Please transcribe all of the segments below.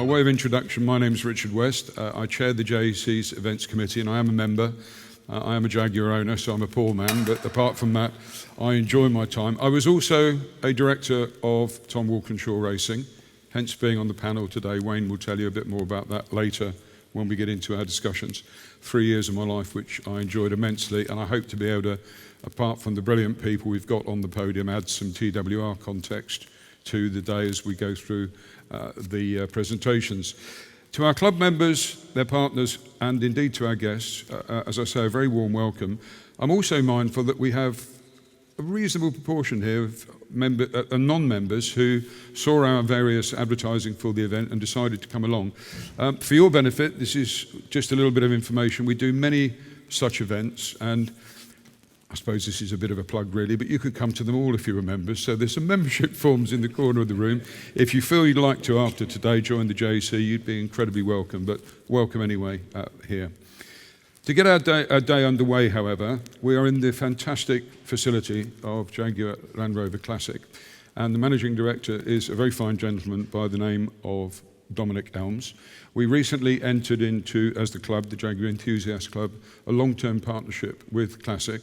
way of introduction, my name is Richard West. I chair the JEC's events committee and I am a member. I am a Jaguar owner, so I'm a poor man, but apart from that, I enjoy my time. I was also a director of Tom Walkinshaw Racing, hence being on the panel today. Wayne will tell you a bit more about that later when we get into our discussions. 3 years of my life which I enjoyed immensely, and I hope to be able to, apart from the brilliant people we've got on the podium, add some TWR context to the day as we go through the presentations. To our club members, their partners, and indeed to our guests, as I say, a very warm welcome. I'm also mindful that we have a reasonable proportion here of non-members who saw our various advertising for the event and decided to come along. For your benefit, this is just a little bit of information. We do many such events, and I suppose this is a bit of a plug really, but you could come to them all if you were members. So there's some membership forms in the corner of the room. If you feel you'd like to after today join the JEC, you'd be incredibly welcome, but welcome anyway here. To get our day underway, however, we are in the fantastic facility of Jaguar Land Rover Classic, and the managing director is a very fine gentleman by the name of Dominic Elms. We recently entered into, as the club, the Jaguar Enthusiast Club, a long-term partnership with Classic,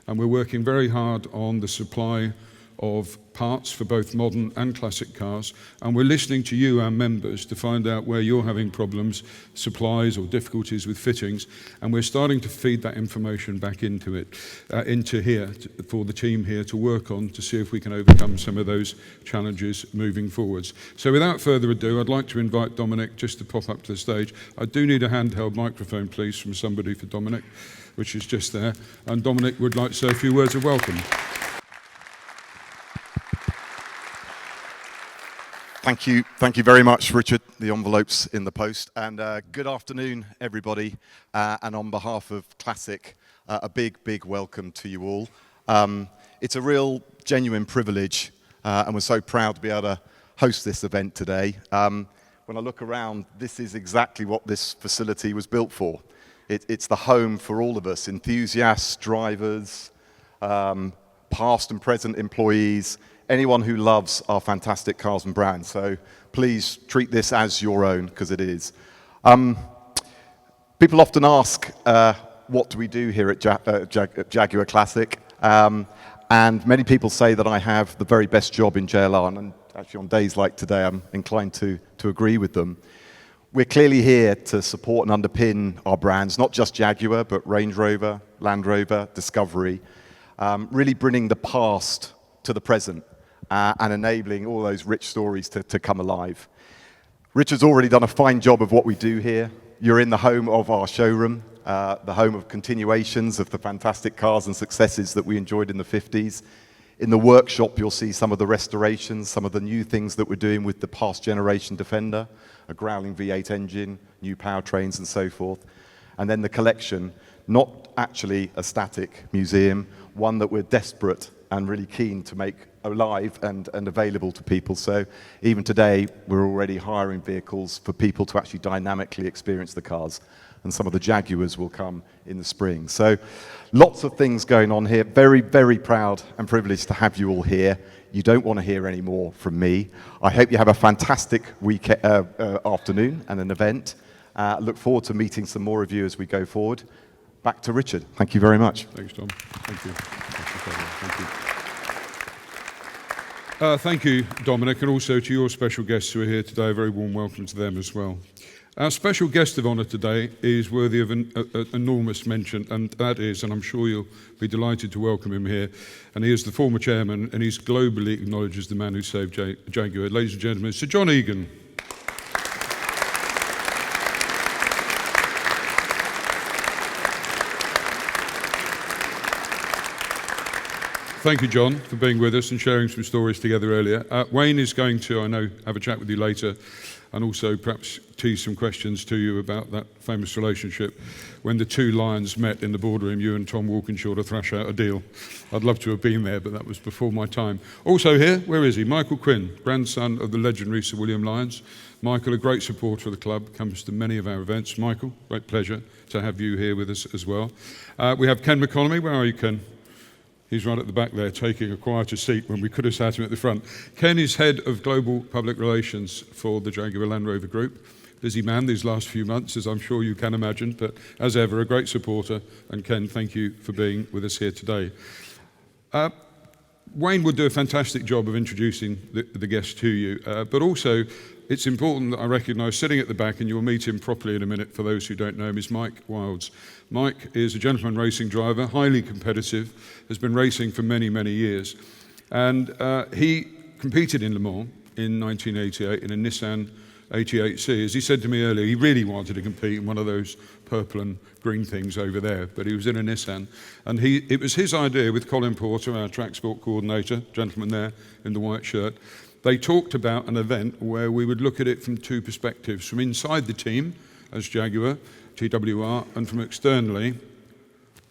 and we're working very hard on the supply of parts for both modern and classic cars, and we're listening to you, our members, to find out where you're having problems, supplies or difficulties with fittings, and we're starting to feed that information back into here, for the team here to work on to see if we can overcome some of those challenges moving forwards. So without further ado, I'd like to invite Dominic just to pop up to the stage. I do need a handheld microphone, please, from somebody for Dominic, which is just there, and Dominic would like to say a few words of welcome. Thank you very much, Richard. The envelope's in the post. And good afternoon, everybody. And on behalf of Classic, a big welcome to you all. It's a real, genuine privilege, and we're so proud to be able to host this event today. When I look around, this is exactly what this facility was built for. It's the home for all of us, enthusiasts, drivers, past and present employees, anyone who loves our fantastic cars and brands. So please treat this as your own, because it is. People often ask, what do we do here at Jaguar Classic? And many people say that I have the very best job in JLR, and actually on days like today, I'm inclined to agree with them. We're clearly here to support and underpin our brands, not just Jaguar, but Range Rover, Land Rover, Discovery, really bringing the past to the present. And enabling all those rich stories to come alive. Richard's already done a fine job of what we do here. You're in the home of our showroom, the home of continuations of the fantastic cars and successes that we enjoyed in the 50s. In the workshop, you'll see some of the restorations, some of the new things that we're doing with the past generation Defender, a growling V8 engine, new powertrains and so forth. And then the collection, not actually a static museum, one that we're desperate and really keen to make alive and available to people. So even today, we're already hiring vehicles for people to actually dynamically experience the cars. And some of the Jaguars will come in the spring. So lots of things going on here. Very, very proud and privileged to have you all here. You don't want to hear any more from me. I hope you have a fantastic afternoon and an event. Look forward to meeting some more of you as we go forward. Back to Richard. Thank you very much. Thanks, Tom. Thank you. Thank you. Thank you, Dominic, and also to your special guests who are here today. A very warm welcome to them as well. Our special guest of honour today is worthy of an enormous mention, and that is, and I'm sure you'll be delighted to welcome him here, and he is the former chairman, and he's globally acknowledged as the man who saved Jaguar. Ladies and gentlemen, Sir John Egan. Thank you, John, for being with us and sharing some stories together earlier. Wayne is going to, I know, have a chat with you later and also perhaps tease some questions to you about that famous relationship when the two lions met in the boardroom, you and Tom Walkinshaw, to thrash out a deal. I'd love to have been there, but that was before my time. Also here, where is he? Michael Quinn, grandson of the legendary Sir William Lyons. Michael, a great supporter of the club, comes to many of our events. Michael, great pleasure to have you here with us as well. We have Ken McConomy. Where are you, Ken? He's right at the back there, taking a quieter seat when we could have sat him at the front. Ken is head of global public relations for the Jaguar Land Rover Group. Busy man these last few months, as I'm sure you can imagine, but as ever, a great supporter. And Ken, thank you for being with us here today. Wayne would do a fantastic job of introducing the guests to you, but also it's important that I recognise, sitting at the back, and you'll meet him properly in a minute for those who don't know him, is Mike Wilds. Mike is a gentleman racing driver, highly competitive, has been racing for many, many years. And he competed in Le Mans in 1988 in a Nissan 88C. As he said to me earlier, he really wanted to compete in one of those purple and green things over there, but he was in a Nissan. And it was his idea with Colin Porter, our track sport coordinator, gentleman there in the white shirt. They talked about an event where we would look at it from two perspectives, from inside the team as Jaguar, TWR, and from externally.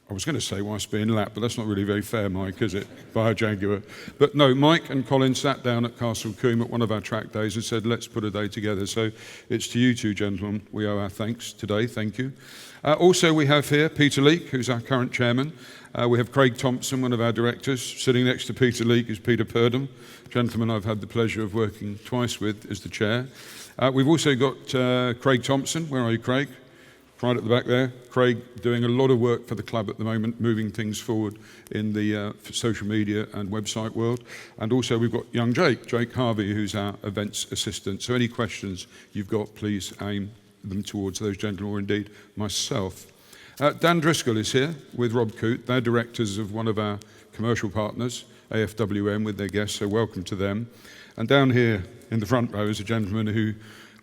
I was going to say whilst being lapped, but that's not really very fair, Mike, is it, by a Jaguar? But no, Mike and Colin sat down at Castle Combe at one of our track days and said, let's put a day together. So it's to you two gentlemen we owe our thanks today. Thank you. Also, we have here Peter Leake, who's our current chairman. We have Craig Thompson, one of our directors. Sitting next to Peter Leake is Peter Purdom, gentleman I've had the pleasure of working twice with as the chair. We've also got Craig Thompson. Where are you, Craig? Right at the back there. Craig doing a lot of work for the club at the moment, moving things forward in the social media and website world. And also we've got young Jake Harvey, who's our events assistant. So any questions you've got, please aim them towards those gentlemen, or indeed myself. Dan Driscoll is here with Rob Coote. They're directors of one of our commercial partners, AFWM, with their guests, so welcome to them. And down here in the front row is a gentleman who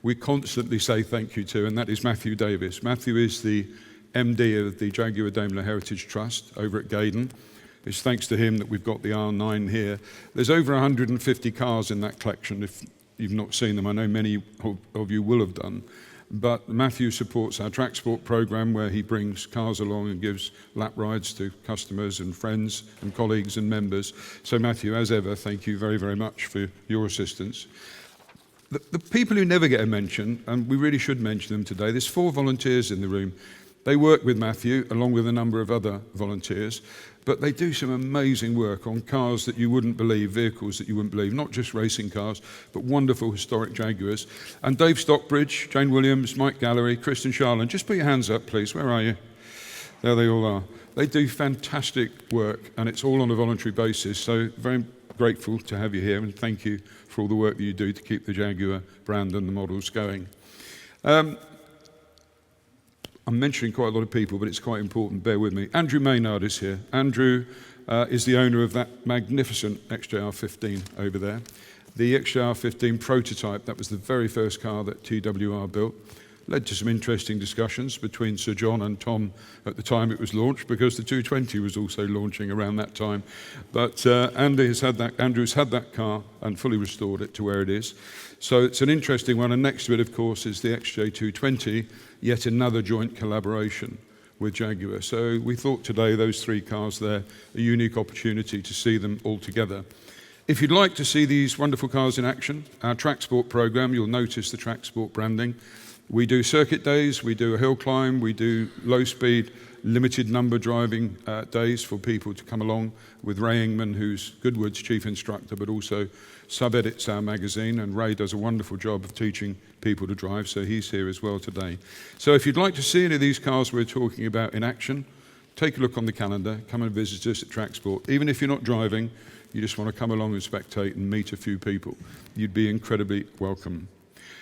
we constantly say thank you to, and that is Matthew Davis. Matthew is the MD of the Jaguar Daimler Heritage Trust over at Gaydon. It's thanks to him that we've got the R9 here. There's over 150 cars in that collection. If you've not seen them, I know many of you will have done. But Matthew supports our track sport program, where he brings cars along and gives lap rides to customers and friends and colleagues and members. So Matthew, as ever, thank you very, very much for your assistance. The people who never get a mention, and we really should mention them today, there's 4 volunteers in the room. They work with Matthew, along with a number of other volunteers, but they do some amazing work on cars that you wouldn't believe, vehicles that you wouldn't believe, not just racing cars, but wonderful historic Jaguars. And Dave Stockbridge, Jane Williams, Mike Gallery, Kristen Charland, just put your hands up, please. Where are you? There they all are. They do fantastic work, and it's all on a voluntary basis, so very grateful to have you here, and thank you for all the work that you do to keep the Jaguar brand and the models going. I'm mentioning quite a lot of people, but it's quite important, bear with me. Andrew Maynard is here. Andrew is the owner of that magnificent XJR-15 over there. The XJR-15 prototype, that was the very first car that TWR built. Led to some interesting discussions between Sir John and Tom at the time it was launched, because the 220 was also launching around that time. But Andrew's had that car and fully restored it to where it is. So it's an interesting one. And next to it, of course, is the XJ220, yet another joint collaboration with Jaguar. So we thought today those 3 cars there, a unique opportunity to see them all together. If you'd like to see these wonderful cars in action, our track sport program, you'll notice the track sport branding. We do circuit days, we do a hill climb, we do low speed, limited number driving days for people to come along with Ray Ingman, who's Goodwood's chief instructor, but also sub-edits our magazine, and Ray does a wonderful job of teaching people to drive, so he's here as well today. So if you'd like to see any of these cars we're talking about in action, take a look on the calendar, come and visit us at Track Sport. Even if you're not driving, you just want to come along and spectate and meet a few people, you'd be incredibly welcome.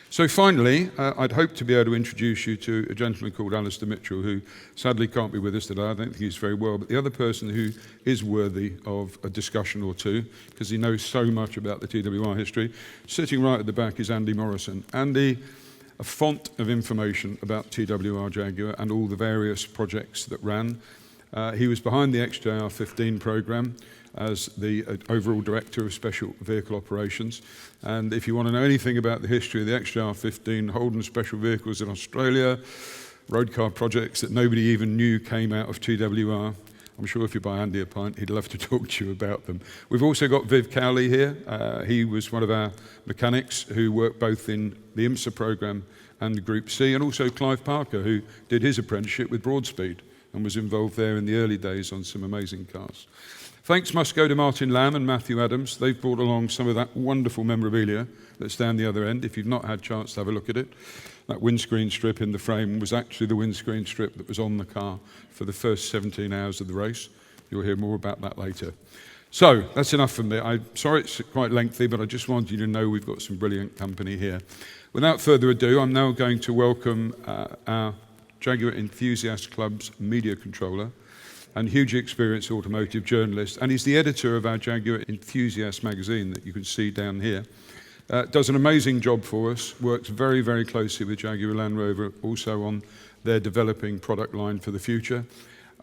So finally, I'd hope to be able to introduce you to a gentleman called Alistair Mitchell, who sadly can't be with us today. I don't think he's very well, but the other person who is worthy of a discussion or two, because he knows so much about the TWR history, sitting right at the back is Andy Morrison. Andy, a font of information about TWR Jaguar and all the various projects that ran. He was behind the XJR-15 program as the overall director of special vehicle operations. And if you want to know anything about the history of the XJR-15, Holden special vehicles in Australia, road car projects that nobody even knew came out of TWR, I'm sure if you buy Andy a pint, he'd love to talk to you about them. We've also got Viv Cowley here. He was one of our mechanics who worked both in the IMSA program and Group C, and also Clive Parker, who did his apprenticeship with Broadspeed and was involved there in the early days on some amazing cars. Thanks must go to Martin Lamb and Matthew Adams. They've brought along some of that wonderful memorabilia that's down the other end. If you've not had a chance to have a look at it, that windscreen strip in the frame was actually the windscreen strip that was on the car for the first 17 hours of the race. You'll hear more about that later. So that's enough from me. I'm sorry it's quite lengthy, but I just wanted you to know we've got some brilliant company here. Without further ado, I'm now going to welcome our Jaguar Enthusiast Club's media controller and hugely experienced automotive journalist, and he's the editor of our Jaguar Enthusiast magazine that you can see down here. Does an amazing job for us, works very, very closely with Jaguar Land Rover, also on their developing product line for the future.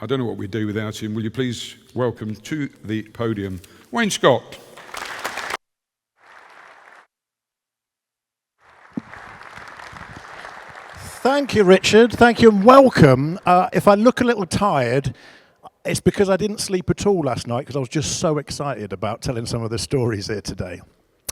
I don't know what we'd do without him. Will you please welcome to the podium, Wayne Scott. Thank you, Richard. Thank you and welcome. If I look a little tired, it's because I didn't sleep at all last night because I was just so excited about telling some of the stories here today.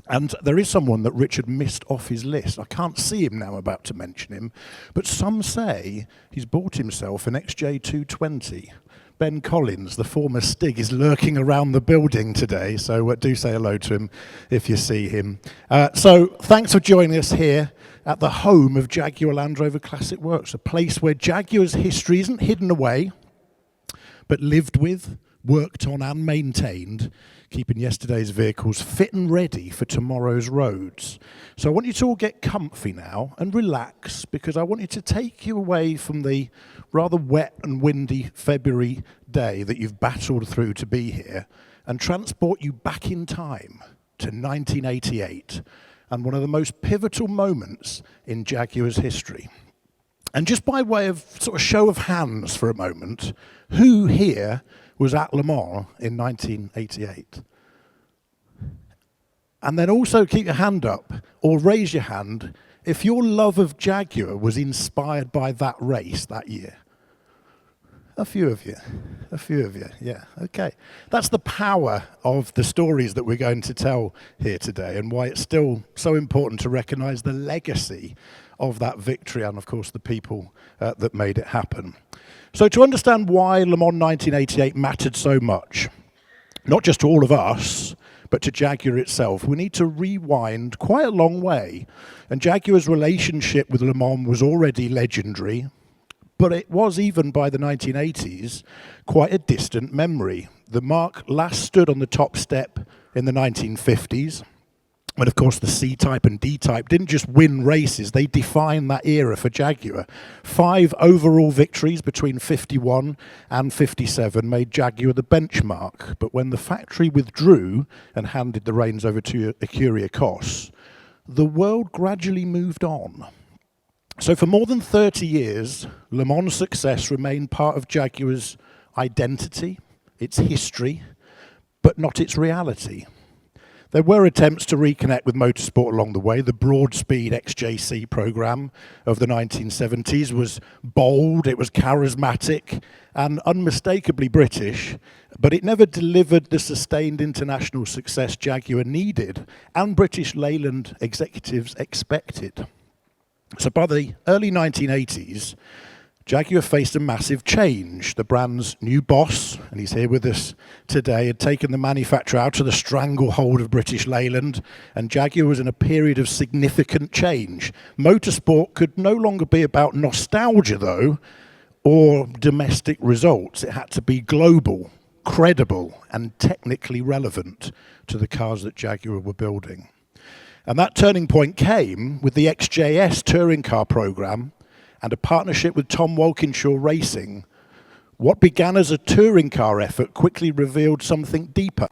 And there is someone that Richard missed off his list. I can't see him now, I'm about to mention him, but some say he's bought himself an XJ220. Ben Collins, the former Stig, is lurking around the building today, so do say hello to him if you see him. So thanks for joining us here at the home of Jaguar Land Rover Classic Works, a place where Jaguar's history isn't hidden away, but lived with, worked on and maintained, keeping yesterday's vehicles fit and ready for tomorrow's roads. So I want you to all get comfy now and relax, because I want you to take you away from the rather wet and windy February day that you've battled through to be here and transport you back in time to 1988 and one of the most pivotal moments in Jaguar's history. And just by way of sort of show of hands for a moment, who here was at Le Mans in 1988? And then also keep your hand up or raise your hand if your love of Jaguar was inspired by that race that year. A few of you, yeah, okay. That's the power of the stories that we're going to tell here today and why it's still so important to recognise the legacy of that victory and, of course, the people that made it happen. So to understand why Le Mans 1988 mattered so much, not just to all of us, but to Jaguar itself, we need to rewind quite a long way. And Jaguar's relationship with Le Mans was already legendary, but it was, even by the 1980s, quite a distant memory. The marque last stood on the top step in the 1950s, when, of course, the C-Type and D-Type didn't just win races, they defined that era for Jaguar. 5 overall victories between 51 and 57 made Jaguar the benchmark, but when the factory withdrew and handed the reins over to Ecurie Cos, the world gradually moved on. So for more than 30 years, Le Mans' success remained part of Jaguar's identity, its history, but not its reality. There were attempts to reconnect with motorsport along the way. The broad-speed XJC program of the 1970s was bold, it was charismatic, and unmistakably British, but it never delivered the sustained international success Jaguar needed and British Leyland executives expected. So by the early 1980s, Jaguar faced a massive change. The brand's new boss, and he's here with us today, had taken the manufacturer out of the stranglehold of British Leyland, and Jaguar was in a period of significant change. Motorsport could no longer be about nostalgia, though, or domestic results. It had to be global, credible, and technically relevant to the cars that Jaguar were building. And that turning point came with the XJS touring car program and a partnership with Tom Walkinshaw Racing. What began as a touring car effort quickly revealed something deeper.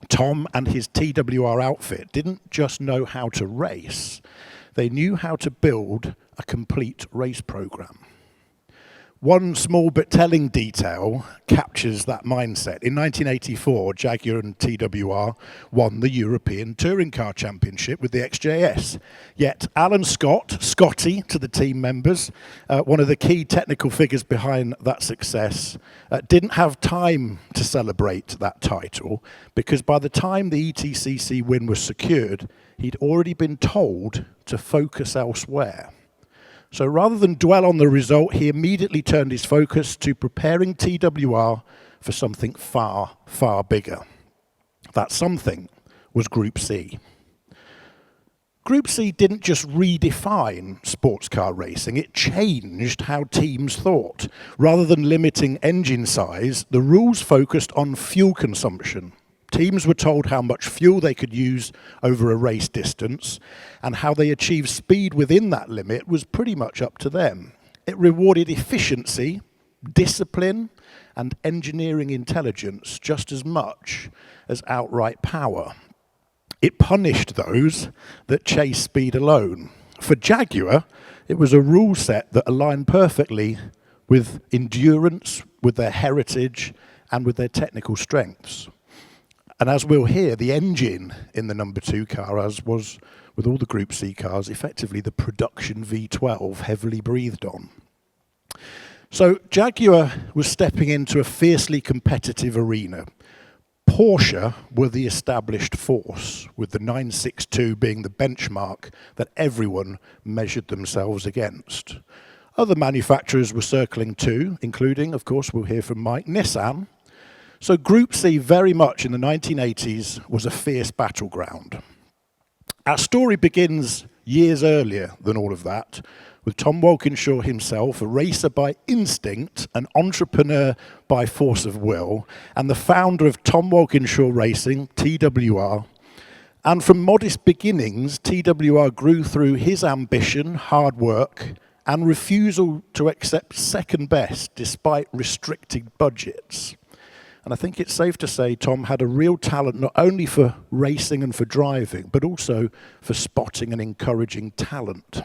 Tom and his TWR outfit didn't just know how to race, they knew how to build a complete race program. One small but telling detail captures that mindset. In 1984, Jaguar and TWR won the European Touring Car Championship with the XJS. Yet Alan Scott, Scotty to the team members, one of the key technical figures behind that success, didn't have time to celebrate that title because by the time the ETCC win was secured, he'd already been told to focus elsewhere. So rather than dwell on the result, he immediately turned his focus to preparing TWR for something far, far bigger. That something was Group C. Group C didn't just redefine sports car racing, it changed how teams thought. Rather than limiting engine size, the rules focused on fuel consumption. Teams were told how much fuel they could use over a race distance, and how they achieved speed within that limit was pretty much up to them. It rewarded efficiency, discipline, and engineering intelligence just as much as outright power. It punished those that chased speed alone. For Jaguar, it was a rule set that aligned perfectly with endurance, with their heritage, and with their technical strengths. And as we'll hear, the engine in the number 2 car, as was with all the Group C cars, effectively the production V12 heavily breathed on. So Jaguar was stepping into a fiercely competitive arena. Porsche were the established force, with the 962 being the benchmark that everyone measured themselves against. Other manufacturers were circling too, including, of course, we'll hear from Mike, Nissan. So Group C very much in the 1980s was a fierce battleground. Our story begins years earlier than all of that, with Tom Walkinshaw himself, a racer by instinct, an entrepreneur by force of will, and the founder of Tom Walkinshaw Racing, TWR. And from modest beginnings, TWR grew through his ambition, hard work, and refusal to accept second best despite restricted budgets. And I think it's safe to say Tom had a real talent not only for racing and for driving, but also for spotting and encouraging talent.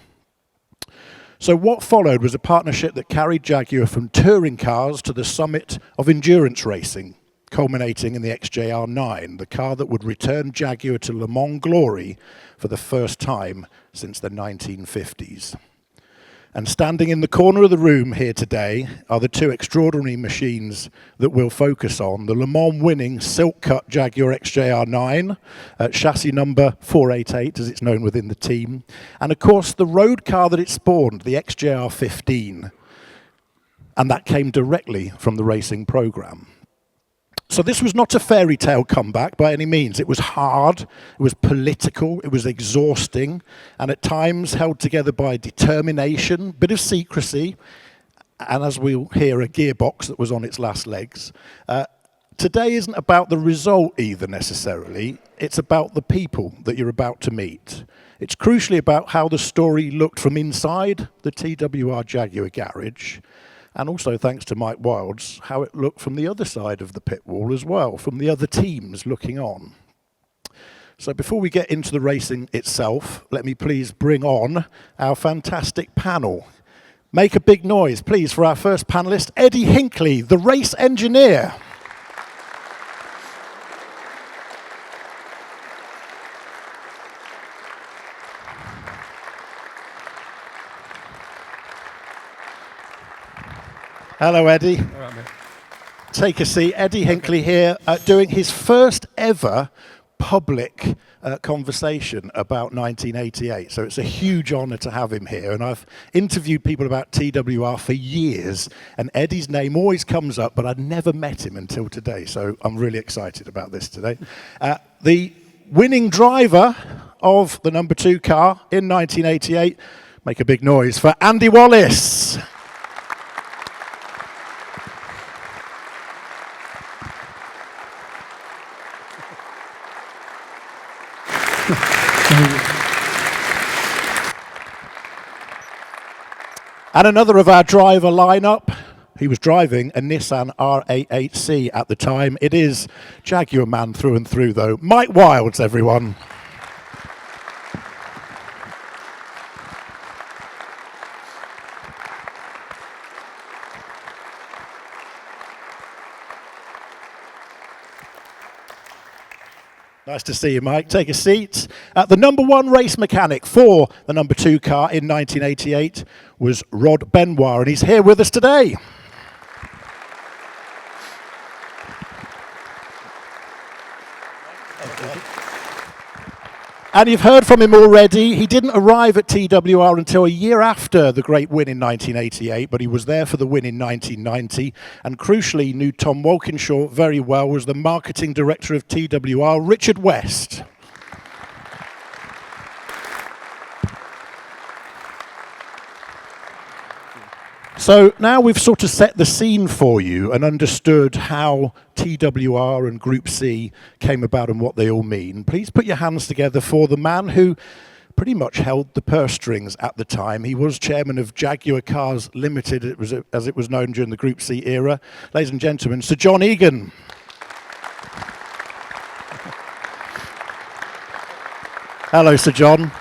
So what followed was a partnership that carried Jaguar from touring cars to the summit of endurance racing, culminating in the XJR-9, the car that would return Jaguar to Le Mans glory for the first time since the 1950s. And standing in the corner of the room here today are the two extraordinary machines that we'll focus on. The Le Mans winning Silk Cut Jaguar XJR-9, chassis number 488 as it's known within the team. And of course the road car that it spawned, the XJR-15. And that came directly from the racing program. So this was not a fairy tale comeback by any means. It was hard, it was political, it was exhausting, and at times held together by determination, bit of secrecy, and as we'll hear, a gearbox that was on its last legs. Today isn't about the result either necessarily, it's about the people that you're about to meet. It's crucially about how the story looked from inside the TWR Jaguar garage, and also, thanks to Mike Wilds, how it looked from the other side of the pit wall as well, from the other teams looking on. So before we get into the racing itself, let me please bring on our fantastic panel. Make a big noise, please, for our first panelist, Eddie Hinckley, the race engineer. Hello, Eddie. All right, mate. Take a seat. Eddie Hinckley here, doing his first ever public conversation about 1988. So it's a huge honour to have him here. And I've interviewed people about TWR for years, and Eddie's name always comes up, but I'd never met him until today. So I'm really excited about this today. The winning driver of the number 2 car in 1988, make a big noise for Andy Wallace. And another of our driver lineup, he was driving a Nissan R88C at the time. It is Jaguar man through and through though. Mike Wilds, everyone. Nice to see you, Mike. Take a seat. The number 1 race mechanic for the number 2 car in 1988 was Rod Benoit, and he's here with us today. And you've heard from him already. He didn't arrive at TWR until a year after the great win in 1988, but he was there for the win in 1990. And crucially, knew Tom Walkinshaw very well, was the marketing director of TWR, Richard West. So now we've sort of set the scene for you and understood how TWR and Group C came about and what they all mean. Please put your hands together for the man who pretty much held the purse strings at the time. He was chairman of Jaguar Cars Limited, as it was known during the Group C era. Ladies and gentlemen, Sir John Egan. Hello, Sir John.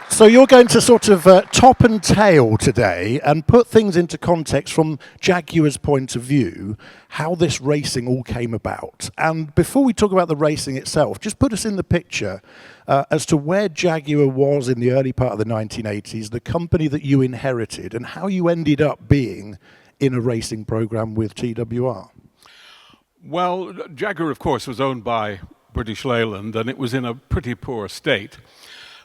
So you're going to sort of top and tail today and put things into context from Jaguar's point of view, how this racing all came about. And before we talk about the racing itself, just put us in the picture as to where Jaguar was in the early part of the 1980s, the company that you inherited, and how you ended up being in a racing program with TWR. Well, Jaguar, of course, was owned by British Leyland, and it was in a pretty poor state.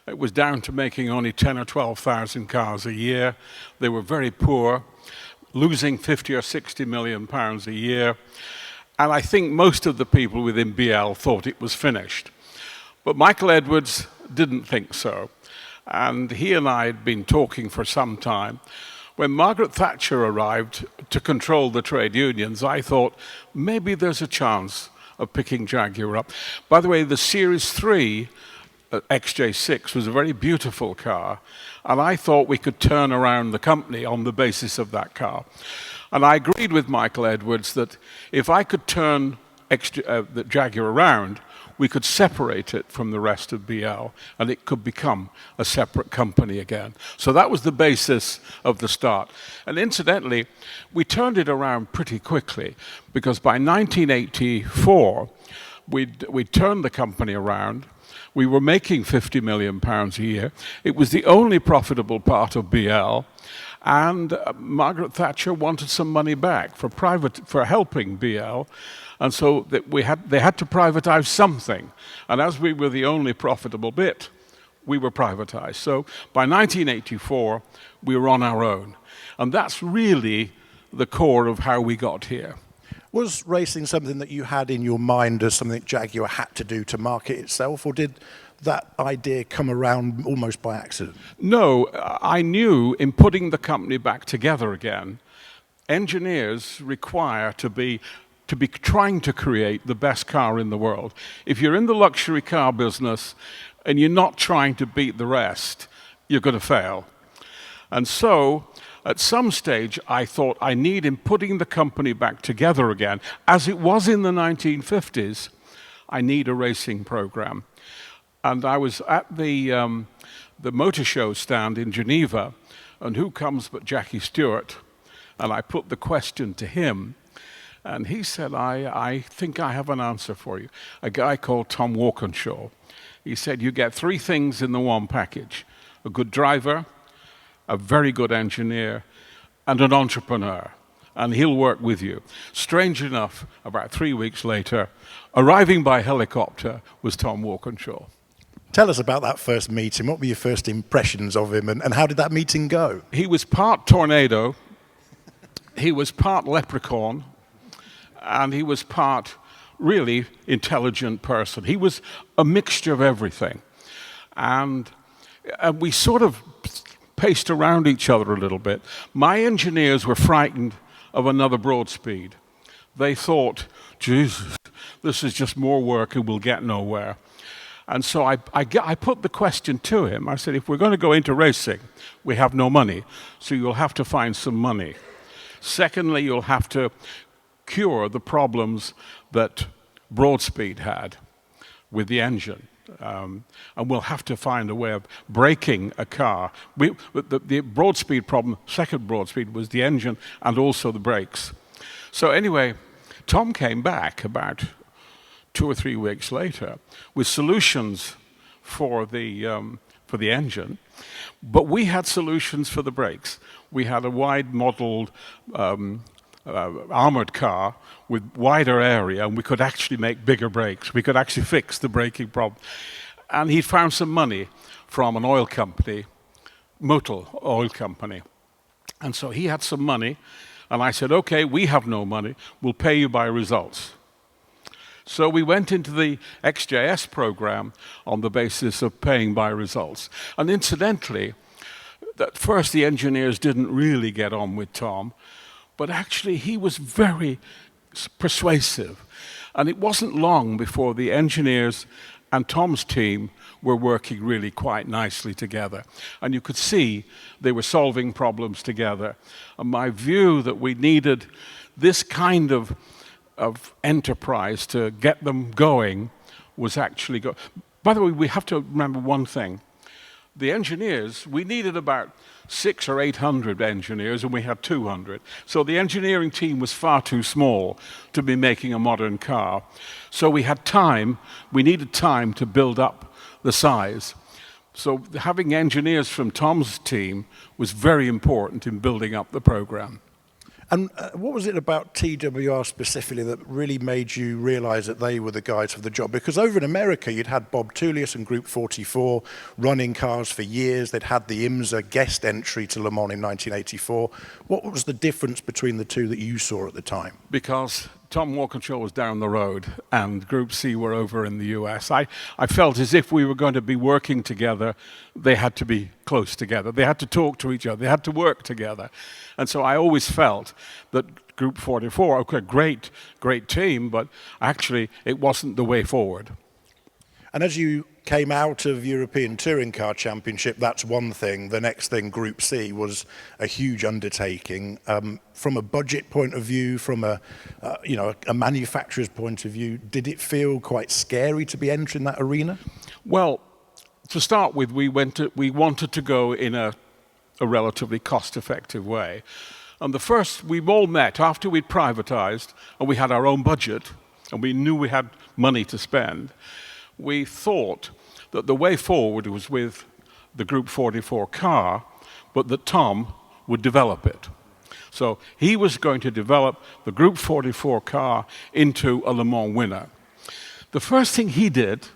It was down to making only 10 or 12,000 cars a year. They were very poor, losing 50 or 60 million pounds a year. And I think most of the people within BL thought it was finished. But Michael Edwards didn't think so. And he and I had been talking for some time. When Margaret Thatcher arrived to control the trade unions, I thought maybe there's a chance of picking Jaguar up. By the way, the Series 3 XJ6 was a very beautiful car, and I thought we could turn around the company on the basis of that car. And I agreed with Michael Edwards that if I could turn the Jaguar around, we could separate it from the rest of BL, and it could become a separate company again. So that was the basis of the start. And incidentally, we turned it around pretty quickly, because by 1984, we'd turned the company around. We were making 50 million pounds a year. It was the only profitable part of BL, and Margaret Thatcher wanted some money back for helping BL, and so they had to privatize something. And as we were the only profitable bit, we were privatized. So by 1984, we were on our own, and that's really the core of how we got here. Was racing something that you had in your mind as something Jaguar had to do to market itself, or did that idea come around almost by accident? No, I knew in putting the company back together again, engineers require to be trying to create the best car in the world. If you're in the luxury car business and you're not trying to beat the rest, you're going to fail. And so, at some stage, I thought I need, in putting the company back together again, as it was in the 1950s, I need a racing program. And I was at the motor show stand in Geneva, and who comes but Jackie Stewart? And I put the question to him, and he said, I think I have an answer for you. A guy called Tom Walkinshaw. He said, you get three things in the one package: a good driver, a very good engineer, and an entrepreneur, and he'll work with you. Strange enough, about 3 weeks later, arriving by helicopter was Tom Walkinshaw. Tell us about that first meeting. What were your first impressions of him, and how did that meeting go? He was part tornado, he was part leprechaun, and he was part really intelligent person. He was a mixture of everything. And we sort of paced around each other a little bit. My engineers were frightened of another Broadspeed. They thought, Jesus, this is just more work and we'll get nowhere. And so I put the question to him. I said, if we're going to go into racing, we have no money, so you'll have to find some money. Secondly, you'll have to cure the problems that Broadspeed had with the engine. And we'll have to find a way of breaking a car. The Broadspeed problem, second Broadspeed, was the engine and also the brakes. So anyway, Tom came back about 2 or 3 weeks later with solutions for the engine, but we had solutions for the brakes. We had a wide-modeled armored car with wider area, and we could actually make bigger brakes. We could actually fix the braking problem. And he found some money from an oil company, Motul Oil Company. And so he had some money, and I said, okay, we have no money, we'll pay you by results. So we went into the XJS program on the basis of paying by results. And incidentally, at first the engineers didn't really get on with Tom, but actually he was very persuasive. And it wasn't long before the engineers and Tom's team were working really quite nicely together. And you could see they were solving problems together. And my view that we needed this kind of enterprise to get them going was actually go. By the way, we have to remember one thing. The engineers, we needed about 600 or 800 engineers, and we had 200. So the engineering team was far too small to be making a modern car. So we had time, we needed time to build up the size. So having engineers from Tom's team was very important in building up the program. And what was it about TWR specifically that really made you realize that they were the guys for the job? Because over in America, you'd had Bob Tullius and Group 44 running cars for years. They'd had the IMSA guest entry to Le Mans in 1984. What was the difference between the two that you saw at the time? Because Tom Walkinshaw was down the road and Group C were over in the US. I felt as if we were going to be working together, they had to be close together. They had to talk to each other. They had to work together. And so I always felt that Group 44, okay, great team, but actually it wasn't the way forward. And as you came out of European Touring Car Championship, that's one thing. The next thing, Group C, was a huge undertaking. From a budget point of view, from a manufacturer's point of view, did it feel quite scary to be entering that arena? Well, to start with, we wanted to go in a relatively cost-effective way. And we all met after we'd privatized and we had our own budget and we knew we had money to spend. We thought that the way forward was with the Group 44 car, but that Tom would develop it. So he was going to develop the Group 44 car into a Le Mans winner. The first thing he did,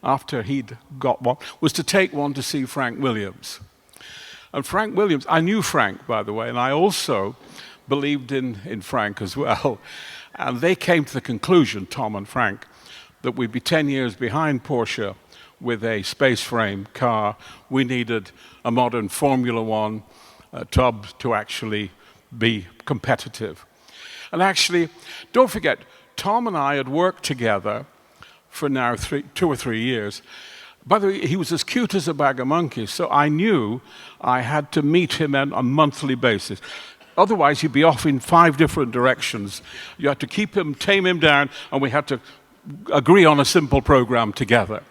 after he'd got one, was to take one to see Frank Williams. And Frank Williams, I knew Frank, by the way, and I also believed in Frank as well. And they came to the conclusion, Tom and Frank, that we'd be 10 years behind Porsche with a space frame car. We needed a modern Formula One tub to actually be competitive. And actually, don't forget, Tom and I had worked together for now 2 or 3 years. By the way, he was as cute as a bag of monkeys, so I knew I had to meet him on a monthly basis. Otherwise, he'd be off in 5 different directions. You had to keep him, tame him down, and we had to agree on a simple program together.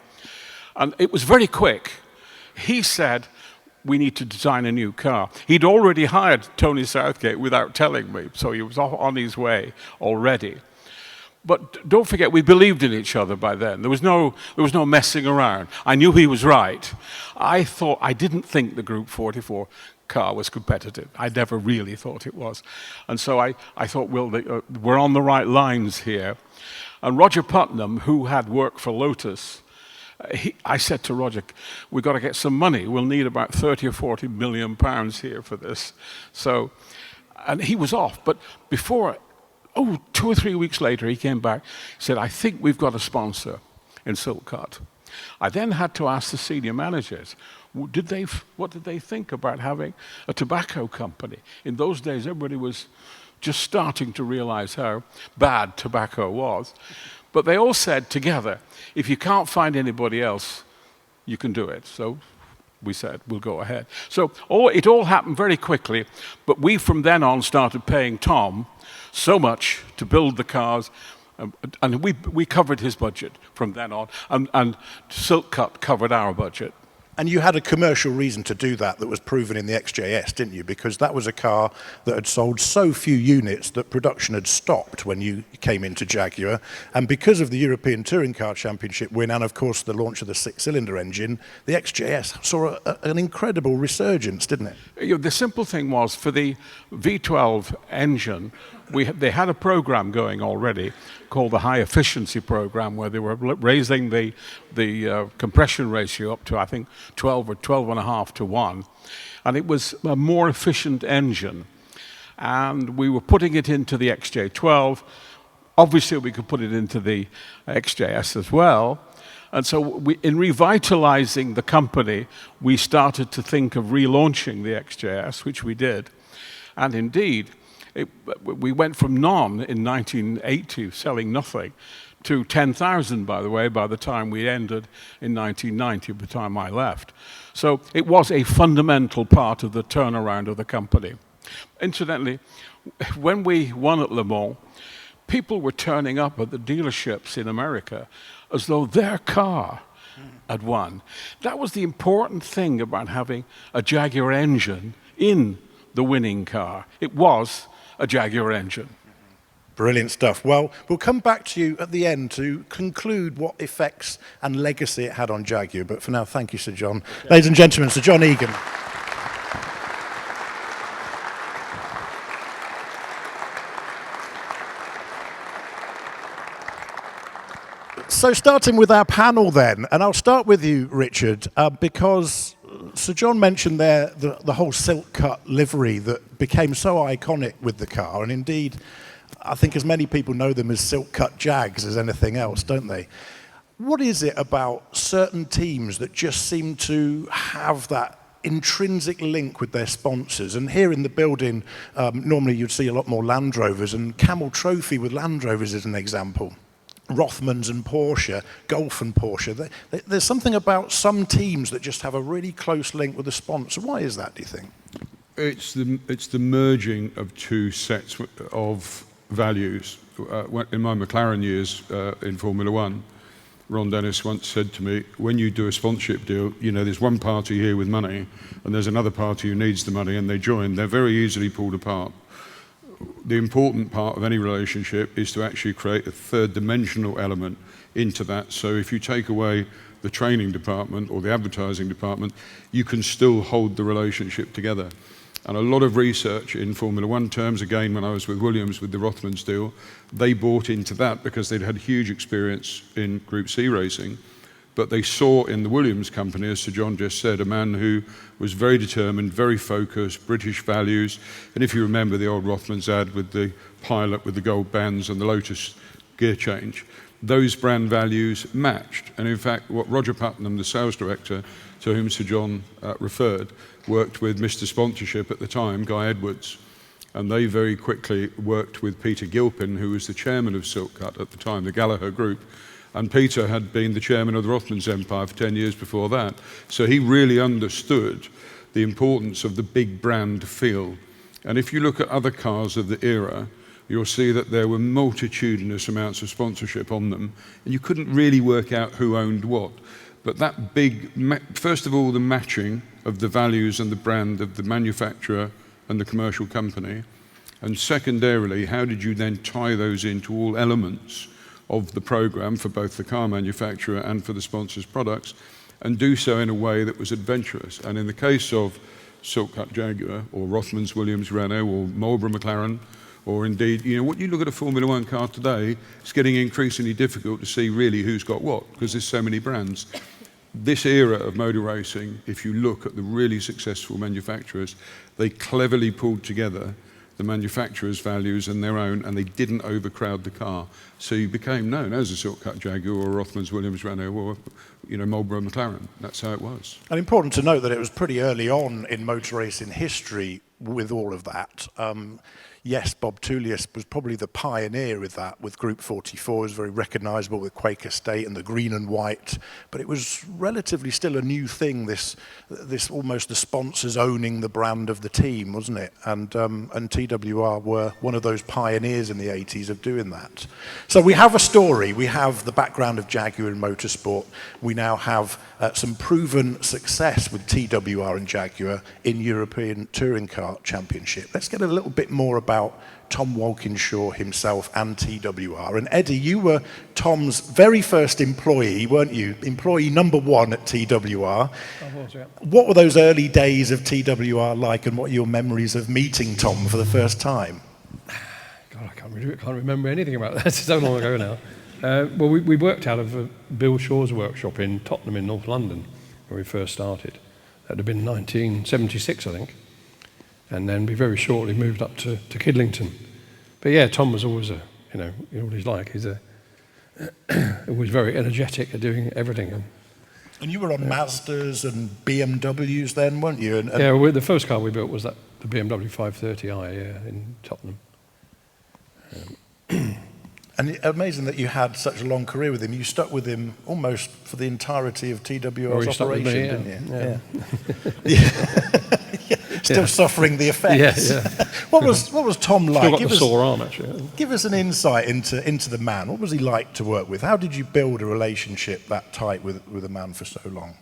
And it was very quick. He said, we need to design a new car. He'd already hired Tony Southgate without telling me, so he was on his way already. But don't forget, we believed in each other by then. There was no messing around. I knew he was right. I didn't think the Group 44 car was competitive. I never really thought it was. And so I thought, well, we're on the right lines here. And Roger Putnam, who had worked for Lotus, I said to Roger, we've got to get some money. We'll need about 30 or 40 million pounds here for this. So, and he was off. But before, 2 or 3 weeks later, he came back. He said, I think we've got a sponsor in Silk Cut. I then had to ask the senior managers, what did they think about having a tobacco company? In those days, everybody was just starting to realize how bad tobacco was. But they all said together, if you can't find anybody else, you can do it. So we said, we'll go ahead. So it all happened very quickly, but we from then on started paying Tom so much to build the cars, and we covered his budget from then on, and Silk Cut covered our budget. And you had a commercial reason to do that was proven in the XJS, didn't you? Because that was a car that had sold so few units that production had stopped when you came into Jaguar. And because of the European Touring Car Championship win and, of course, the launch of the 6-cylinder engine, the XJS saw an incredible resurgence, didn't it? The simple thing was, for the V12 engine, they had a program going already called the high efficiency program, where they were raising the compression ratio up to, I think, 12 or 12.5 to 1. And it was a more efficient engine. And we were putting it into the XJ12. Obviously, we could put it into the XJS as well. And so in revitalizing the company, we started to think of relaunching the XJS, which we did. And indeed, we went from none in 1980, selling nothing, to 10,000, by the way, by the time we ended in 1990, by the time I left. So it was a fundamental part of the turnaround of the company. Incidentally, when we won at Le Mans, people were turning up at the dealerships in America as though their car had won. That was the important thing about having a Jaguar engine in the winning car. It was a Jaguar engine. Brilliant stuff. Well, we'll come back to you at the end to conclude what effects and legacy it had on Jaguar. But for now, thank you, Sir John. Okay. Ladies and gentlemen, Sir John Egan. So starting with our panel then, and I'll start with you, Richard, because Sir John mentioned there the whole Silk Cut livery that became so iconic with the car, and indeed, I think as many people know them as Silk Cut Jags as anything else, don't they? What is it about certain teams that just seem to have that intrinsic link with their sponsors? And here in the building, normally you'd see a lot more Land Rovers, and Camel Trophy with Land Rovers is an example. Rothmans and Porsche, Golf and Porsche. There's something about some teams that just have a really close link with the sponsor. Why is that, do you think? It's the merging of two sets of values. In my McLaren years in Formula One, Ron Dennis once said to me, when you do a sponsorship deal, you know, there's one party here with money and there's another party who needs the money, and they join. They're very easily pulled apart. The important part of any relationship is to actually create a third dimensional element into that. So if you take away the training department or the advertising department, you can still hold the relationship together. And a lot of research in Formula One terms, again, when I was with Williams with the Rothmans deal, they bought into that because they'd had huge experience in Group C racing. But they saw in the Williams company, as Sir John just said, a man who was very determined, very focused, British values. And if you remember the old Rothmans ad with the pilot with the gold bands and the Lotus gear change, those brand values matched. And in fact, what Roger Putnam, the sales director, to whom Sir John referred, worked with Mr. Sponsorship at the time, Guy Edwards. And they very quickly worked with Peter Gilpin, who was the chairman of Silk Cut at the time, the Gallagher Group. And Peter had been the chairman of the Rothmans Empire for 10 years before that. So he really understood the importance of the big brand feel. And if you look at other cars of the era, you'll see that there were multitudinous amounts of sponsorship on them, and you couldn't really work out who owned what. But that big, first of all, the matching of the values and the brand of the manufacturer and the commercial company, and secondarily, how did you then tie those into all elements of the program for both the car manufacturer and for the sponsor's products, and do so in a way that was adventurous. And in the case of Silk Cut Jaguar, or Rothmans, Williams, Renault, or Marlboro McLaren, or indeed, you know, what you look at a Formula One car today, it's getting increasingly difficult to see really who's got what, because there's so many brands. This era of motor racing, if you look at the really successful manufacturers, they cleverly pulled together the manufacturer's values and their own, and they didn't overcrowd the car. So you became known as a Silk Cut Jaguar or Rothmans, Williams, Renault, or Marlboro McLaren. That's how it was. And important to note that it was pretty early on in motor racing history with all of that. Yes, Bob Tullius was probably the pioneer with that, with Group 44. It was very recognisable with Quaker State and the green and white, but it was relatively still a new thing, this almost the sponsors owning the brand of the team, wasn't it? And TWR were one of those pioneers in the 80s of doing that. So we have a story, we have the background of Jaguar in motorsport, we now have some proven success with TWR and Jaguar in European Touring Car Championship. Let's get a little bit more about Tom Walkinshaw himself and TWR. And Eddie, you were Tom's very first employee, weren't you? Employee number one at TWR. I was, yeah. What were those early days of TWR like, and what are your memories of meeting Tom for the first time? God, I can't remember anything about that. It's so long ago now. Well, we worked out of Bill Shaw's workshop in Tottenham in North London when we first started. That would have been 1976, I think. And then we very shortly moved up to Kidlington. But yeah, Tom was always you know what he's like. He's always very energetic at doing everything. And you were on Mazdas and BMWs then, weren't you? Yeah, the first car we built was the BMW 530i in Tottenham. And amazing that you had such a long career with him. You stuck with him almost for the entirety of TWR's operation, didn't you? Yeah. Still suffering the effects. Yeah. What was Tom like? Still got the sore arm, actually. Give us an insight into the man. What was he like to work with? How did you build a relationship that tight with a man for so long?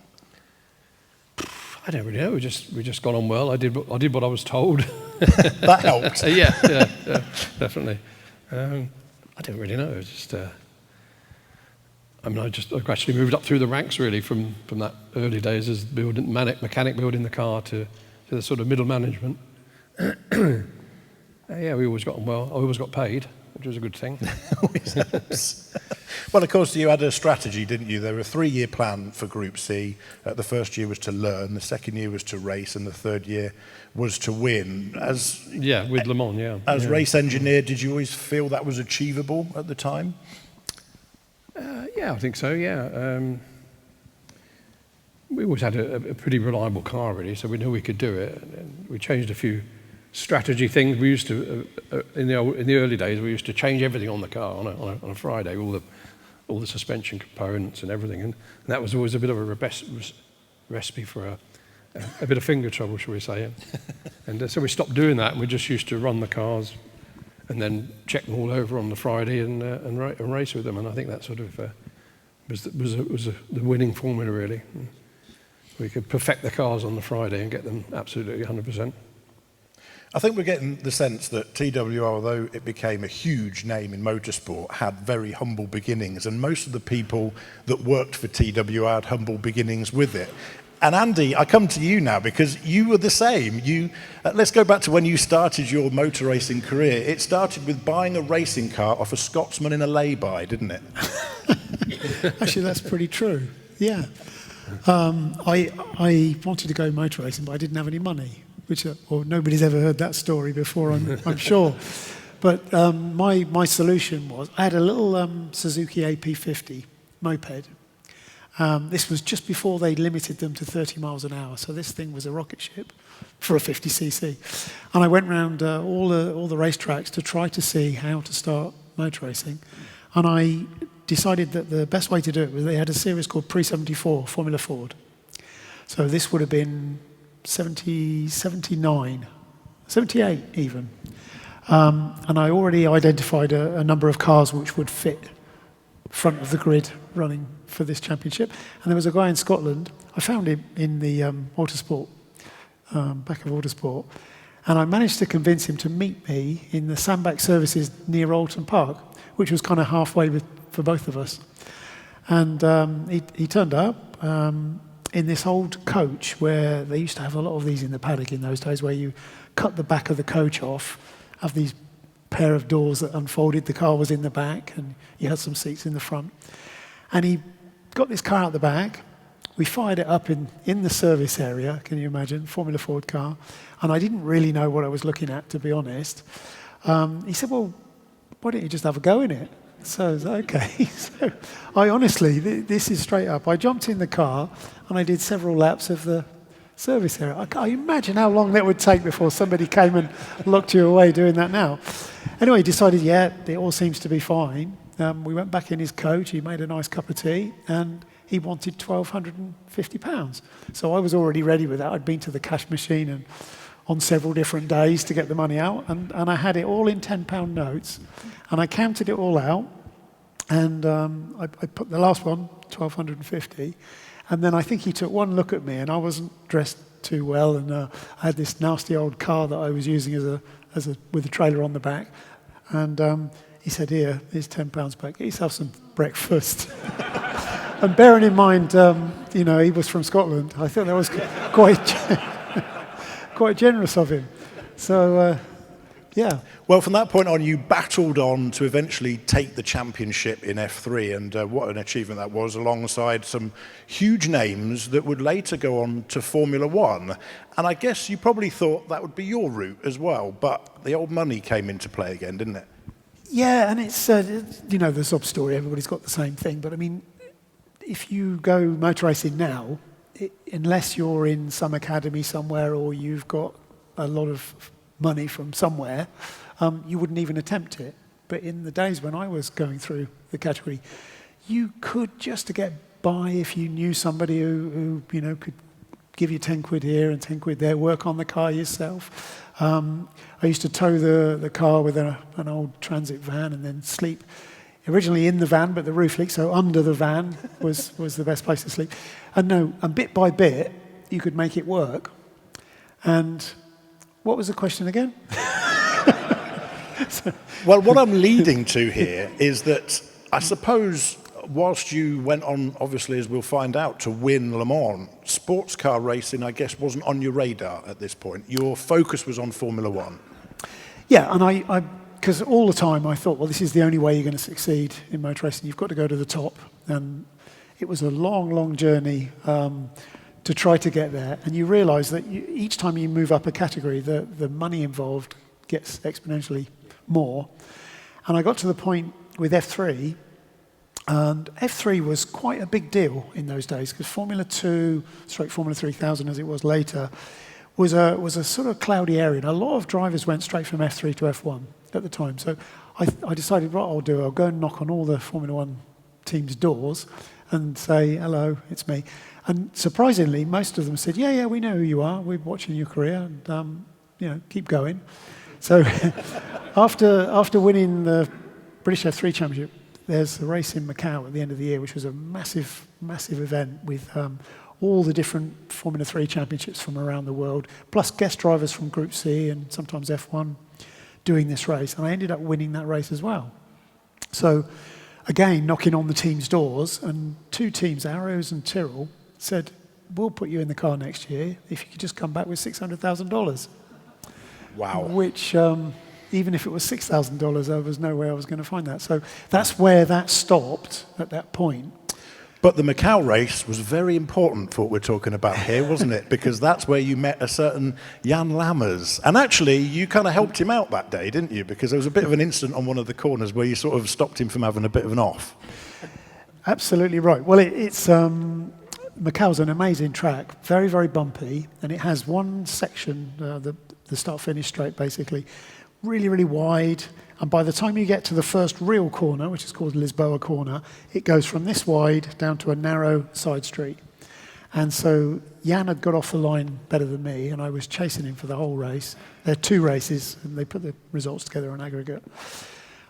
I don't really know. We just got on well. I did what I was told. That helped. Yeah, definitely. I don't really know. It's just, I gradually moved up through the ranks really from that early days as mechanic building the car to the sort of middle management. Yeah, we always got on well. I always got paid, which was a good thing. Well, of course, you had a strategy, didn't you? There were a 3-year plan for Group C. The first year was to learn, the second year was to race, and the third year was to win. With Le Mans, yeah. As race engineer, did you always feel that was achievable at the time? Yeah, I think so, yeah. We always had a pretty reliable car, really, so we knew we could do it. And we changed a few strategy things. We used to, in the early days, we used to change everything on the car on a Friday, all the suspension components and everything, and that was always a bit of a recipe for a bit of finger trouble, shall we say. And so we stopped doing that, and we just used to run the cars and then check them all over on the Friday and race with them. And I think that sort of was the winning formula, really. We could perfect the cars on the Friday and get them absolutely 100%. I think we're getting the sense that TWR, although it became a huge name in motorsport, had very humble beginnings, and most of the people that worked for TWR had humble beginnings with it. And Andy, I come to you now because you were the same. Let's go back to when you started your motor racing career. It started with buying a racing car off a Scotsman in a lay-by, didn't it? Actually, that's pretty true. Yeah. I wanted to go motor racing, but I didn't have any money. Nobody's ever heard that story before, I'm sure. But my solution was, I had a little Suzuki AP50 moped. This was just before they limited them to 30 miles an hour, so this thing was a rocket ship for a 50cc. And I went around all the racetracks to try to see how to start motor racing. And I decided that the best way to do it was they had a series called Pre-74, Formula Ford. So this would have been 79, 78 even. And I already identified a number of cars which would fit front of the grid running for this championship. And there was a guy in Scotland, I found him in the Motorsport, back of Motorsport, and I managed to convince him to meet me in the Sandbach services near Alton Park, which was kind of halfway for both of us. And he turned up in this old coach where they used to have a lot of these in the paddock in those days, where you cut the back of the coach off, have these pair of doors that unfolded, the car was in the back, and you had some seats in the front. And he got this car out the back. We fired it up in the service area, can you imagine, Formula Ford car. And I didn't really know what I was looking at, to be honest. He said, well, why don't you just have a go in it? So I was okay. So I honestly, this is straight up. I jumped in the car and I did several laps of the service area. I can't imagine how long that would take before somebody came and locked you away doing that now. Anyway, he decided, yeah, it all seems to be fine. We went back in his coach, he made a nice cup of tea, and he wanted £1,250. So I was already ready with that. I'd been to the cash machine and on several different days to get the money out, and I had it all in £10 notes, and I counted it all out, and I put the last one, £1,250, and then I think he took one look at me, and I wasn't dressed too well, and I had this nasty old car that I was using with a trailer on the back, and he said, here's £10 back, get yourself some breakfast. And bearing in mind, he was from Scotland, I thought that was quite generous of him. So, Yeah. Well, from that point on, you battled on to eventually take the championship in F3, and what an achievement that was, alongside some huge names that would later go on to Formula One. And I guess you probably thought that would be your route as well, but the old money came into play again, didn't it? Yeah, and it's, you know, the sob story, everybody's got the same thing. But I mean, if you go motor racing now, unless you're in some academy somewhere or you've got a lot of money from somewhere, you wouldn't even attempt it. But in the days when I was going through the category, you could, just to get by, if you knew somebody who you know, could give you 10 quid here and 10 quid there, work on the car yourself. I used to tow the car with an old transit van and then sleep originally in the van, but the roof leaked, so under the van was the best place to sleep. And bit by bit, you could make it work. And what was the question again? Well, what I'm leading to here is that I suppose whilst you went on, obviously, as we'll find out, to win Le Mans, sports car racing, I guess, wasn't on your radar at this point. Your focus was on Formula One. Yeah, and because all the time I thought, well, this is the only way you're going to succeed in motor racing. You've got to go to the top. And it was a long, long journey to try to get there. And you realise that each time you move up a category, the money involved gets exponentially more. And I got to the point with F3, and F3 was quite a big deal in those days, because Formula 2, Formula 3000 as it was later, was a sort of cloudy area. And a lot of drivers went straight from F3 to F1 at the time. So I decided, what I'll do, I'll go and knock on all the Formula 1 teams' doors and say, hello, it's me. And surprisingly, most of them said, yeah, we know who you are. We're watching your career, and keep going. So after winning the British F3 Championship, there's a race in Macau at the end of the year, which was a massive, massive event with all the different Formula 3 championships from around the world, plus guest drivers from Group C and sometimes F1 doing this race. And I ended up winning that race as well. So again, knocking on the team's doors, and two teams, Arrows and Tyrrell, said, we'll put you in the car next year if you could just come back with $600,000. Wow. Which, even if it was $6,000, there was no way I was going to find that. So that's where that stopped at that point. But the Macau race was very important for what we're talking about here, wasn't it? Because that's where you met a certain Jan Lammers. And actually, you kind of helped him out that day, didn't you? Because there was a bit of an incident on one of the corners where you sort of stopped him from having a bit of an off. Absolutely right. Well, it's Macau's an amazing track, very, very bumpy, and it has one section, the start-finish straight, basically, really, really wide. And by the time you get to the first real corner, which is called Lisboa Corner, it goes from this wide down to a narrow side street. And so Jan had got off the line better than me, and I was chasing him for the whole race. There are two races, and they put the results together on aggregate.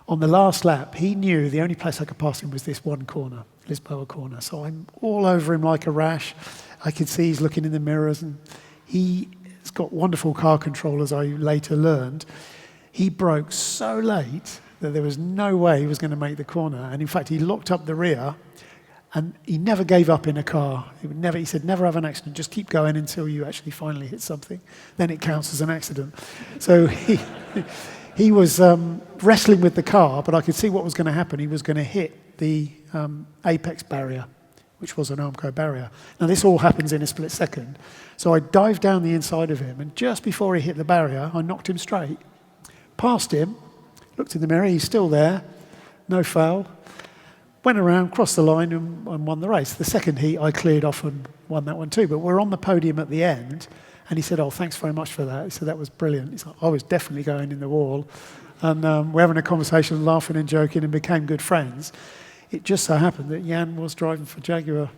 On the last lap, he knew the only place I could pass him was this one corner, Lisboa Corner. So I'm all over him like a rash. I could see he's looking in the mirrors, and he's got wonderful car control, as I later learned. He broke so late that there was no way he was going to make the corner. And in fact, he locked up the rear, and he never gave up in a car. He said, never have an accident, just keep going until you actually finally hit something. Then it counts as an accident. So he was wrestling with the car, but I could see what was going to happen. He was going to hit the apex barrier, which was an Armco barrier. Now, this all happens in a split second. So I dived down the inside of him, and just before he hit the barrier, I knocked him straight. Passed him, looked in the mirror, he's still there, no foul. Went around, crossed the line, and won the race. The second heat, I cleared off and won that one too. But we're on the podium at the end, and he said, oh, thanks very much for that. He said, that was brilliant. He said, I was definitely going in the wall. And we're having a conversation, laughing and joking, and became good friends. It just so happened that Jan was driving for Jaguar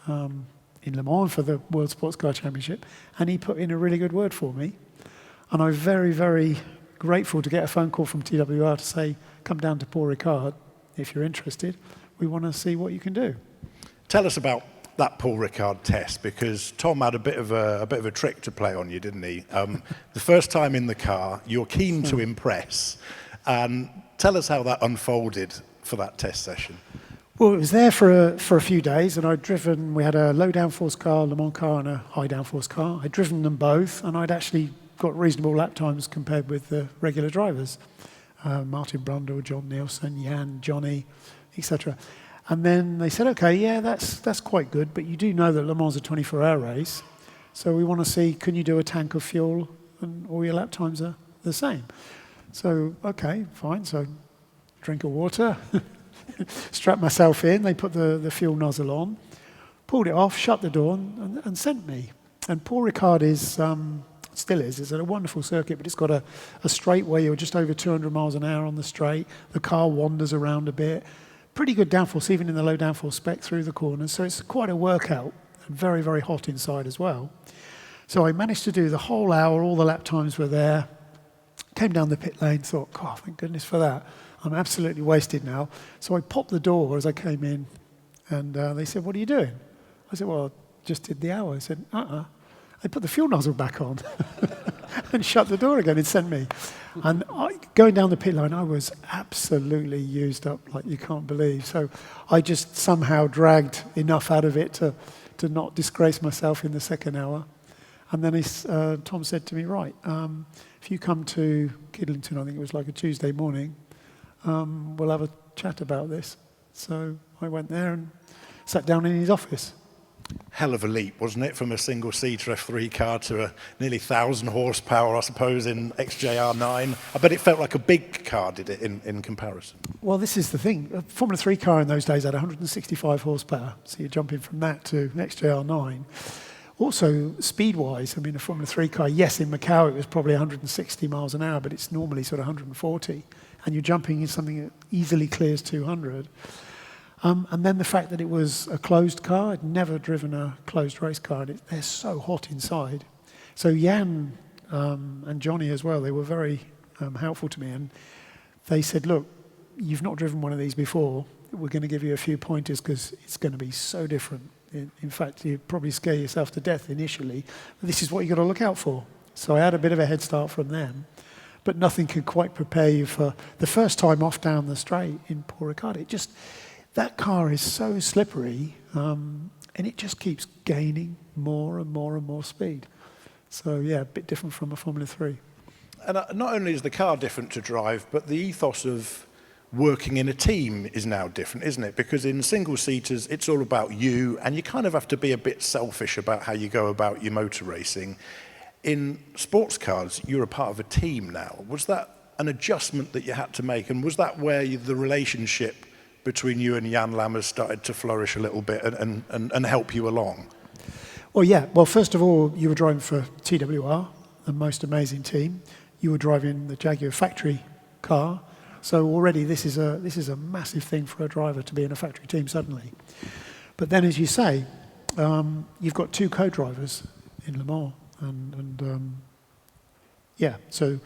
in Le Mans for the World Sports Car Championship, and he put in a really good word for me. And I'm very, very grateful to get a phone call from TWR to say, come down to Paul Ricard if you're interested. We want to see what you can do. Tell us about that Paul Ricard test, because Tom had a bit of a trick to play on you, didn't he? The first time in the car, you're keen to impress. And tell us how that unfolded for that test session. Well, it was there for a few days, and I'd driven, we had a low downforce car, Le Mans car, and a high downforce car. I'd driven them both, and I'd actually got reasonable lap times compared with the regular drivers. Martin Brundle, John Nielsen, Jan, Johnny, etc. And then they said, okay, yeah, that's quite good, but you do know that Le Mans is a 24-hour race, so we want to see, can you do a tank of fuel and all your lap times are the same? So, okay, fine, so drink of water, strap myself in, they put the fuel nozzle on, pulled it off, shut the door and sent me. And Paul Ricard is, still is, it's a wonderful circuit, but it's got a straight where you're just over 200 miles an hour on the straight, the car wanders around a bit, pretty good downforce, even in the low downforce spec through the corners, so it's quite a workout, and very, very hot inside as well. So I managed to do the whole hour, all the lap times were there, came down the pit lane, thought, God, thank goodness for that. I'm absolutely wasted now. So I popped the door as I came in, and they said, what are you doing? I said, well, I just did the hour. I said, They put the fuel nozzle back on and shut the door again and sent me. And going down the pit line, I was absolutely used up like you can't believe. So I just somehow dragged enough out of it to not disgrace myself in the second hour. And then Tom said to me, right, if you come to Kidlington, I think it was like a Tuesday morning, we'll have a chat about this. So I went there and sat down in his office. Hell of a leap, wasn't it, from a single-seater F3 car to a nearly 1,000 horsepower, I suppose, in XJR-9. I bet it felt like a big car, did it, in comparison? Well, this is the thing. A Formula 3 car in those days had 165 horsepower, so you're jumping from that to an XJR-9. Also, speed-wise, I mean, a Formula 3 car, yes, in Macau it was probably 160 miles an hour, but it's normally sort of 140, and you're jumping in something that easily clears 200. And then the fact that it was a closed car, I'd never driven a closed race car, and they're so hot inside. So Jan and Johnny as well, they were very helpful to me, and they said, look, you've not driven one of these before, we're going to give you a few pointers because it's going to be so different. In fact, you'd probably scare yourself to death initially, but this is what you've got to look out for. So I had a bit of a head start from them, but nothing could quite prepare you for the first time off down the straight in Paul Ricard. That car is so slippery, and it just keeps gaining more and more and more speed. So, yeah, a bit different from a Formula 3. And not only is the car different to drive, but the ethos of working in a team is now different, isn't it? Because in single-seaters, it's all about you, and you kind of have to be a bit selfish about how you go about your motor racing. In sports cars, you're a part of a team now. Was that an adjustment that you had to make, and was that where the relationship between you and Jan Lammers started to flourish a little bit and help you along? Well, yeah. Well, first of all, you were driving for TWR, the most amazing team. You were driving the Jaguar factory car. So already this is a massive thing for a driver to be in a factory team suddenly. But then, as you say, you've got two co-drivers in Le Mans. So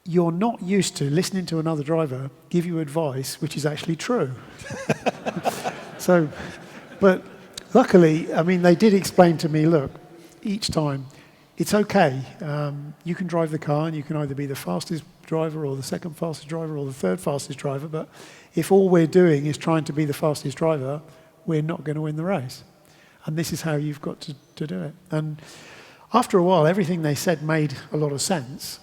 you're not used to listening to another driver give you advice which is actually true. But luckily, I mean, they did explain to me, look, each time, it's okay. You can drive the car and you can either be the fastest driver or the second fastest driver or the third fastest driver, but if all we're doing is trying to be the fastest driver, we're not going to win the race. And this is how you've got to do it. And after a while, everything they said made a lot of sense.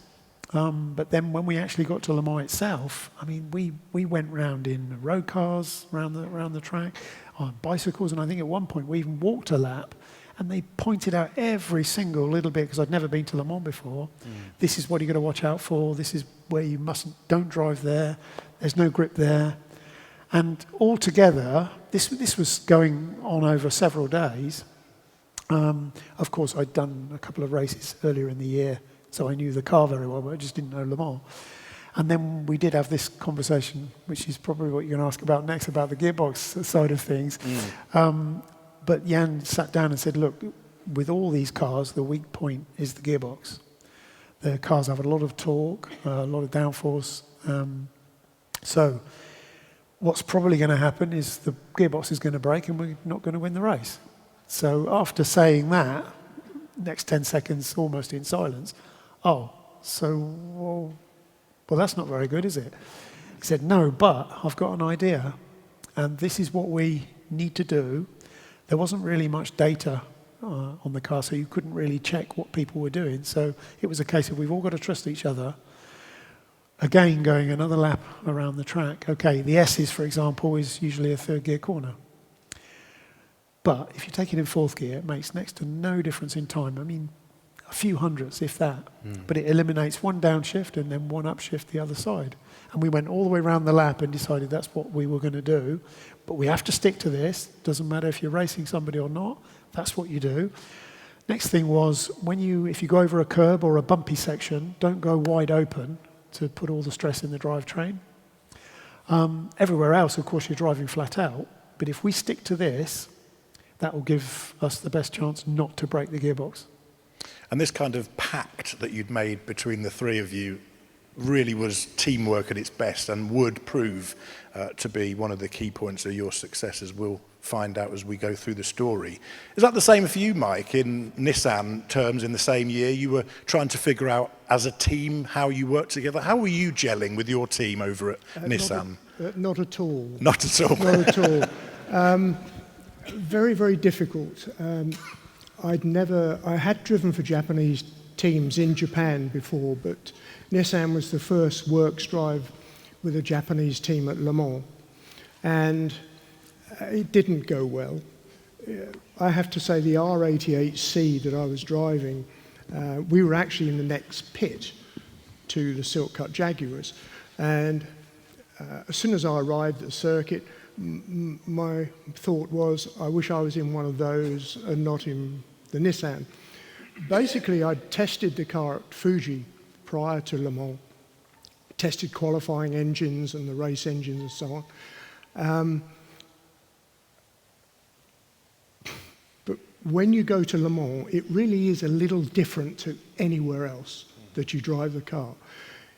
But then when we actually got to Le Mans itself, I mean, we went round in road cars, around the track, on bicycles, and I think at one point we even walked a lap, and they pointed out every single little bit, because I'd never been to Le Mans before. This is what you've got to watch out for, this is where you don't drive there, there's no grip there. And altogether, this was going on over several days. Of course, I'd done a couple of races earlier in the year, so I knew the car very well, but I just didn't know Le Mans. And then we did have this conversation, which is probably what you're going to ask about next, about the gearbox side of things. But Jan sat down and said, look, with all these cars, the weak point is the gearbox. The cars have a lot of torque, a lot of downforce. So what's probably going to happen is the gearbox is going to break and we're not going to win the race. So after saying that, next 10 seconds almost in silence, well, that's not very good, is it? He said, no, but I've got an idea, and this is what we need to do. There wasn't really much data on the car, so you couldn't really check what people were doing. So it was a case of we've all got to trust each other. Again, going another lap around the track. Okay, the S's, for example, is usually a third gear corner. But if you take it in fourth gear, it makes next to no difference in time. I mean, a few hundredths, if that. But it eliminates one downshift and then one upshift the other side. And we went all the way around the lap and decided that's what we were going to do. But we have to stick to this. Doesn't matter if you're racing somebody or not. That's what you do. Next thing was, if you go over a curb or a bumpy section, don't go wide open to put all the stress in the drivetrain. Everywhere else, of course, you're driving flat out. But if we stick to this, that will give us the best chance not to break the gearbox. And this kind of pact that you'd made between the three of you really was teamwork at its best and would prove to be one of the key points of your success, as we'll find out as we go through the story. Is that the same for you, Mike? In Nissan terms, in the same year, you were trying to figure out as a team how you worked together. How were you gelling with your team over at Nissan? Not at all. Not at all. Not at all. Very, very difficult. I had driven for Japanese teams in Japan before, but Nissan was the first works drive with a Japanese team at Le Mans, and it didn't go well. I have to say the R88C that I was driving, we were actually in the next pit to the Silk Cut Jaguars, and as soon as I arrived at the circuit, my thought was, I wish I was in one of those and not in the Nissan. Basically, I'd tested the car at Fuji prior to Le Mans, tested qualifying engines and the race engines and so on. But when you go to Le Mans, it really is a little different to anywhere else that you drive the car.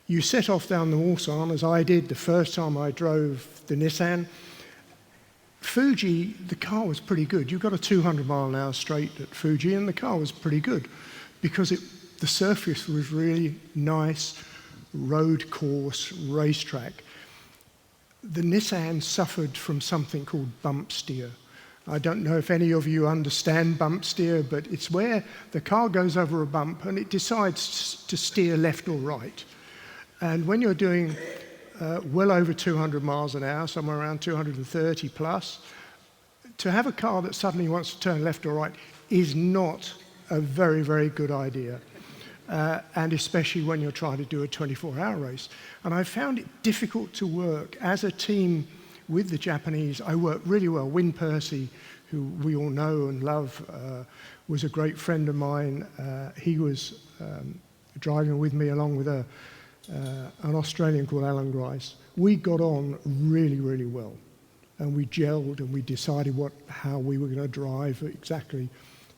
You set off down the Mulsanne, as I did the first time I drove the Nissan. Fuji, the car was pretty good. You got a 200-mile-an-hour straight at Fuji, and the car was pretty good because the surface was really nice, road course, racetrack. The Nissan suffered from something called bump steer. I don't know if any of you understand bump steer, but it's where the car goes over a bump and it decides to steer left or right. And when you're doing well over 200 miles an hour, somewhere around 230 plus, to have a car that suddenly wants to turn left or right is not a very, very good idea. And especially when you're trying to do a 24-hour race. And I found it difficult to work as a team with the Japanese. I worked really well. Win Percy, who we all know and love, was a great friend of mine. He was driving with me along with an Australian called Alan Grice. We got on really, really well. And we gelled and we decided how we were going to drive exactly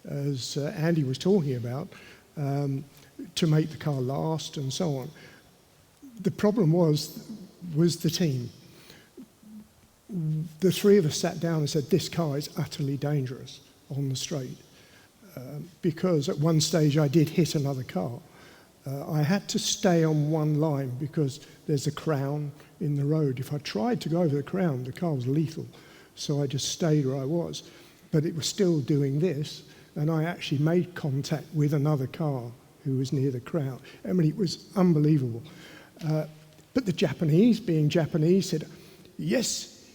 as Andy was talking about, to make the car last and so on. The problem was the team. The three of us sat down and said, this car is utterly dangerous on the straight. Because at one stage I did hit another car. I had to stay on one line because there's a crown in the road. If I tried to go over the crown, the car was lethal. So I just stayed where I was. But it was still doing this, and I actually made contact with another car who was near the crown. I mean, it was unbelievable. But the Japanese, being Japanese, said, yes,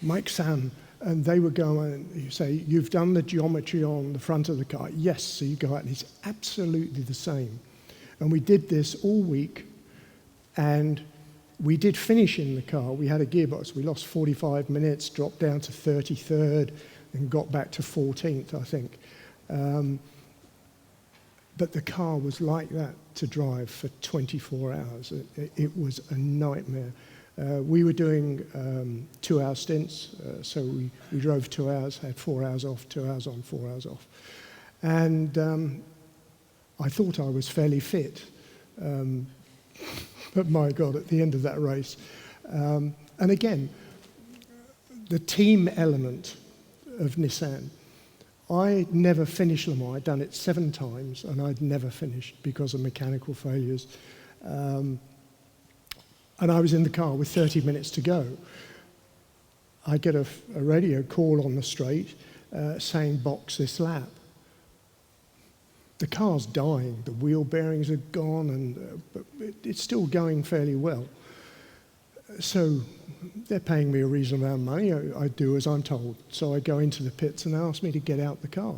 Mike-san. And they would go and you say, you've done the geometry on the front of the car. Yes, so you go out and it's absolutely the same. And we did this all week, and we did finish in the car. We had a gearbox. We lost 45 minutes, dropped down to 33rd, and got back to 14th, I think. But the car was like that to drive for 24 hours. It was a nightmare. We were doing 2-hour stints, so we drove 2 hours, had 4 hours off, 2 hours on, 4 hours off. And I thought I was fairly fit, but my God, at the end of that race. And again, the team element of Nissan. I never finished Le Mans. I'd done it 7 times, and I'd never finished because of mechanical failures. And I was in the car with 30 minutes to go. I get a radio call on the straight saying, box this lap. the car's dying. The wheel bearings are gone, and but it's still going fairly well. So they're paying me a reasonable amount of money. I do as I'm told. So I go into the pits and they ask me to get out the car.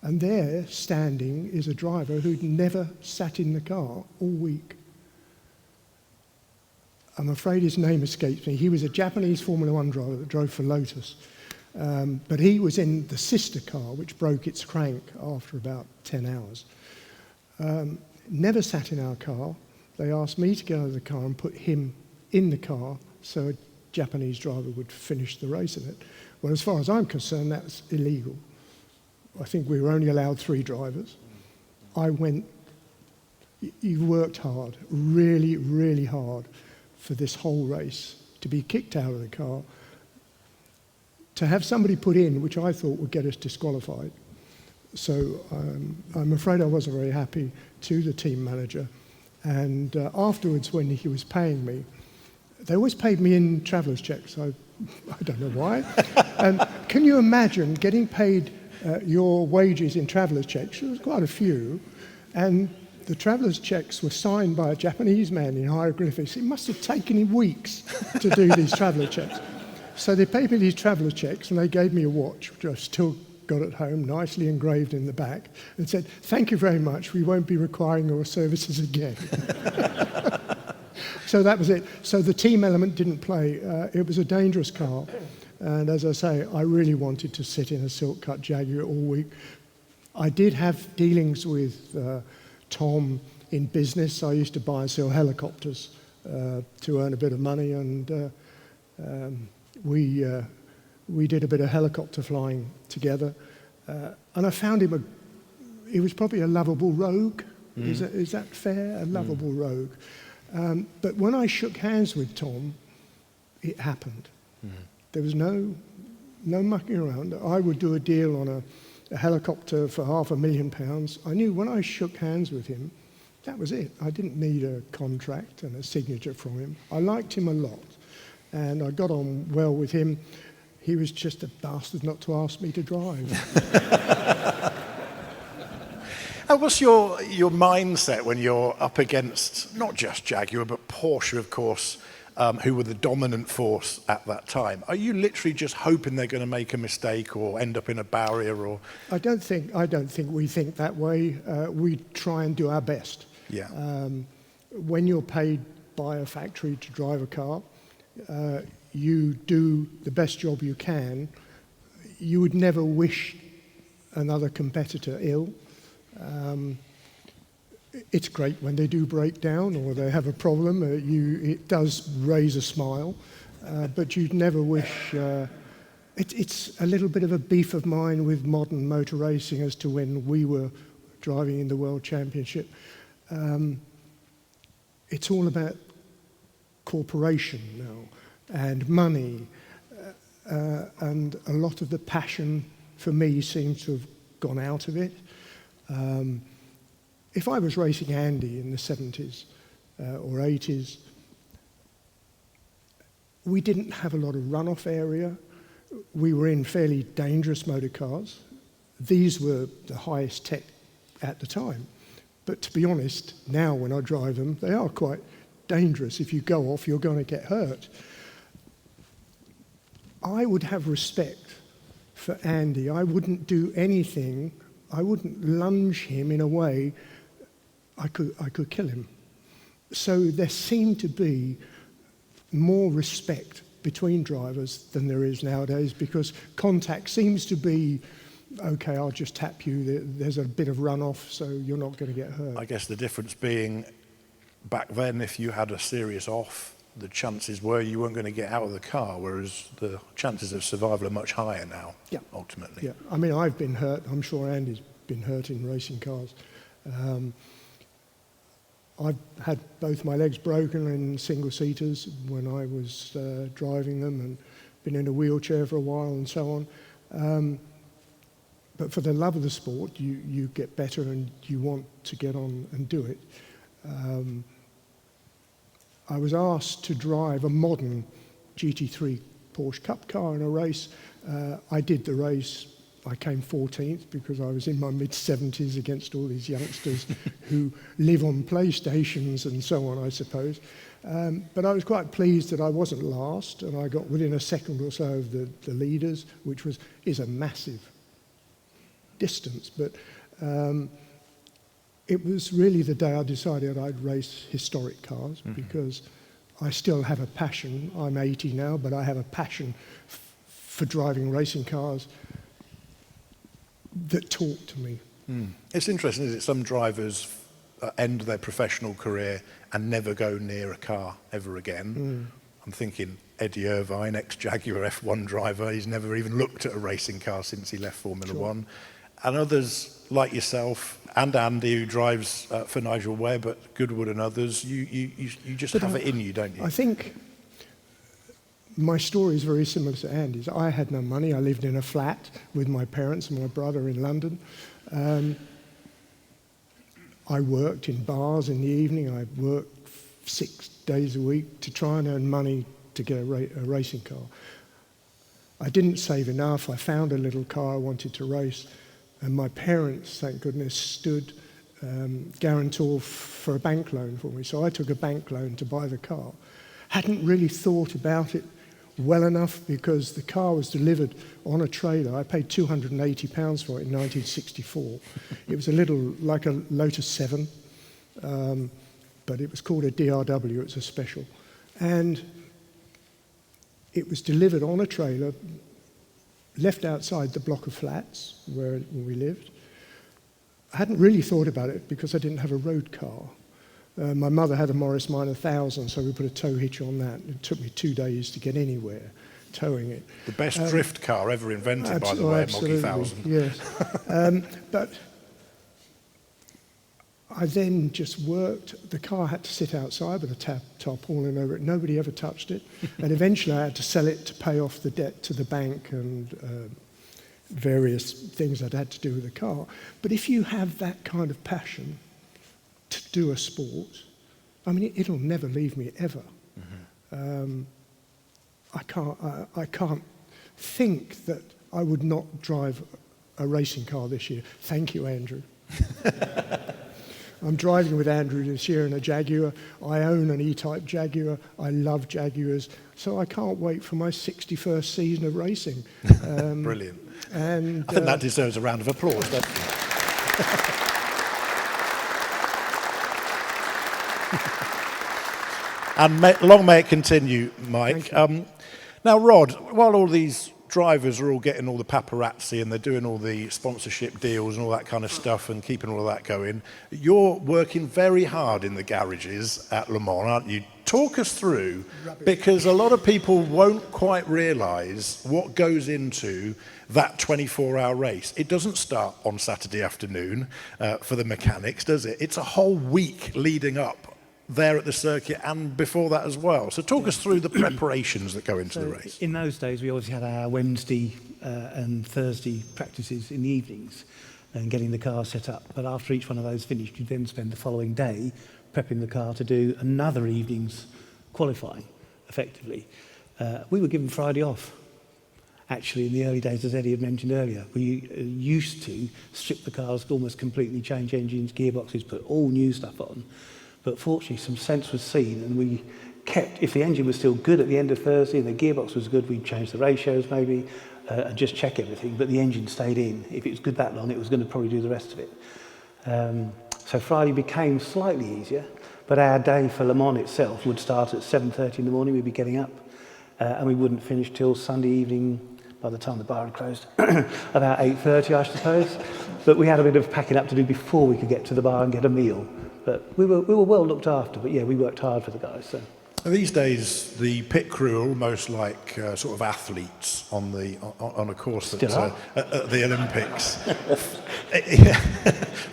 And there, standing, is a driver who'd never sat in the car all week. I'm afraid his name escapes me. He was a Japanese Formula One driver that drove for Lotus. But he was in the sister car, which broke its crank after about 10 hours. Never sat in our car. They asked me to get out of the car and put him in the car so a Japanese driver would finish the race in it. Well, as far as I'm concerned, that's illegal. I think we were only allowed 3 drivers. I went, you worked hard, really, really hard for this whole race, to be kicked out of the car, to have somebody put in, which I thought would get us disqualified. So I'm afraid I wasn't very happy to the team manager. And afterwards, when he was paying me, they always paid me in traveller's checks. I don't know why. And can you imagine getting paid your wages in traveller's checks? There was quite a few. And the traveller's checks were signed by a Japanese man in hieroglyphics. It must have taken him weeks to do these traveller checks. So they paid me these traveller checks, and they gave me a watch, which I've still got at home, nicely engraved in the back, and said, "Thank you very much. We won't be requiring your services again." So that was it. So the team element didn't play. It was a dangerous car. And as I say, I really wanted to sit in a Silk Cut Jaguar all week. I did have dealings with Tom in business. I used to buy and sell helicopters to earn a bit of money, and we did a bit of helicopter flying together. And I found him he was probably a lovable rogue. Is that fair? A lovable rogue. But when I shook hands with Tom, it happened. There was no mucking around. I would do a deal on a helicopter for £500,000. I knew when I shook hands with him, that was it. I didn't need a contract and a signature from him. I liked him a lot, and I got on well with him. He was just a bastard not to ask me to drive. And what's your mindset when you're up against not just Jaguar, but Porsche, of course, who were the dominant force at that time? Are you literally just hoping they're going to make a mistake or end up in a barrier? Or I don't think we think that way. We try and do our best. Yeah. When you're paid by a factory to drive a car, you do the best job you can. You would never wish another competitor ill. It's great when they do break down or they have a problem. It does raise a smile, but you'd never wish. It's a little bit of a beef of mine with modern motor racing as to when we were driving in the World Championship. It's all about corporation now and money, and a lot of the passion for me seems to have gone out of it. If I was racing Andy in the 70s or 80s, we didn't have a lot of runoff area. We were in fairly dangerous motor cars. These were the highest tech at the time. But to be honest, now when I drive them, they are quite dangerous. If you go off, you're going to get hurt. I would have respect for Andy. I wouldn't do anything. I wouldn't lunge him in a way I could kill him. So there seemed to be more respect between drivers than there is nowadays, because contact seems to be, okay, I'll just tap you, there's a bit of runoff, so you're not going to get hurt. I guess the difference being, back then, if you had a serious off, the chances were you weren't going to get out of the car, whereas the chances of survival are much higher now, yeah. Ultimately. Yeah, I mean, I've been hurt. I'm sure Andy's been hurt in racing cars. I've had both my legs broken in single-seaters when I was driving them, and been in a wheelchair for a while and so on. But for the love of the sport, you get better and you want to get on and do it. I was asked to drive a modern GT3 Porsche Cup car in a race. I did the race. I came 14th because I was in my mid-70s against all these youngsters who live on PlayStations and so on, I suppose. But I was quite pleased that I wasn't last, and I got within a second or so of the leaders, which is a massive distance. But it was really the day I decided I'd race historic cars, because I still have a passion. I'm 80 now, but I have a passion for driving racing cars that talk to me. It's interesting, isn't it? Some drivers end their professional career and never go near a car ever again. I'm thinking Eddie Irvine, ex-Jaguar F1 driver, he's never even looked at a racing car since he left Formula One. And others like yourself and Andy, who drives for Nigel Webb at Goodwood and others, you just have it in you, don't you? I think my story is very similar to Andy's. I had no money. I lived in a flat with my parents and my brother in London. I worked in bars in the evening. I worked 6 days a week to try and earn money to get a racing car. I didn't save enough. I found a little car I wanted to race, and my parents, thank goodness, stood guarantor for a bank loan for me. So I took a bank loan to buy the car. Hadn't really thought about it well enough, because the car was delivered on a trailer. I paid £280 for it in 1964. It was a little like a Lotus 7, but it was called a DRW. It was a special. And it was delivered on a trailer, left outside the block of flats where we lived. I hadn't really thought about it because I didn't have a road car. My mother had a Morris Minor 1000, so we put a tow hitch on that. It took me 2 days to get anywhere towing it. The best drift car ever invented, by the way, Moggy 1000. Yes. But I then just worked. The car had to sit outside with a tarpaulin over it. Nobody ever touched it. And eventually I had to sell it to pay off the debt to the bank and various things I'd had to do with the car. But if you have that kind of passion to do a sport, I mean, it'll never leave me ever. I can't think that I would not drive a racing car this year. Thank you, Andrew. I'm driving with Andrew this year in a Jaguar. I own an E-Type Jaguar. I love Jaguars. So I can't wait for my 61st season of racing. Brilliant. And I think that deserves a round of applause, doesn't it? And long may it continue, Mike. Now, Rod, while all these drivers are all getting all the paparazzi and they're doing all the sponsorship deals and all that kind of stuff and keeping all of that going, you're working very hard in the garages at Le Mans, aren't you? Talk us through, because a lot of people won't quite realise what goes into that 24-hour race. It doesn't start on Saturday afternoon for the mechanics, does it? It's a whole week leading up there at the circuit and before that as well. So talk us through the preparations that go into the race. In those days, we obviously had our Wednesday and Thursday practices in the evenings and getting the car set up. But after each one of those finished, you then spend the following day prepping the car to do another evening's qualifying, effectively. We were given Friday off. Actually, in the early days, as Eddie had mentioned earlier, we used to strip the cars, almost completely change engines, gearboxes, put all new stuff on. But fortunately, some sense was seen, and we kept, if the engine was still good at the end of Thursday and the gearbox was good, we'd change the ratios maybe and just check everything. But the engine stayed in. If it was good that long, it was going to probably do the rest of it. So Friday became slightly easier, but our day for Le Mans itself would start at 7:30 in the morning. We'd be getting up, and we wouldn't finish till Sunday evening, by the time the bar had closed, about 8:30, I suppose. But we had a bit of packing up to do before we could get to the bar and get a meal. But we were well looked after, but yeah, we worked hard for the guys. So. These days, the pit crew are almost like sort of athletes on a course at the Olympics.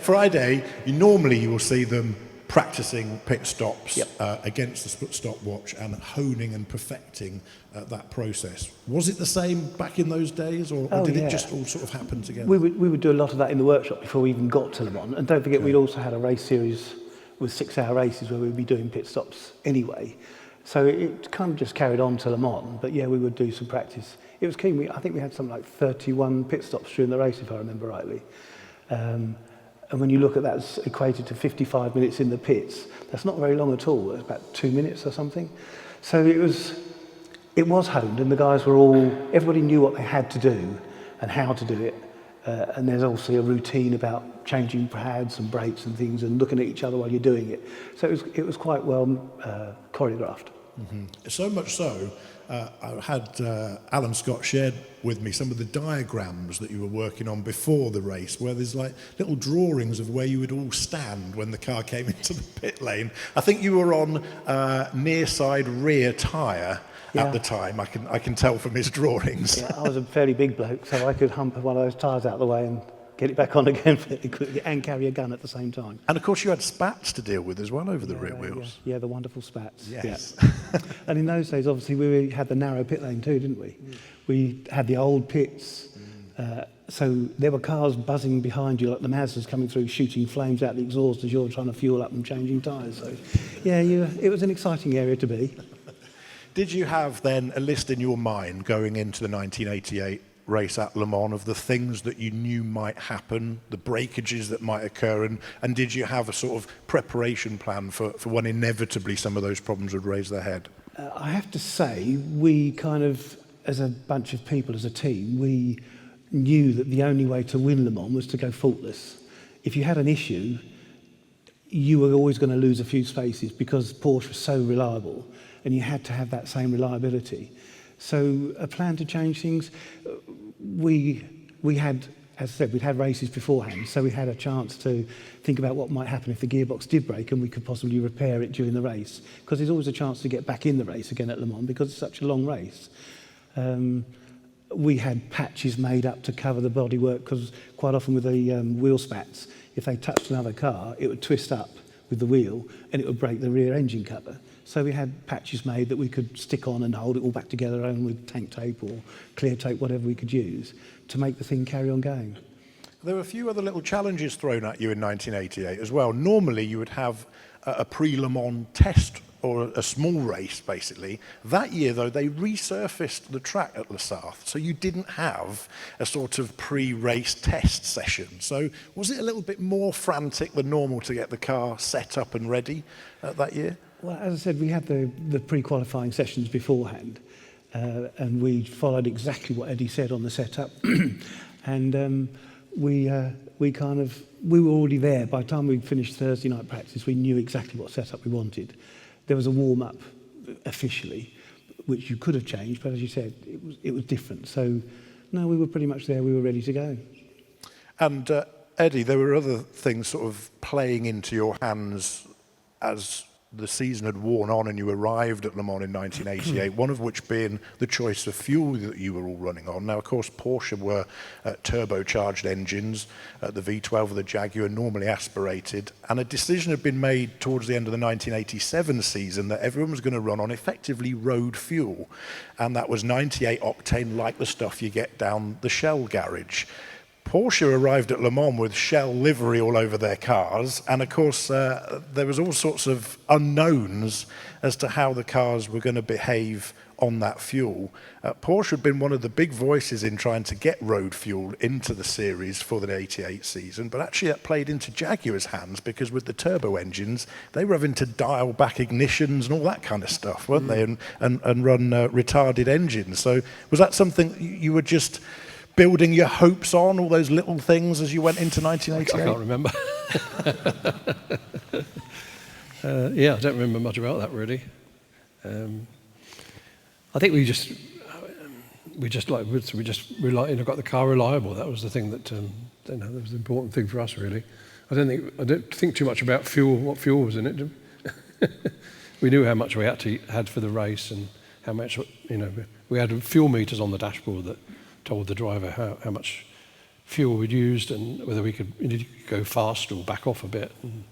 Friday, you will see them practicing pit stops against the stopwatch and honing and perfecting that process. Was it the same back in those days, or did it just all sort of happen together? We would do a lot of that in the workshop before we even got to Le Mans. And don't forget, we'd also had a race series with 6-hour races where we'd be doing pit stops anyway. So it kind of just carried on to Le Mans, but yeah, we would do some practice. It was keen. I think we had something like 31 pit stops during the race, if I remember rightly. And when you look at that, it's equated to 55 minutes in the pits. That's not very long at all. It's about 2 minutes or something. So it was honed, and the guys were everybody knew what they had to do and how to do it. And there's also a routine about changing pads and brakes and things and looking at each other while you're doing it. So it was quite well choreographed. Mm-hmm. So much so, I had Alan Scott shared with me some of the diagrams that you were working on before the race, where there's like little drawings of where you would all stand when the car came into the pit lane. I think you were on near side rear tyre at the time. I can tell from his drawings. Yeah, I was a fairly big bloke, so I could hump one of those tyres out of the way and get it back on again fairly quickly and carry a gun at the same time. And of course you had spats to deal with as well over the rear wheels. Yeah, the wonderful spats. Yes. Yeah. And in those days, obviously, we had the narrow pit lane too, didn't we? We had the old pits. So there were cars buzzing behind you, like the Mazdas coming through, shooting flames out the exhaust as you're trying to fuel up and changing tyres. So, yeah, it was an exciting area to be. Did you have then a list in your mind going into the 1988 race at Le Mans of the things that you knew might happen, the breakages that might occur, and did you have a sort of preparation plan for when inevitably some of those problems would raise their head? I have to say, we kind of, as a bunch of people, as a team, we knew that the only way to win Le Mans was to go faultless. If you had an issue, you were always going to lose a few spaces because Porsche was so reliable, and you had to have that same reliability. So a plan to change things, we had, as I said, we'd had races beforehand, so we had a chance to think about what might happen if the gearbox did break and we could possibly repair it during the race, because there's always a chance to get back in the race again at Le Mans because it's such a long race. We had patches made up to cover the bodywork, because quite often with the wheel spats, if they touched another car, it would twist up with the wheel and it would break the rear engine cover. So we had patches made that we could stick on and hold it all back together, and with tank tape or clear tape, whatever we could use, to make the thing carry on going. There were a few other little challenges thrown at you in 1988 as well. Normally you would have a pre-Le Mans test or a small race, basically. That year, though, they resurfaced the track at Le Sarthe, so you didn't have a sort of pre-race test session. So was it a little bit more frantic than normal to get the car set up and ready that year? Well, as I said, we had the pre-qualifying sessions beforehand, and we followed exactly what Eddie said on the setup. And we were already there. By the time we finished Thursday night practice, we knew exactly what setup we wanted. There was a warm-up officially, which you could have changed, but as you said, it was different. So, no, we were pretty much there. We were ready to go. And Eddie, there were other things sort of playing into your hands as the season had worn on and you arrived at Le Mans in 1988, one of which being the choice of fuel that you were all running on. Now, of course, Porsche were turbocharged engines. The V12 of the Jaguar normally aspirated. And a decision had been made towards the end of the 1987 season that everyone was going to run on effectively road fuel. And that was 98 octane, like the stuff you get down the Shell garage. Porsche arrived at Le Mans with Shell livery all over their cars, and of course there was all sorts of unknowns as to how the cars were going to behave on that fuel. Porsche had been one of the big voices in trying to get road fuel into the series for the 88 season, but actually that played into Jaguar's hands, because with the turbo engines, they were having to dial back ignitions and all that kind of stuff, weren't they, and run retarded engines. So was that something you were just building your hopes on, all those little things as you went into 1988? I can't remember. Yeah, I don't remember much about that really. I think we just got the car reliable. That was the thing that that was the important thing for us really. I don't think too much about fuel, what fuel was in it. We knew how much we had for the race, and how much, we had fuel meters on the dashboard that told the driver how much fuel we'd used and whether we could go fast or back off a bit and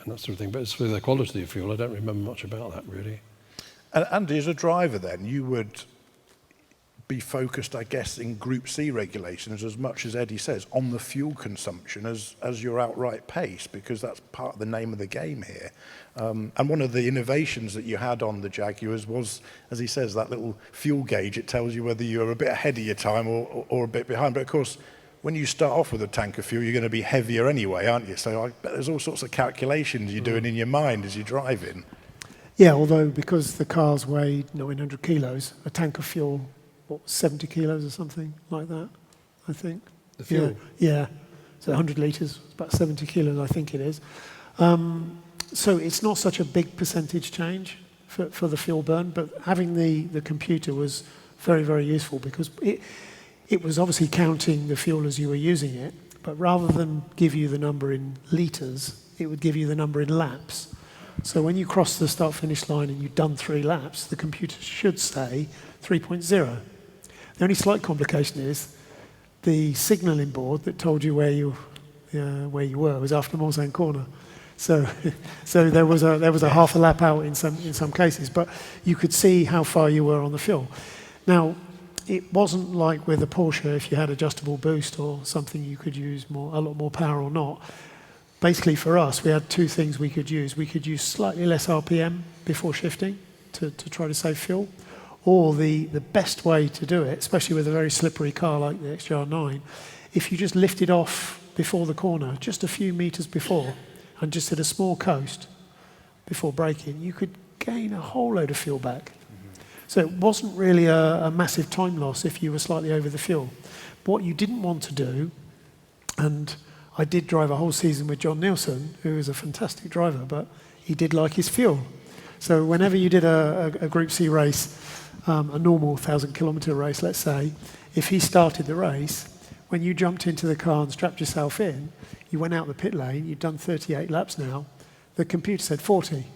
that sort of thing. But as for the quality of fuel, I don't remember much about that really. And Andy, as a driver then, you would be focused, I guess, in Group C regulations as much as Eddie says, on the fuel consumption as your outright pace, because that's part of the name of the game here. And one of the innovations that you had on the Jaguars was, as he says, that little fuel gauge. It tells you whether you're a bit ahead of your time or a bit behind. But of course, when you start off with a tank of fuel, you're going to be heavier anyway, aren't you? So I bet there's all sorts of calculations you're doing in your mind as you're driving. Yeah, although because the cars weighed 900 kilos, a tank of fuel, 70 kilos or something like that, I think. The fuel? Yeah. So 100 litres, about 70 kilos, I think it is. So it's not such a big percentage change for the fuel burn, but having the computer was very, very useful because it was obviously counting the fuel as you were using it, but rather than give you the number in litres, it would give you the number in laps. So when you cross the start-finish line and you've done 3 laps, the computer should say 3.0. The only slight complication is the signalling board that told you where you were was after Mulsanne corner. So there was a half a lap out in some cases, but you could see how far you were on the fuel. Now, it wasn't like with a Porsche, if you had adjustable boost or something, you could use a lot more power or not. Basically, for us, we had 2 things we could use. We could use slightly less RPM before shifting to try to save fuel, or the best way to do it, especially with a very slippery car like the XJR-9, if you just lifted off before the corner, just a few meters before, and just hit a small coast before braking, you could gain a whole load of fuel back. So it wasn't really a massive time loss if you were slightly over the fuel. But what you didn't want to do, and I did drive a whole season with John Nielsen, who is a fantastic driver, but he did like his fuel. So whenever you did a Group C race, a normal 1,000-kilometre race, let's say, if he started the race, when you jumped into the car and strapped yourself in, you went out the pit lane, you'd done 38 laps now, the computer said 40.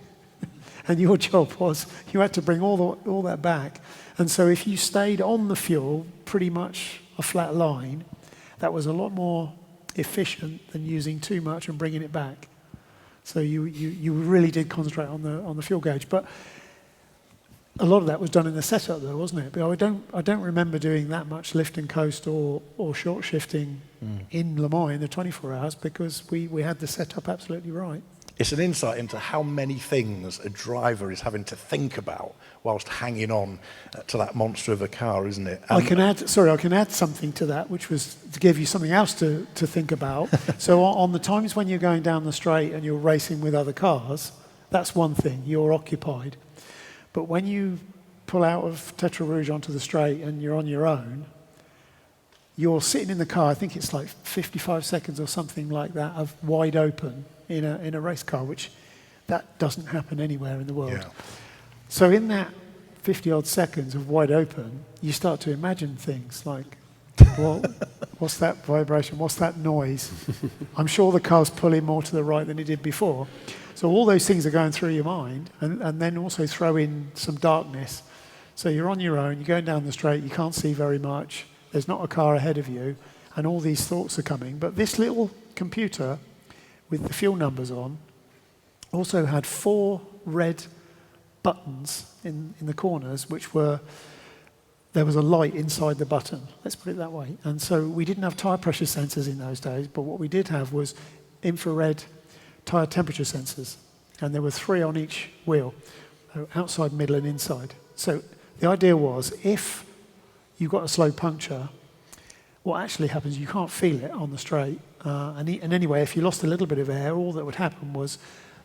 And your job was you had to bring all that back. And so if you stayed on the fuel, pretty much a flat line, that was a lot more efficient than using too much and bringing it back. So you really did concentrate on the fuel gauge. But a lot of that was done in the setup, though, wasn't it? But I don't remember doing that much lift and coast or short shifting in Le Mans in the 24 hours because we had the setup absolutely right. It's an insight into how many things a driver is having to think about whilst hanging on to that monster of a car, isn't it? I can add something to that, which was to give you something else to think about. So on the times when you're going down the straight and you're racing with other cars, that's one thing, you're occupied. But when you pull out of Tetra Rouge onto the straight and you're on your own, you're sitting in the car, I think it's like 55 seconds or something like that, of wide open in a race car, which that doesn't happen anywhere in the world. Yeah. So in that 50-odd seconds of wide open, you start to imagine things like, well, what's that vibration? What's that noise? I'm sure the car's pulling more to the right than it did before. So all those things are going through your mind, and then also throw in some darkness. So you're on your own, you're going down the straight, you can't see very much, there's not a car ahead of you, and all these thoughts are coming. But this little computer with the fuel numbers on also had 4 red buttons in the corners, there was a light inside the button, let's put it that way. And so we didn't have tyre pressure sensors in those days, but what we did have was infrared tyre temperature sensors. And there were 3 on each wheel, outside, middle and inside. So the idea was if you got a slow puncture, what actually happens, you can't feel it on the straight. And anyway, if you lost a little bit of air, all that would happen was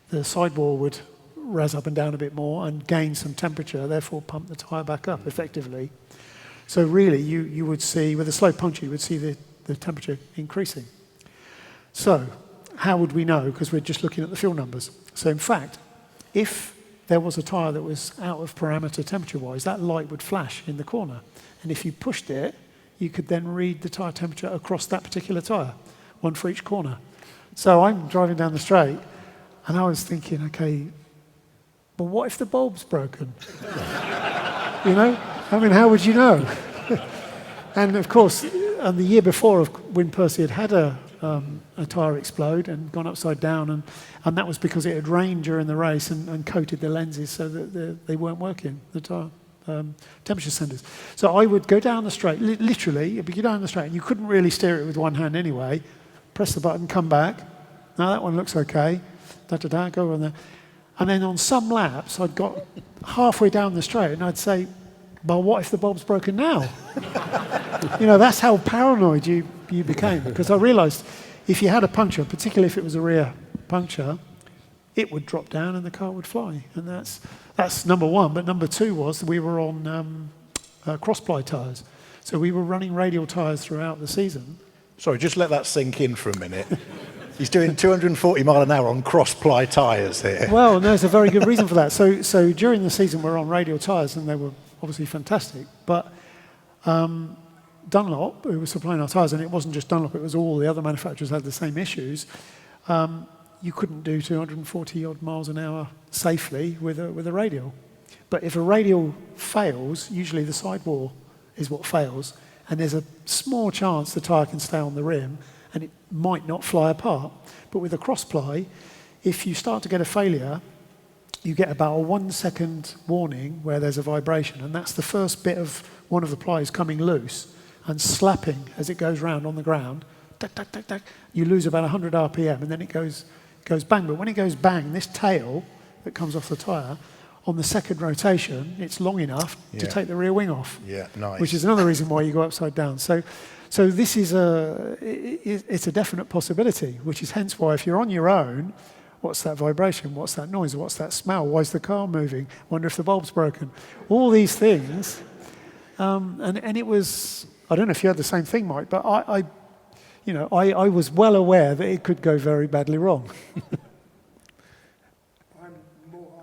the sidewall would razz up and down a bit more and gain some temperature, therefore pump the tyre back up effectively. So really, you would see, with a slow puncture, you would see the temperature increasing. So how would we know? Because we're just looking at the fuel numbers. So in fact, if there was a tyre that was out of parameter temperature-wise, that light would flash in the corner. And if you pushed it, you could then read the tyre temperature across that particular tyre, one for each corner. So I'm driving down the straight, and I was thinking, okay, but what if the bulb's broken? You know? I mean, how would you know? And of course, and the year before, when Percy had a tyre explode and gone upside down, and that was because it had rained during the race and coated the lenses so that they weren't working, the tyre. temperature sensors. So I would go down the straight, literally, you'd go down the straight, and you couldn't really steer it with one hand anyway. Press the button, come back. Now that one looks okay. Go on there. And then on some laps, I'd got halfway down the straight, and I'd say, well, what if the bulb's broken now? That's how paranoid you became, because I realised if you had a puncture, particularly if it was a rear puncture, it would drop down and the car would fly. And that's number one. But number two was we were on cross-ply tyres. So we were running radial tyres throughout the season. Sorry, just let that sink in for a minute. He's doing 240 mile an hour on cross-ply tyres here. Well, there's a very good reason for that. So during the season, we're on radial tyres, and they were obviously fantastic. But Dunlop, who was supplying our tyres, and it wasn't just Dunlop, it was all the other manufacturers had the same issues. You couldn't do 240 odd miles an hour safely with a radial. But if a radial fails, usually the sidewall is what fails, and there's a small chance the tyre can stay on the rim, and it might not fly apart. But with a cross-ply, if you start to get a failure, you get about a 1 second warning where there's a vibration, and that's the first bit of one of the plies coming loose and slapping as it goes round on the ground. Tack, tack, tack, tack. You lose about 100 RPM, and then it goes bang. But when it goes bang, this tail that comes off the tyre, on the second rotation, it's long enough to take the rear wing off. Yeah, nice. Which is another reason why you go upside down. So this is it's a definite possibility, which is hence why if you're on your own, what's that vibration? What's that noise? What's that smell? Why is the car moving? Wonder if the bulb's broken? All these things. And it was, I don't know if you had the same thing, Mike, but I was well aware that it could go very badly wrong. I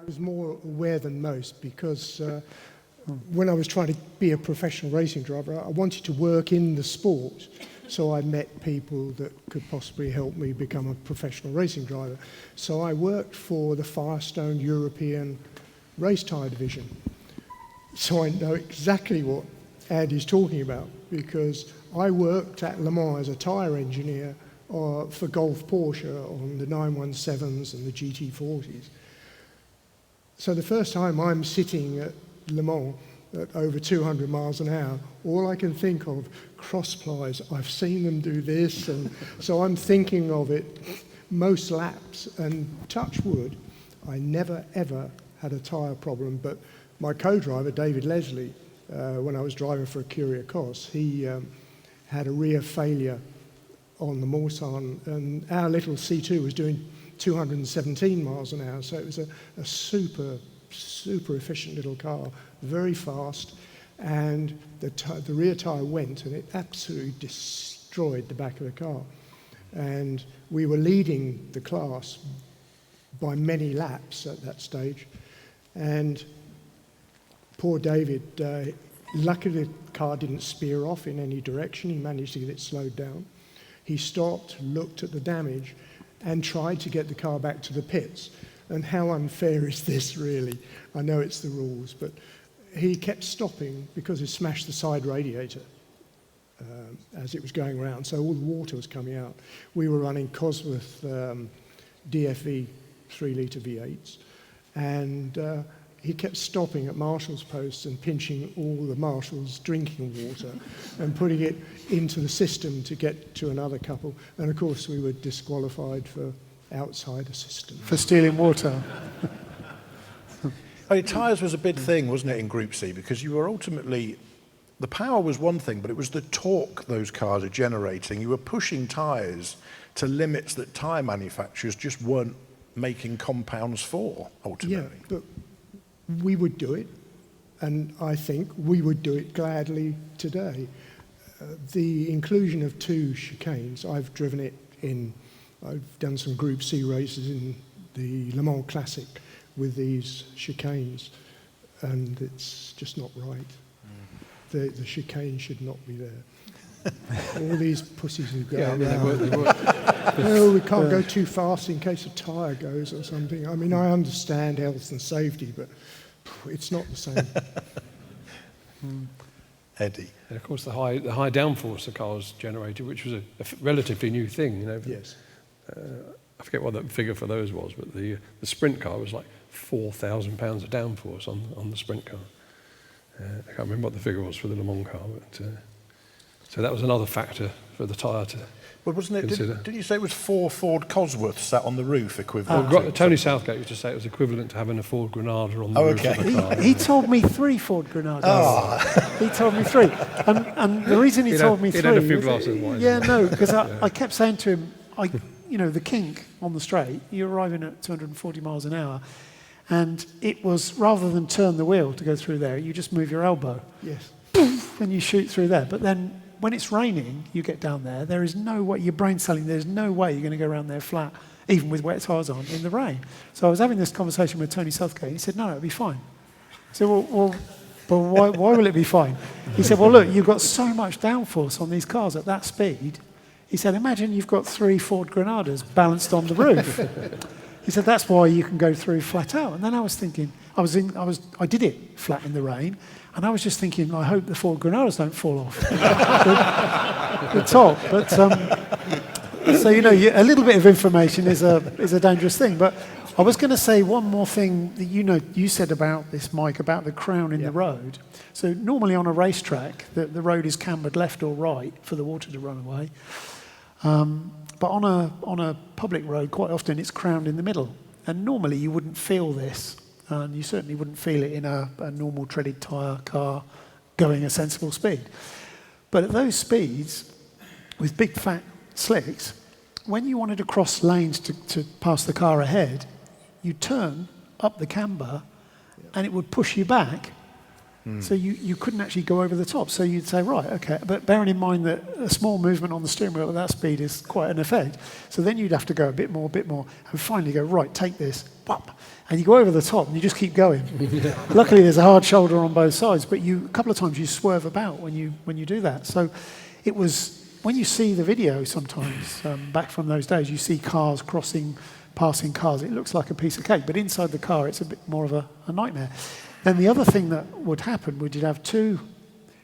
was more aware than most because when I was trying to be a professional racing driver, I wanted to work in the sport. So I met people that could possibly help me become a professional racing driver. So I worked for the Firestone European Race Tyre Division. So I know exactly what Andy's talking about because I worked at Le Mans as a tyre engineer for Golf Porsche on the 917s and the GT40s. So the first time I'm sitting at Le Mans at over 200 miles an hour, all I can think of, cross-plies, I've seen them do this, and so I'm thinking of it most laps, and touch wood, I never ever had a tyre problem, but my co-driver, David Leslie, when I was driving for a Curia Cos, he had a rear failure on the Mulsanne, and our little C2 was doing 217 miles an hour, so it was a super efficient little car, very fast, and the rear tyre went and it absolutely destroyed the back of the car. And we were leading the class by many laps at that stage, and poor David, luckily the car didn't spear off in any direction, he managed to get it slowed down. He stopped, looked at the damage, and tried to get the car back to the pits. And how unfair is this, really? I know it's the rules, but he kept stopping because he smashed the side radiator as it was going around, so all the water was coming out. We were running Cosworth DFV 3-litre V8s, and he kept stopping at Marshall's posts and pinching all the Marshall's drinking water and putting it into the system to get to another couple. And of course, we were disqualified for outside the system. For stealing water. I mean, tyres was a big thing, wasn't it, in Group C? Because you were ultimately, the power was one thing, but it was the torque those cars are generating. You were pushing tyres to limits that tyre manufacturers just weren't making compounds for, ultimately. Yeah, but we would do it, and I think we would do it gladly today. The inclusion of 2 chicanes, I've driven it in, I've done some Group C races in the Le Mans Classic with these chicanes, and it's just not right. The chicane should not be there. All these pussies who go around. Oh, we can't go too fast in case a tyre goes or something. I mean, I understand health and safety, but it's not the same. Eddie. And of course, the high downforce the cars generated, which was a relatively new thing, you know. Yes. I forget what the figure for those was, but the sprint car was like 4,000 pounds of downforce on the sprint car. I can't remember what the figure was for the Le Mans car, but so that was another factor for the tyre to Well, wasn't it? consider. Didn't you say it was 4 Ford Cosworths sat on the roof equivalent? Tony Southgate used to say it was equivalent to having a Ford Granada on the roof of the car. He told me 3 Ford Granadas. He told me 3. And the reason he told me 3... He'd had a few glasses of wine. Yeah, no, because I kept saying to him, the kink on the straight, you're arriving at 240 miles an hour, and it was, rather than turn the wheel to go through there, you just move your elbow. Yes. And you shoot through there. But then when it's raining, you get down there is no way, your brain's telling there's no way you're going to go around there flat, even with wet tyres on, in the rain. So I was having this conversation with Tony Southgate, and he said, no, it'll be fine. I said, but why will it be fine? He said, well, look, you've got so much downforce on these cars at that speed. He said, imagine you've got 3 Ford Granadas balanced on the roof. He said, that's why you can go through flat out. And then I was thinking, I did it flat in the rain, and I was just thinking, I hope the Ford Granadas don't fall off the top. But so a little bit of information is a dangerous thing. But I was going to say one more thing that you said about this, Mike, about the crown in the road. So normally on a racetrack, the road is cambered left or right for the water to run away. But on a public road, quite often it's crowned in the middle. And normally you wouldn't feel this. And you certainly wouldn't feel it in a normal treaded tyre car going a sensible speed. But at those speeds, with big fat slicks, when you wanted to cross lanes to pass the car ahead, you'd turn up the camber and it would push you back. So you couldn't actually go over the top. So you'd say, right, okay. But bearing in mind that a small movement on the steering wheel at that speed is quite an effect. So then you'd have to go a bit more, and finally go, right, take this, whop. And you go over the top and you just keep going. Luckily, there's a hard shoulder on both sides, but a couple of times you swerve about when you do that. So it was, when you see the video sometimes, back from those days, you see cars passing cars. It looks like a piece of cake, but inside the car, it's a bit more of a nightmare. Then the other thing that would happen would you'd have 2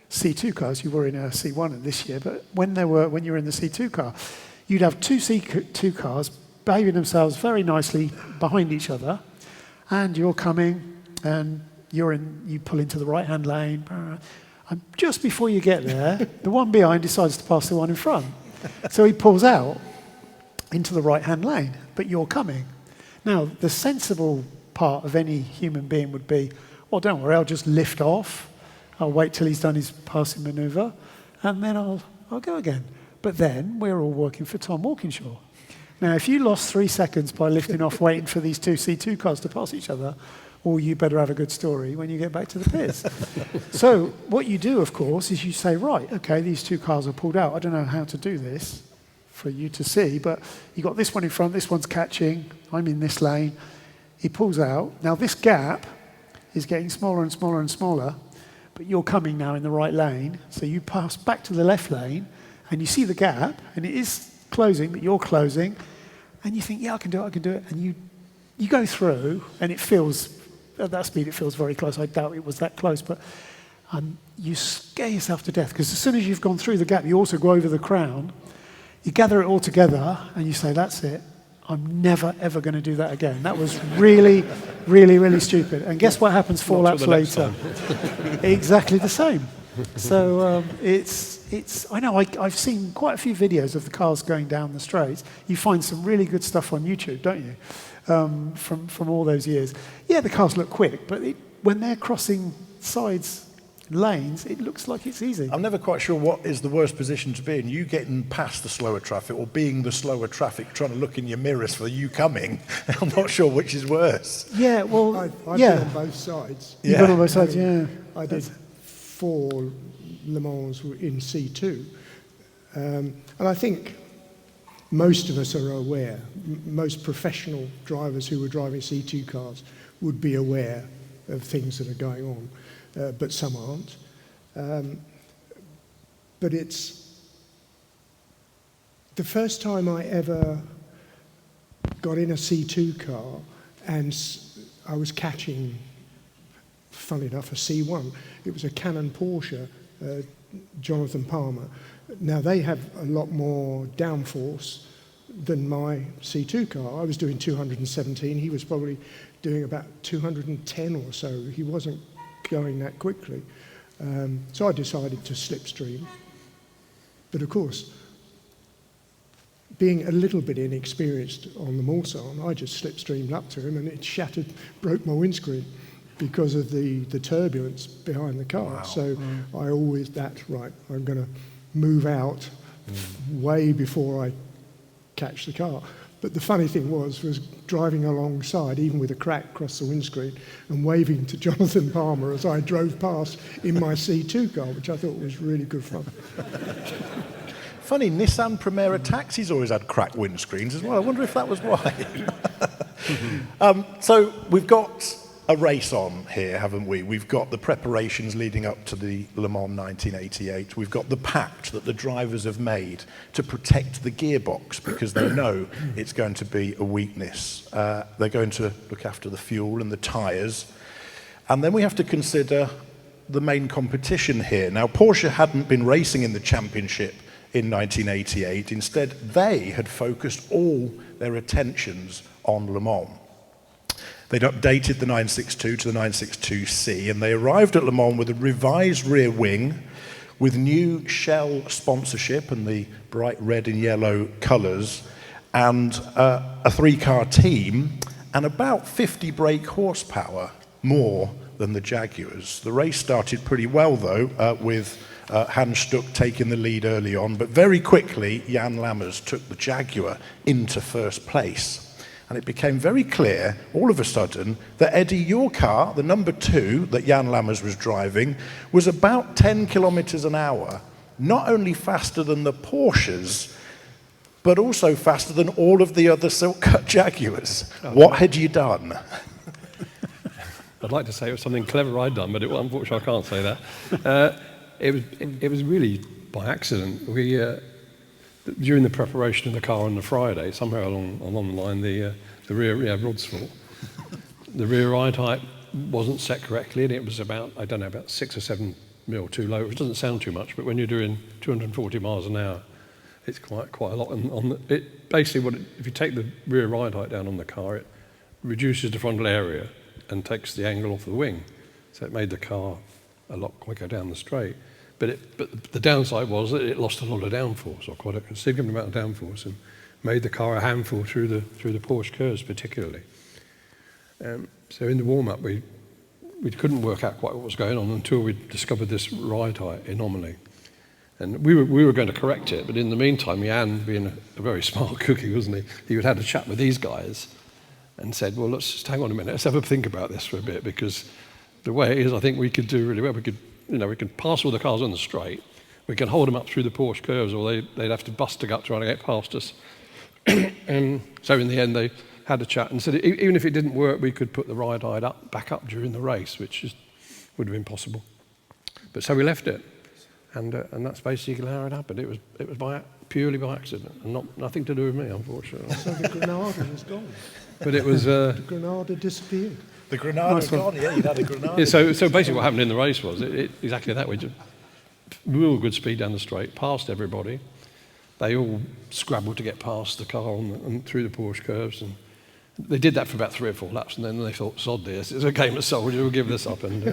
C2 cars. You were in a C1 this year, but when you were in the C2 car, you'd have 2 C2 cars behaving themselves very nicely behind each other, and you're coming, and you pull into the right-hand lane, and just before you get there, the one behind decides to pass the one in front. So he pulls out into the right-hand lane, but you're coming. Now, the sensible part of any human being would be, well, don't worry, I'll just lift off. I'll wait till he's done his passing manoeuvre, and then I'll go again. But then we're all working for Tom Walkinshaw. Now, if you lost 3 seconds by lifting off waiting for these 2 C2 cars to pass each other, well, you better have a good story when you get back to the pits. So what you do, of course, is you say, right, okay, these 2 cars are pulled out. I don't know how to do this for you to see, but you got this one in front, this one's catching, I'm in this lane. He pulls out. Now, this gap is getting smaller and smaller and smaller, but you're coming now in the right lane, so you pass back to the left lane, and you see the gap, and it is closing, but you're closing, and you think, yeah, I can do it, and you go through, and it feels, at that speed, it feels very close. I doubt it was that close, but you scare yourself to death, because as soon as you've gone through the gap, you also go over the crown, you gather it all together, and you say, that's it. I'm never, ever going to do that again. That was really, really, really stupid. And guess what happens 4 laps later? Exactly the same. So I know, I've seen quite a few videos of the cars going down the straight. You find some really good stuff on YouTube, don't you? From all those years. Yeah, the cars look quick, but when they're crossing lanes, it looks like it's easy. I'm never quite sure what is the worst position to be in. You getting past the slower traffic or being the slower traffic, trying to look in your mirrors for you coming. I'm not sure which is worse. Yeah, well, I've been on both sides. You've been on both sides, yeah. I did 4 Le Mans in C2. And I think most of us are aware, most professional drivers who were driving C2 cars would be aware of things that are going on. But some aren't. But it's the first time I ever got in a C2 car and I was catching, funny enough, a C1. It was a Canon Porsche, Jonathan Palmer. Now they have a lot more downforce than my C2 car. I was doing 217, he was probably doing about 210 or so. He wasn't going that quickly. So I decided to slipstream. But of course, being a little bit inexperienced on the Mulsanne, I just slipstreamed up to him and it shattered, broke my windscreen because of the turbulence behind the car. Wow. So I always, I'm going to move out way before I catch the car. But the funny thing was driving alongside, even with a crack across the windscreen, and waving to Jonathan Palmer as I drove past in my C2 car, which I thought was really good fun. Funny, Nissan Primera taxis always had cracked windscreens as well. I wonder if that was why. So we've got a race on here, haven't we? We've got the preparations leading up to the Le Mans 1988. We've got the pact that the drivers have made to protect the gearbox because they know it's going to be a weakness. They're going to look after the fuel and the tyres. And then we have to consider the main competition here. Now, Porsche hadn't been racing in the championship in 1988. Instead, they had focused all their attentions on Le Mans. They'd updated the 962 to the 962C, and they arrived at Le Mans with a revised rear wing, with new Shell sponsorship and the bright red and yellow colours, and a three-car team, and about 50 brake horsepower more than the Jaguars. The race started pretty well, though, with Hans Stuck taking the lead early on, but very quickly, Jan Lammers took the Jaguar into first place. And it became very clear, all of a sudden, that Eddie, your car, the number 2 that Jan Lammers was driving, was about 10 kilometers an hour, not only faster than the Porsches, but also faster than all of the other Silk Cut Jaguars. What had you done? I'd like to say it was something clever I'd done, but unfortunately I can't say that. It was really by accident. We during the preparation of the car on the Friday, somewhere along the line, the rear, Rod's fault, the rear ride height wasn't set correctly, and it was about 6 or 7 mil too low, which doesn't sound too much, but when you're doing 240 miles an hour, it's quite a lot. And if you take the rear ride height down on the car, it reduces the frontal area and takes the angle off the wing, so it made the car a lot quicker down the straight. But the downside was that it lost a lot of downforce, or quite a considerable amount of downforce, and made the car a handful through the Porsche curves particularly. So in the warm-up, we couldn't work out quite what was going on until we discovered this ride height anomaly. And we were going to correct it, but in the meantime, Jan, being a very smart cookie, wasn't he? He had a chat with these guys and said, well, let's just hang on a minute, let's have a think about this for a bit, because the way it is, I think we could do really well. We can pass all the cars on the straight, we can hold them up through the Porsche curves, or they'd have to bust a gut trying to get past us. And so in the end, they had a chat and said, even if it didn't work, we could put the ride height back up during the race, which would have been possible. But so we left it, and that's basically how it happened. It was purely by accident, and nothing to do with me, unfortunately. So the Granada was gone. But it was the Granada disappeared. The Granada was gone, yeah, you had a Granada. Yeah, so basically what happened in the race was exactly that. We just real good speed down the straight, past everybody. They all scrabbled to get past the car and through the Porsche curves, and they did that for about 3 or 4 laps, and then they thought, sod this, it's a game of soldier, we'll give this up. And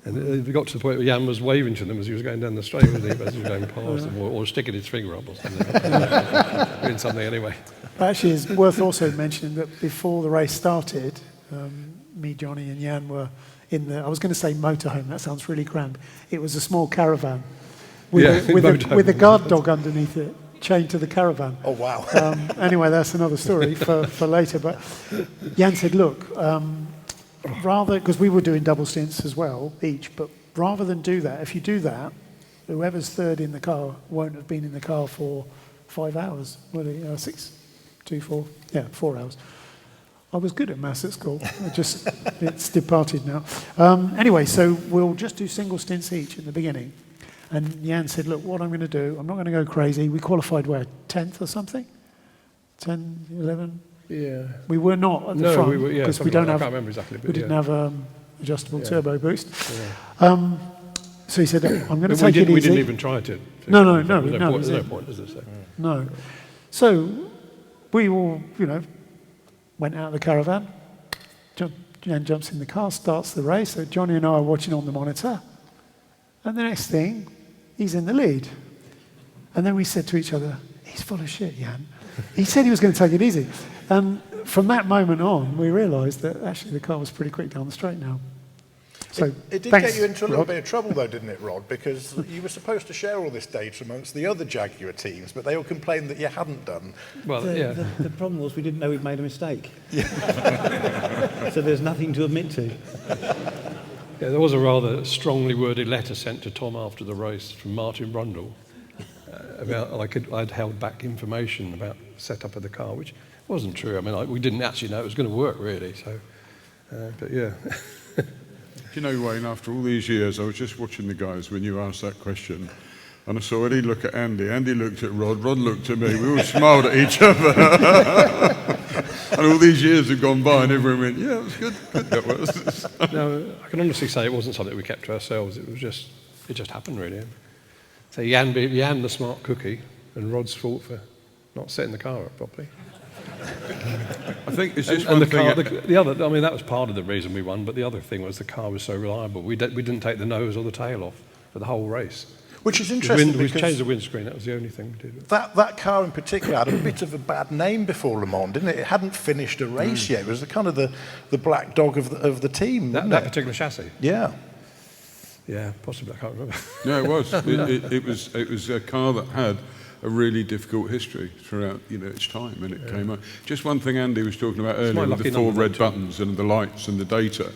we got to the point where Jan was waving to them as he was going down the straight, wasn't he, as he was going past them, or sticking his finger up or something. Doing something anyway. Actually, it's worth also mentioning that before the race started, me, Johnny and Jan were in I was going to say motorhome, that sounds really grand. It was a small caravan with a guard dog underneath it, chained to the caravan. Oh, wow. Anyway, that's another story for later. But Jan said, look, rather, because we were doing double stints as well, each, but rather than do that, if you do that, whoever's third in the car won't have been in the car for 5 hours. 6, 2, 4, 4 hours. I was good at maths at school. It's departed now. Anyway, so we'll just do single stints each in the beginning. And Jan said, look, what I'm going to do, I'm not going to go crazy. We qualified where, 10th or something? 10, 11? Yeah. We were not at the front because we don't have. I can't remember exactly. But we didn't have adjustable turbo boost. Yeah. So he said, I'm going to take it easy. We didn't even try to. No. There's no point, is there? So. No. So we all, went out of the caravan, Jan jumps in the car, starts the race. So Johnny and I are watching on the monitor. And the next thing, he's in the lead. And then we said to each other, he's full of shit, Jan. He said he was going to take it easy. And from that moment on, we realised that actually the car was pretty quick down the straight now. So it did thanks, get you into a little Rod. bit of trouble, though, didn't it, Rod? Because you were supposed to share all this data amongst the other Jaguar teams, but they all complained that you hadn't done. Well, The problem was we didn't know we'd made a mistake. So there's nothing to admit to. Yeah, there was a rather strongly worded letter sent to Tom after the race from Martin Brundle about I'd held back information about the setup of the car, which wasn't true. I mean, we didn't actually know it was going to work, really. So, but yeah. You know, Wayne, after all these years, I was just watching the guys when you asked that question, and I saw Eddie look at Andy. Andy looked at Rod. Rod looked at me. We all smiled at each other. And all these years have gone by, and everyone went, "Yeah, it was good. Good that was." No, I can honestly say it wasn't something we kept to ourselves. It just happened, really. So Jan the smart cookie, and Rod's fault for not setting the car up properly. I think it's just And one the car, thing. the other, I mean, that was part of the reason we won, but the other thing was the car was so reliable. We didn't take the nose or the tail off for the whole race. Which is interesting We because changed the windscreen, that was the only thing we did. that car in particular had a bit of a bad name before Le Mans, didn't it? It hadn't finished a race yet. It was kind of the black dog of the team, That wasn't it? particular chassis? Yeah. Yeah, possibly, I can't remember. No, it was. It was a car that had a really difficult history throughout, its time, and it came up. Just one thing Andy was talking about earlier with the 4 red buttons and the lights and the data.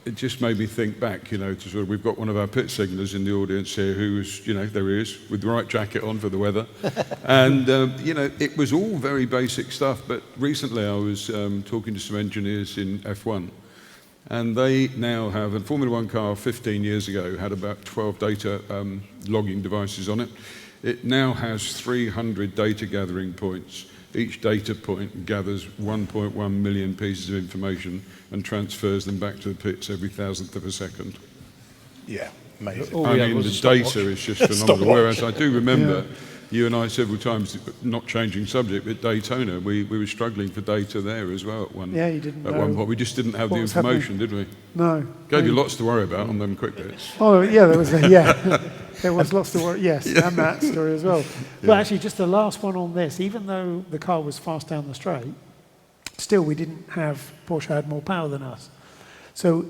It just made me think back, to sort of, we've got one of our pit signallers in the audience here who was, there he is, with the right jacket on for the weather. And, it was all very basic stuff, but recently I was talking to some engineers in F1, and they now have, a Formula One car 15 years ago had about 12 data logging devices on it. It now has 300 data gathering points. Each data point gathers 1.1 million pieces of information and transfers them back to the pits every thousandth of a second. Yeah, amazing. All I we had mean, was a the stopwatch. data is just phenomenal. Stopwatch. Whereas I do remember you and I several times, not changing subject, but Daytona, we were struggling for data there as well at one, Yeah, you didn't at know one point. We just didn't have the what was information, did we? No. Gave you lots to worry about on them quick bits. Oh, yeah, there was there was lots to worry. Yes, and that story as well. But actually, just the last one on this, even though the car was fast down the straight, still we didn't have, Porsche had more power than us. So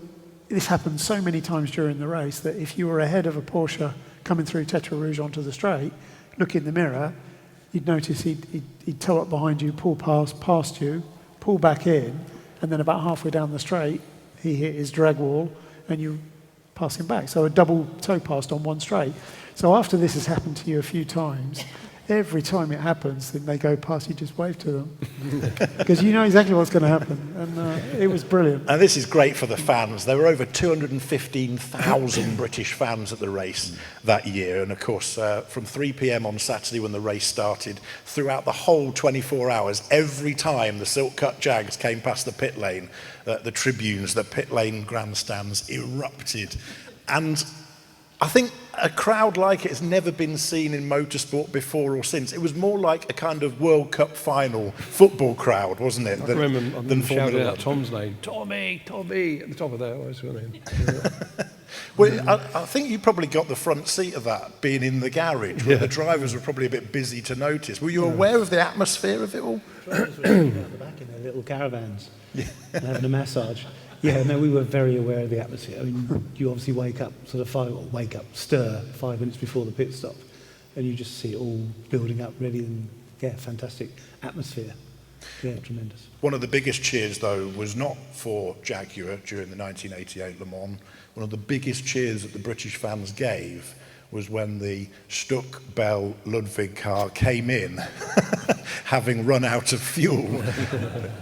this happened so many times during the race that if you were ahead of a Porsche coming through Tetra Rouge onto the straight, look in the mirror, you'd notice he'd tow up behind you, pull past you, pull back in, and then about halfway down the straight, he hit his drag wall, and you pass him back. So a double tow past on one straight. So after this has happened to you a few times, every time it happens, then they go past, you just wave to them. Because you know exactly what's going to happen. And it was brilliant. And this is great for the fans. There were over 215,000 British fans at the race that year. And of course, from 3 p.m. on Saturday when the race started, throughout the whole 24 hours, every time the Silk Cut Jags came past the pit lane, the tribunes, the pit lane grandstands erupted. And I think a crowd like it has never been seen in motorsport before or since. It was more like a kind of World Cup final football crowd, wasn't it? I remember shouting Formula out Tom's name, Tommy, at the top of that voice, wasn't it? Well, I think you probably got the front seat of that, being in the garage, where the drivers were probably a bit busy to notice. Were you aware of the atmosphere of it all? Drivers were sitting at the back in their little caravans and having a massage. Yeah, no, we were very aware of the atmosphere. I mean, you obviously stir 5 minutes before the pit stop, and you just see it all building up ready, and fantastic atmosphere. Yeah, tremendous. One of the biggest cheers, though, was not for Jaguar during the 1988 Le Mans. One of the biggest cheers that the British fans gave was when the Stuck Bell Ludwig car came in, having run out of fuel.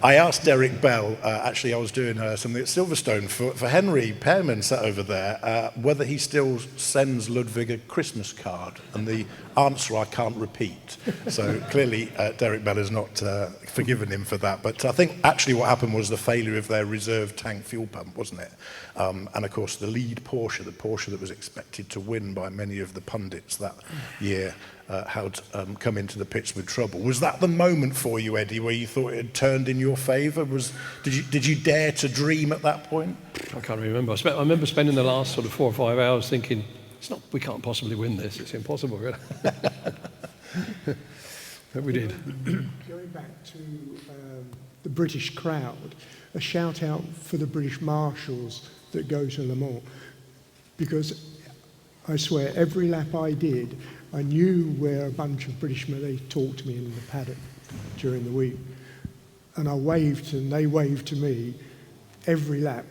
I asked Derek Bell, actually I was doing something at Silverstone for Henry Pearman sat over there, whether he still sends Ludwig a Christmas card, and the answer I can't repeat. So clearly Derek Bell has not forgiven him for that, but I think actually what happened was the failure of their reserve tank fuel pump, wasn't it? And of course the lead Porsche, the Porsche that was expected to win by many many of the pundits that year had come into the pits with trouble. Was that the moment for you, Eddie, where you thought it had turned in your favour? Did you dare to dream at that point? I can't remember. I remember spending the last sort of 4 or 5 hours thinking, we can't possibly win this. It's impossible, really. But we did. Going back to the British crowd, a shout out for the British marshals that go to Le Mans, because I swear every lap I did, I knew where a bunch of Britishmen, they talked to me in the paddock during the week, and I waved and they waved to me every lap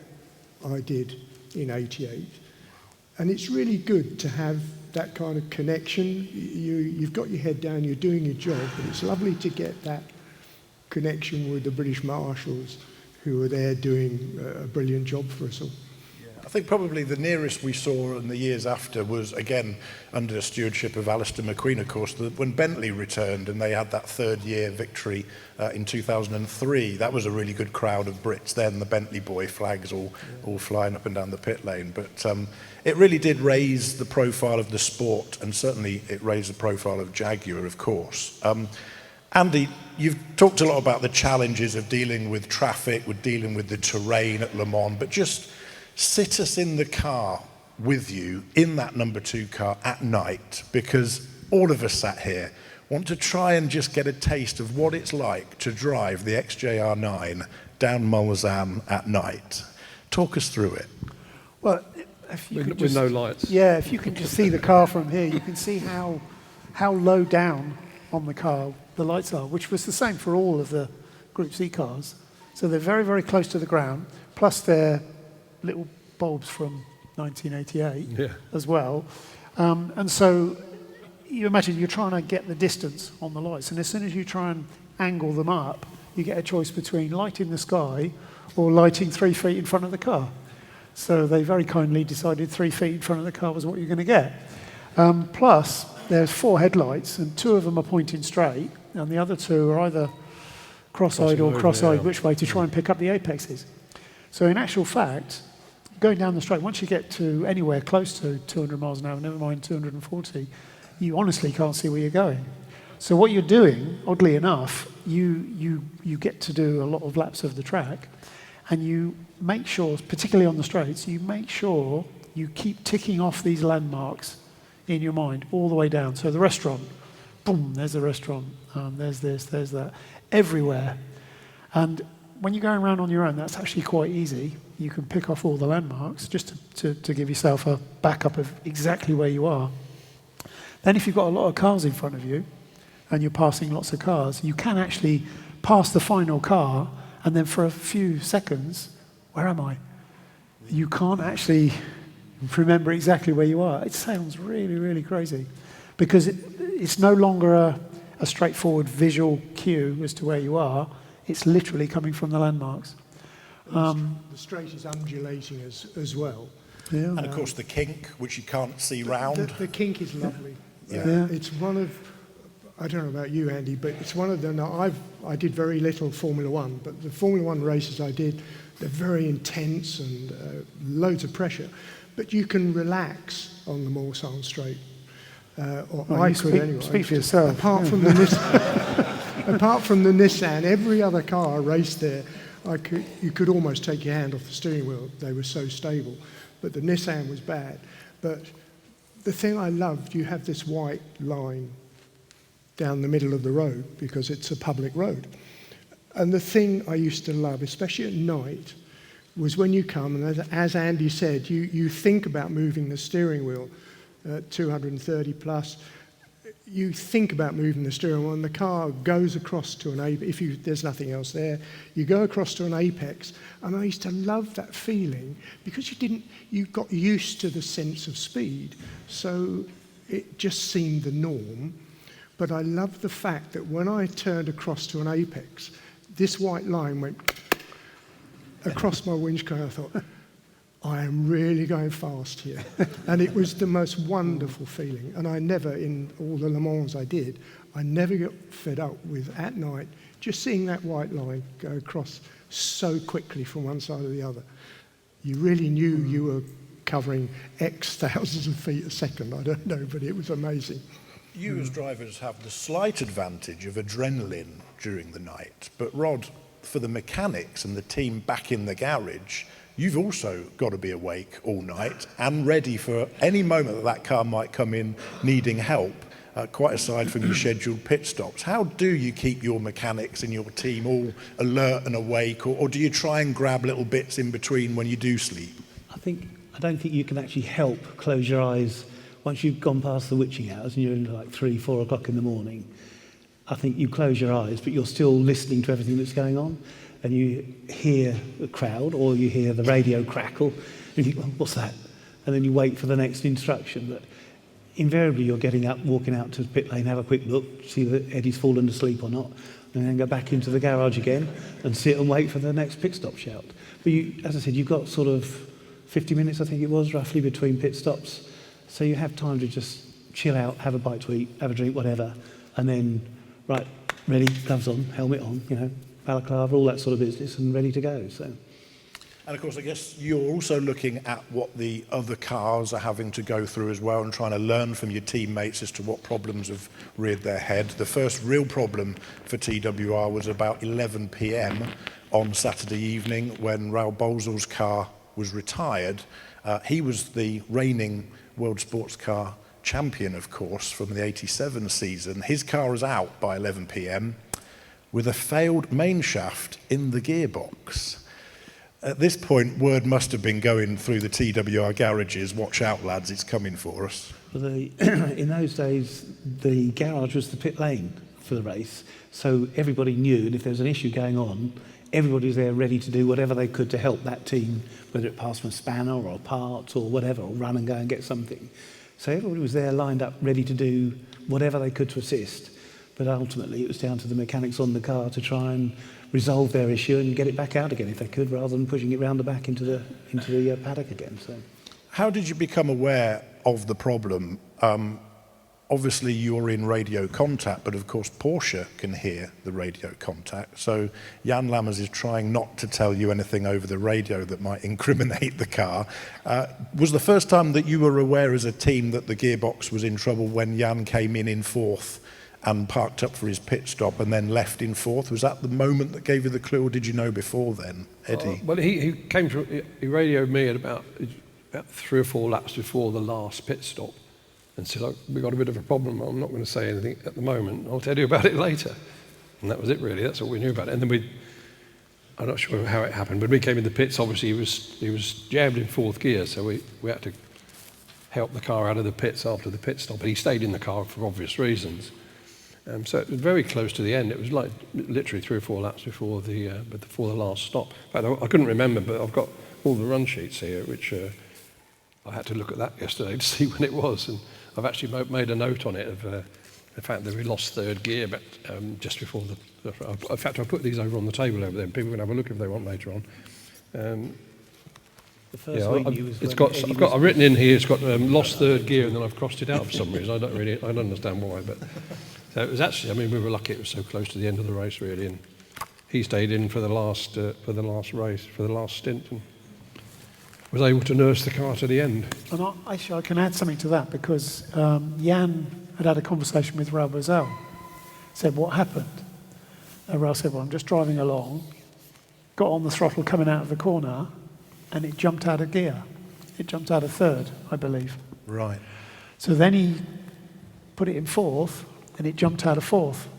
I did in '88. And it's really good to have that kind of connection. You've got your head down, you're doing your job, but it's lovely to get that connection with the British marshals who are there doing a brilliant job for us all. I think probably the nearest we saw in the years after was, again, under the stewardship of Alistair McQueen, of course, when Bentley returned and they had that third-year victory in 2003. That was a really good crowd of Brits then, the Bentley boy flags all flying up and down the pit lane. But it really did raise the profile of the sport, and certainly it raised the profile of Jaguar, of course. Andy, you've talked a lot about the challenges of dealing with traffic, with dealing with the terrain at Le Mans, but just sit us in the car with you in that number 2 car at night, because all of us sat here want to try and just get a taste of what it's like to drive the XJR-9 down Mulsanne at night. Talk us through it. Well, if you With no lights. Yeah, if you can just see the car from here, you can see how low down on the car the lights are, which was the same for all of the Group C cars. So they're very, very close to the ground, plus they're little bulbs from 1988 as well. And so you imagine you're trying to get the distance on the lights, and as soon as you try and angle them up, you get a choice between lighting the sky or lighting 3 feet in front of the car. So they very kindly decided 3 feet in front of the car was what you're going to get. Plus, there's 4 headlights, and 2 of them are pointing straight, and the other 2 are either cross-eyed or cross-eyed which way to try and pick up the apexes. So in actual fact, going down the straight, once you get to anywhere close to 200 miles an hour, never mind 240, you honestly can't see where you're going. So what you're doing, oddly enough, you get to do a lot of laps of the track, and you make sure, particularly on the straights, you make sure you keep ticking off these landmarks in your mind all the way down. So the restaurant, boom, there's the restaurant, there's this, there's that, everywhere. And when you're going around on your own, that's actually quite easy. You can pick off all the landmarks just to give yourself a backup of exactly where you are. Then if you've got a lot of cars in front of you and you're passing lots of cars, you can actually pass the final car, and then for a few seconds, where am I? You can't actually remember exactly where you are. It sounds really, really crazy, because it's no longer a straightforward visual cue as to where you are. It's literally coming from the landmarks. The straight is undulating as well. Yeah. And of course the kink, which you can't see round. The kink is lovely. Yeah. It's one of, I don't know about you, Andy, but it's one of the, I did very little Formula One, but the Formula One races I did, they're very intense and loads of pressure, but you can relax on the Mulsanne straight. Or I could anyway. Speak for yourself. Apart from the Nissan, every other car I raced there, you could almost take your hand off the steering wheel. They were so stable. But the Nissan was bad. But the thing I loved, you have this white line down the middle of the road because it's a public road. And the thing I used to love, especially at night, was when you come, and as Andy said, you think about moving the steering wheel at 230 plus. You think about moving the steering wheel, and the car goes across to an apex. There's nothing else there, you go across to an apex. And I used to love that feeling because you got used to the sense of speed, so it just seemed the norm. But I loved the fact that when I turned across to an apex, this white line went across my windscreen. I thought, I am really going fast here. And it was the most wonderful feeling. And I never, in all the Le Mans I did, I never got fed up with, at night, just seeing that white line go across so quickly from one side to the other. You really knew you were covering X thousands of feet a second. I don't know, but it was amazing. You as drivers have the slight advantage of adrenaline during the night, but Rod, for the mechanics and the team back in the garage, you've also got to be awake all night and ready for any moment that that car might come in needing help, quite aside from your scheduled pit stops. How do you keep your mechanics and your team all alert and awake, or do you try and grab little bits in between when you do sleep? I don't think you can actually help close your eyes once you've gone past the witching hours and you're in like 3, 4 o'clock in the morning. I think you close your eyes, but you're still listening to everything that's going on, and you hear the crowd or you hear the radio crackle, and you think, well, what's that? And then you wait for the next instruction. But invariably, you're getting up, walking out to the pit lane, have a quick look, see that Eddie's fallen asleep or not, and then go back into the garage again and sit and wait for the next pit stop shout. But you, as I said, you've got sort of 50 minutes, I think it was, roughly between pit stops. So you have time to just chill out, have a bite to eat, have a drink, whatever, and then, right, ready, gloves on, helmet on, you know, balaclava, all that sort of business, and ready to go. So. And of course, I guess you're also looking at what the other cars are having to go through as well and trying to learn from your teammates as to what problems have reared their head. The first real problem for TWR was about 11 p.m. on Saturday evening when Raoul Bolzel's car was retired. He was the reigning World Sports Car champion, of course, from the 87 season. His car was out by 11 p.m. with a failed main shaft in the gearbox. At this point, word must have been going through the TWR garages, watch out lads, it's coming for us. Well, in those days, the garage was the pit lane for the race, so everybody knew, and if there was an issue going on, everybody was there ready to do whatever they could to help that team, whether it passed from a spanner or parts or whatever, or run and go and get something. So everybody was there lined up, ready to do whatever they could to assist. But ultimately, it was down to the mechanics on the car to try and resolve their issue and get it back out again if they could, rather than pushing it round the back into the paddock again. So, how did you become aware of the problem? Obviously, you're in radio contact, but of course, Porsche can hear the radio contact. So, Jan Lammers is trying not to tell you anything over the radio that might incriminate the car. Was the first time that you were aware as a team that the gearbox was in trouble when Jan came in fourth and parked up for his pit stop and then left in fourth? Was that the moment that gave you the clue, or did you know before then, Eddie? Well, he came through, he radioed me at about 3 or 4 laps before the last pit stop and said, oh, we've got a bit of a problem. I'm not going to say anything at the moment. I'll tell you about it later. And that was it, really. That's all we knew about it. And then I'm not sure how it happened, but we came in the pits. Obviously, he was jammed in fourth gear, so we had to help the car out of the pits after the pit stop. But he stayed in the car for obvious reasons. So it was very close to the end. It was like literally 3 or 4 laps before the last stop. In fact, I couldn't remember, but I've got all the run sheets here, which I had to look at that yesterday to see when it was. And I've actually made a note on it of the fact that we lost third gear, but just before in fact, I put these over on the table over there. People can have a look if they want later on. the first week you was I've written in here. It's got lost third gear, and then I've crossed it out for some reason. I don't understand why, but. So it was actually, I mean, we were lucky it was so close to the end of the race, really, and he stayed in for the last race, for the last stint, and was able to nurse the car to the end. And I can add something to that, because Jan had a conversation with Rod Benoit, said, what happened? And Rod said, well, I'm just driving along, got on the throttle coming out of the corner, and it jumped out of gear. It jumped out of third, I believe. Right. So then he put it in fourth, and it jumped out of fourth.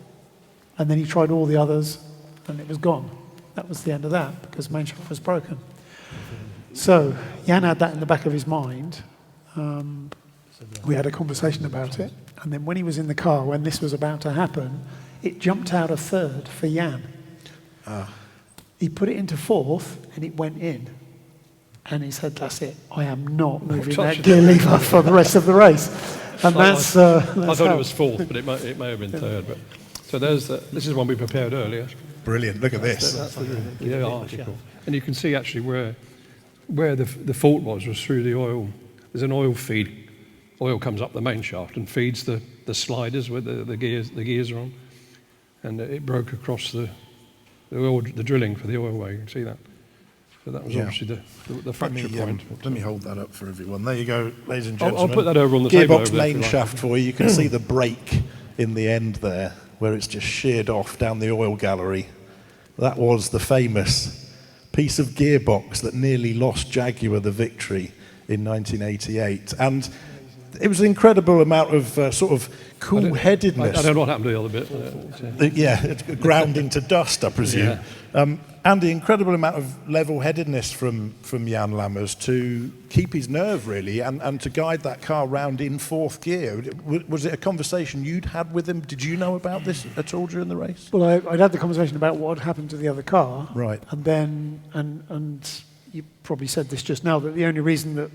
And then he tried all the others, and it was gone. That was the end of that, because main shaft was broken. So Jan had that in the back of his mind. We had a conversation about it. And then when he was in the car, when this was about to happen, it jumped out of third for Jan. He put it into fourth, and it went in. And he said, that's it. I am not moving that gear lever for the rest of the race. And I thought it was fourth, but it may have been third. But so this is one we prepared earlier. Brilliant. Look at this. That's the article, and you can see actually where the fault was through the oil. There's an oil feed. Oil comes up the main shaft and feeds the sliders where the gears are on, and it broke across the drilling for the oil well. You can see that. So that was Yeah. obviously the fracture point. Let me hold that up for everyone. There you go, ladies and I'll gentlemen. put that over on the table Gearbox over there if you main like. shaft for you. You can see the brake in the end there, where it's just sheared off down the oil gallery. That was the famous piece of gearbox that nearly lost Jaguar the victory in 1988. And it was an incredible amount of sort of cool-headedness. I don't know what happened to the other bit. Yeah, it's ground into dust, I presume. And the incredible amount of level-headedness from Jan Lammers to keep his nerve, really, and to guide that car round in fourth gear. Was it a conversation you'd had with him? Did you know about this at all during the race? Well, I'd had the conversation about what had happened to the other car. Right. And then, and you probably said this just now, that the only reason that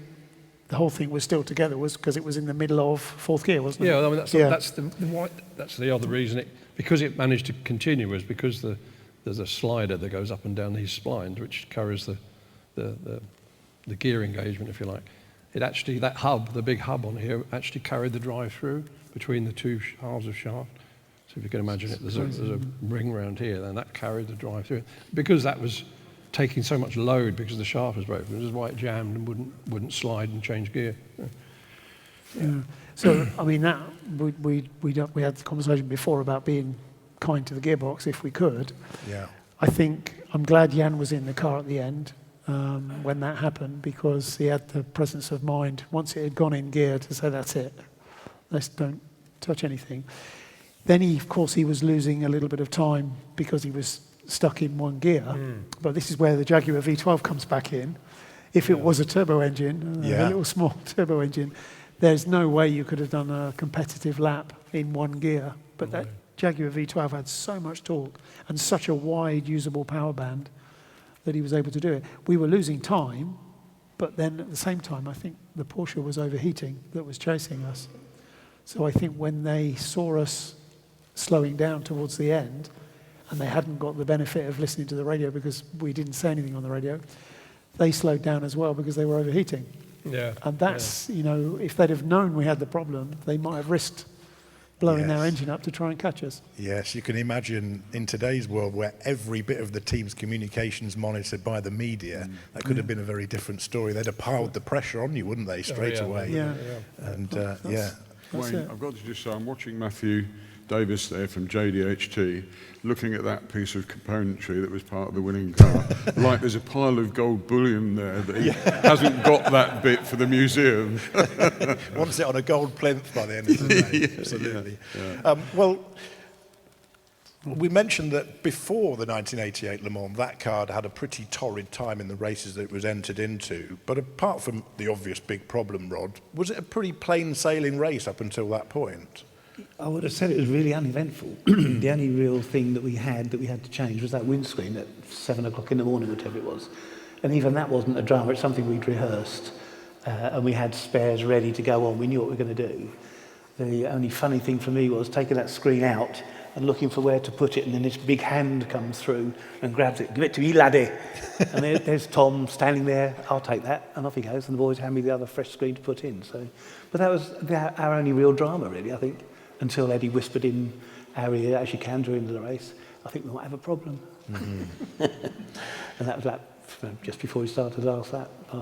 the whole thing was still together was because it was in the middle of fourth gear, wasn't it? Yeah, I mean, that's the other reason. Because it managed to continue was because there's a slider that goes up and down these splines, which carries the gear engagement, if you like. It actually, that hub, the big hub on here, actually carried the drive through between the two halves of shaft. So if you can imagine it, there's a ring round here, then that carried the drive through. Because that was taking so much load because the shaft was broken, this is why it jammed and wouldn't slide and change gear. Yeah. So, I mean, that we had the conversation before about being kind to the gearbox if we could. Yeah. I think I'm glad Jan was in the car at the end when that happened, because he had the presence of mind once it had gone in gear to say, that's it, let's don't touch anything. Then of course he was losing a little bit of time because he was stuck in one gear. But this is where the Jaguar V12 comes back in. If it was a turbo engine, a little small turbo engine, there's no way you could have done a competitive lap in one gear. But that Jaguar V12 had so much torque and such a wide usable power band that he was able to do it. We were losing time, but then at the same time, I think the Porsche was overheating that was chasing us. So I think when they saw us slowing down towards the end, and they hadn't got the benefit of listening to the radio because we didn't say anything on the radio, they slowed down as well because they were overheating. Yeah. And that's, you know, if they'd have known we had the problem, they might have risked blowing their engine up to try and catch us. Yes, you can imagine in today's world where every bit of the team's communication is monitored by the media, that could have been a very different story. They'd have piled the pressure on you, wouldn't they, straight away? Yeah. And Wayne, I've got to just say, I'm watching Matthew Davis there from JDHT, looking at that piece of componentry that was part of the winning car. Like there's a pile of gold bullion there that he hasn't got that bit for the museum. wants it on a gold plinth by the end of the day. Absolutely. Well, we mentioned that before the 1988 Le Mans, that car had a pretty torrid time in the races that it was entered into. But apart from the obvious big problem, Rod, was it a pretty plain sailing race up until that point? I would have said it was really uneventful. The only real thing that we had to change was that windscreen at 7 o'clock in the morning, whatever it was. And even that wasn't a drama, it's something we'd rehearsed. And we had spares ready to go on, we knew what we were going to do. The only funny thing for me was taking that screen out and looking for where to put it, and then this big hand comes through and grabs it. Give it to me, laddie. And there's Tom standing there. I'll take that, and off he goes. And the boys hand me the other fresh screen to put in. So, but that was our only real drama, really, I think, until Eddie whispered in our ear, as you can during the race, I think we might have a problem. Mm-hmm. And that was just before we started last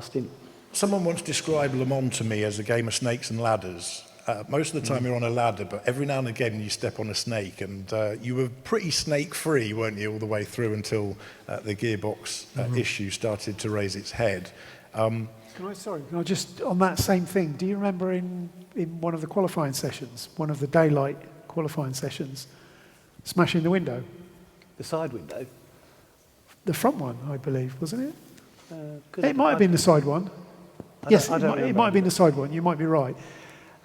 stint. Someone once described Le Mans to me as a game of snakes and ladders. Most of the time you're on a ladder, but every now and again you step on a snake, and you were pretty snake-free, weren't you, all the way through until the gearbox issue started to raise its head. Can I just, on that same thing, do you remember in one of the qualifying sessions, one of the daylight qualifying sessions, smashing the window? The side window? The front one, I believe, wasn't it? It might have been the side one. Yes, it might have been the side one, you might be right.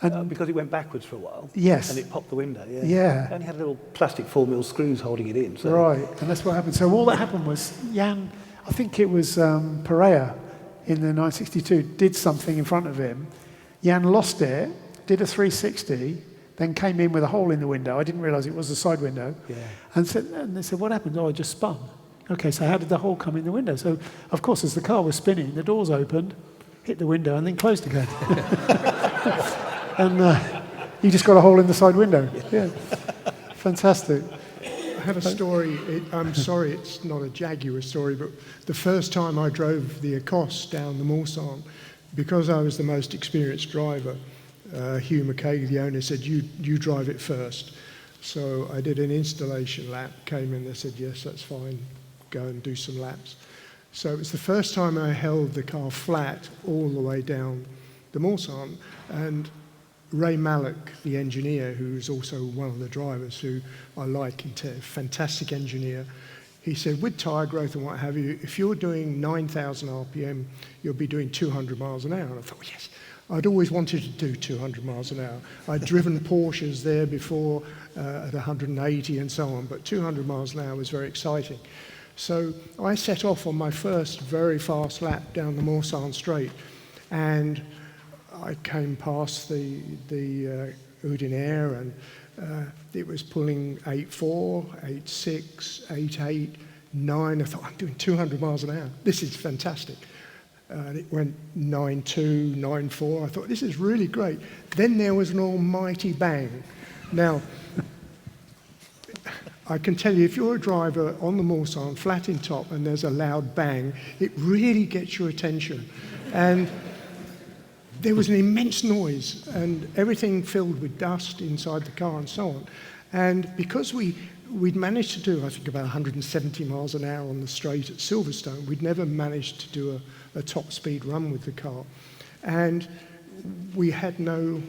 And because it went backwards for a while. Yes. And it popped the window, Yeah. It only had little plastic 4mm screws holding it in. So. Right, and that's what happened. So all that happened was Jan, I think it was Pereira in the 962, did something in front of him. Jan lost it, did a 360, then came in with a hole in the window. I didn't realise it was a side window. Yeah. And they said, what happened? Oh, I just spun. Okay, so how did the hole come in the window? So, of course, as the car was spinning, the doors opened, hit the window, and then closed again. And you just got a hole in the side window. Yeah. Fantastic. have a story. I'm sorry, it's not a Jaguar story, but the first time I drove the Ecosse down the Mulsanne, because I was the most experienced driver, Hugh McKay, the owner, said, you drive it first. So I did an installation lap, came in, they said, yes, that's fine, go and do some laps. So it was the first time I held the car flat all the way down the Mulsanne, and Ray Mallock, the engineer, who's also one of the drivers, who I like, he's a fantastic engineer, he said, with tyre growth and what have you, if you're doing 9,000 RPM, you'll be doing 200 miles an hour. And I thought, yes, I'd always wanted to do 200 miles an hour. I'd driven Porsches there before at 180 and so on, but 200 miles an hour was very exciting. So I set off on my first very fast lap down the Morsane Straight, and I came past the Udinair, and it was pulling 8.4, 8.6, 8.8, 9. I thought, I'm doing 200 miles an hour. This is fantastic. And it went 9.2, 9.4. I thought, this is really great. Then there was an almighty bang. Now, I can tell you, if you're a driver on the Mulsanne, flat in top, and there's a loud bang, it really gets your attention. And there was an immense noise, and everything filled with dust inside the car and so on. And because we'd managed to do, I think, about 170 miles an hour on the straight at Silverstone, we'd never managed to do a top speed run with the car. And we had no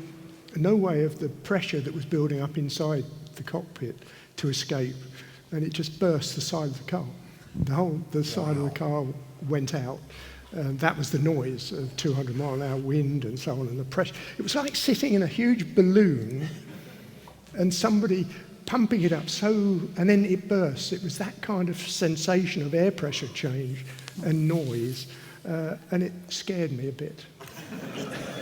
way of the pressure that was building up inside the cockpit to escape, and it just burst the side of the car. The side of the car went out. That was the noise of 200 mile an hour wind and so on, and the pressure. It was like sitting in a huge balloon and somebody pumping it up and then it bursts. It was that kind of sensation of air pressure change and noise, and it scared me a bit.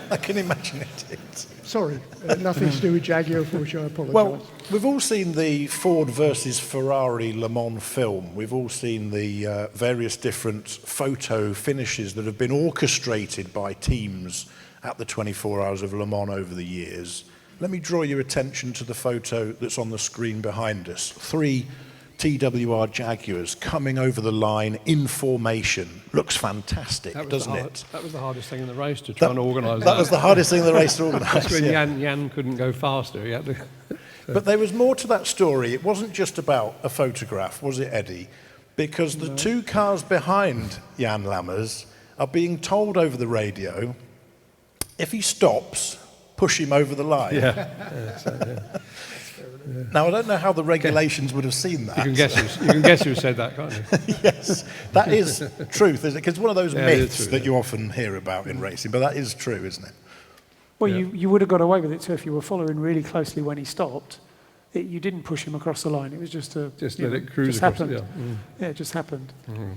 I can imagine it. Sorry, nothing to do with Jaguar, for which I apologise. Well, we've all seen the Ford versus Ferrari Le Mans film. We've all seen the various different photo finishes that have been orchestrated by teams at the 24 Hours of Le Mans over the years. Let me draw your attention to the photo that's on the screen behind us. 3 TWR Jaguars coming over the line in formation. Looks fantastic, doesn't it? That was the hardest thing in the race, to try and organise that. That was the hardest thing in the race to organise. That's when Jan couldn't go faster. He had to. But there was more to that story. It wasn't just about a photograph, was it, Eddie? Because the 2 cars behind Jan Lammers are being told over the radio, if he stops, push him over the line. Yeah. Now, I don't know how the regulations would have seen that. You can guess who said that, can't you? Yes, that is truth, isn't it? Because it's one of those myths that you often hear about in racing, but that is true, isn't it? Well, you would have got away with it too if you were following really closely when he stopped. You didn't push him across the line. It was just let it cruise across. Yeah, it just happened.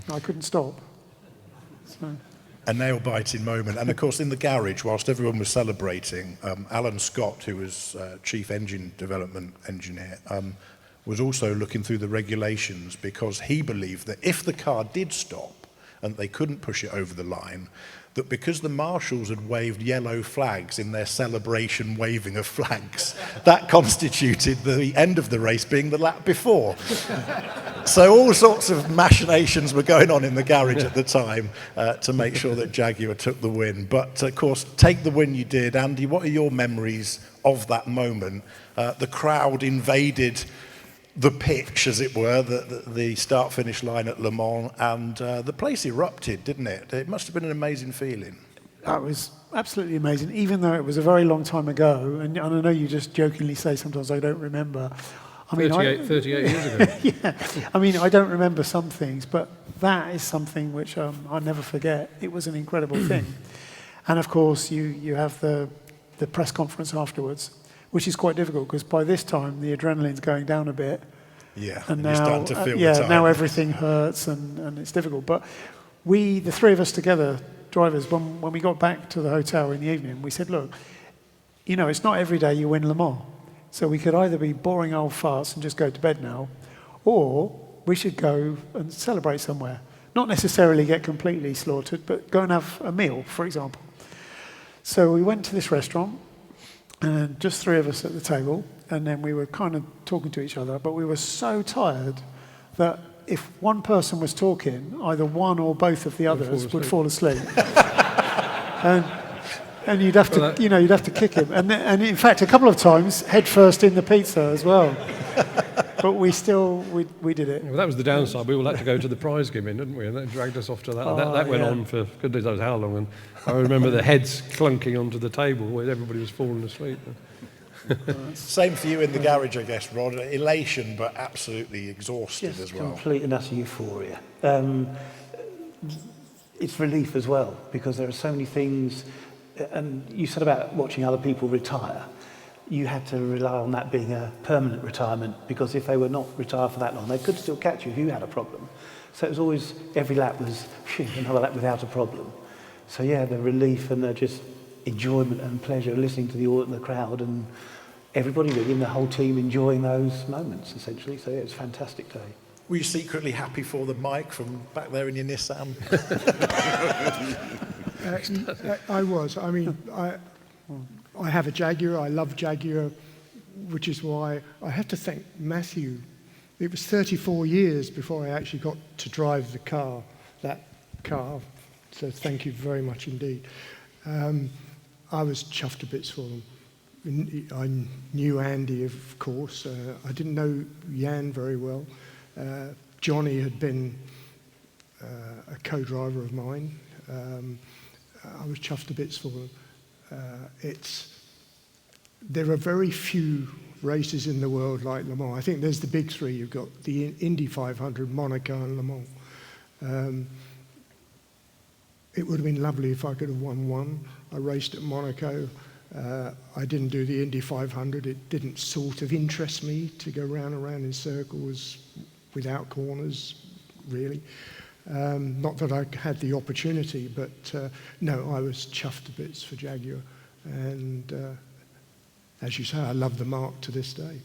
I couldn't stop. So. A nail-biting moment. And of course, in the garage, whilst everyone was celebrating, Alan Scott, who was Chief Engine Development Engineer, was also looking through the regulations, because he believed that if the car did stop and they couldn't push it over the line, that because the marshals had waved yellow flags in their celebration waving of flags, that constituted the end of the race being the lap before. So all sorts of machinations were going on in the garage at the time to make sure that Jaguar took the win. But of course, take the win you did. Andy, what are your memories of that moment? The crowd invaded the pitch, as it were, the start-finish line at Le Mans, and the place erupted, didn't it? It must have been an amazing feeling. That was absolutely amazing, even though it was a very long time ago, and I know you just jokingly say sometimes I don't remember. I mean, 38 years ago. Yeah, I mean, I don't remember some things, but that is something which I'll never forget. It was an incredible thing. And of course, you have the press conference afterwards, which is quite difficult, because by this time the adrenaline's going down a bit. Yeah, and now, you're starting to feel the time. Now everything hurts and it's difficult. But the 3 of us together, drivers, when we got back to the hotel in the evening, we said, look, it's not every day you win Le Mans. So we could either be boring old farts and just go to bed now, or we should go and celebrate somewhere. Not necessarily get completely slaughtered, but go and have a meal, for example. So we went to this restaurant. and just three of us at the table, and then we were kind of talking to each other, but we were so tired that if one person was talking, either one or both of the others would fall asleep. and you'd have to, you'd have to kick him. And in fact, a couple of times, head first in the pizza as well. But we did it. Well, that was the downside. We all had to go to the prize giving, didn't we? And that dragged us off to that. That went on for goodness knows how long. And I remember the heads clunking onto the table where everybody was falling asleep. Same for you in the garage, I guess, Rod. Elation, but absolutely exhausted as well. Complete and utter euphoria. It's relief as well, because there are so many things. And you said about watching other people retire. You had to rely on that being a permanent retirement, because if they were not retired for that long, they could still catch you if you had a problem. So it was always, every lap was another lap without a problem. So yeah, the relief and the just enjoyment and pleasure listening to the crowd and everybody really, and the whole team enjoying those moments essentially. So yeah, it's a fantastic day. Were you secretly happy for the mic from back there in your Nissan? I was. I mean, I have a Jaguar. I love Jaguar, which is why I have to thank Matthew. It was 34 years before I actually got to drive that car. So thank you very much indeed. I was chuffed to bits for them. I knew Andy, of course. I didn't know Jan very well. Johnny had been a co-driver of mine. I was chuffed to bits for them. There are very few races in the world like Le Mans. I think there's the big three. You've got the Indy 500, Monaco and Le Mans. It would have been lovely if I could have won one. I raced at Monaco. I didn't do the Indy 500. It didn't sort of interest me to go round and round in circles without corners, really. Not that I had the opportunity, but no, I was chuffed to bits for Jaguar. And as you say, I love the marque to this day.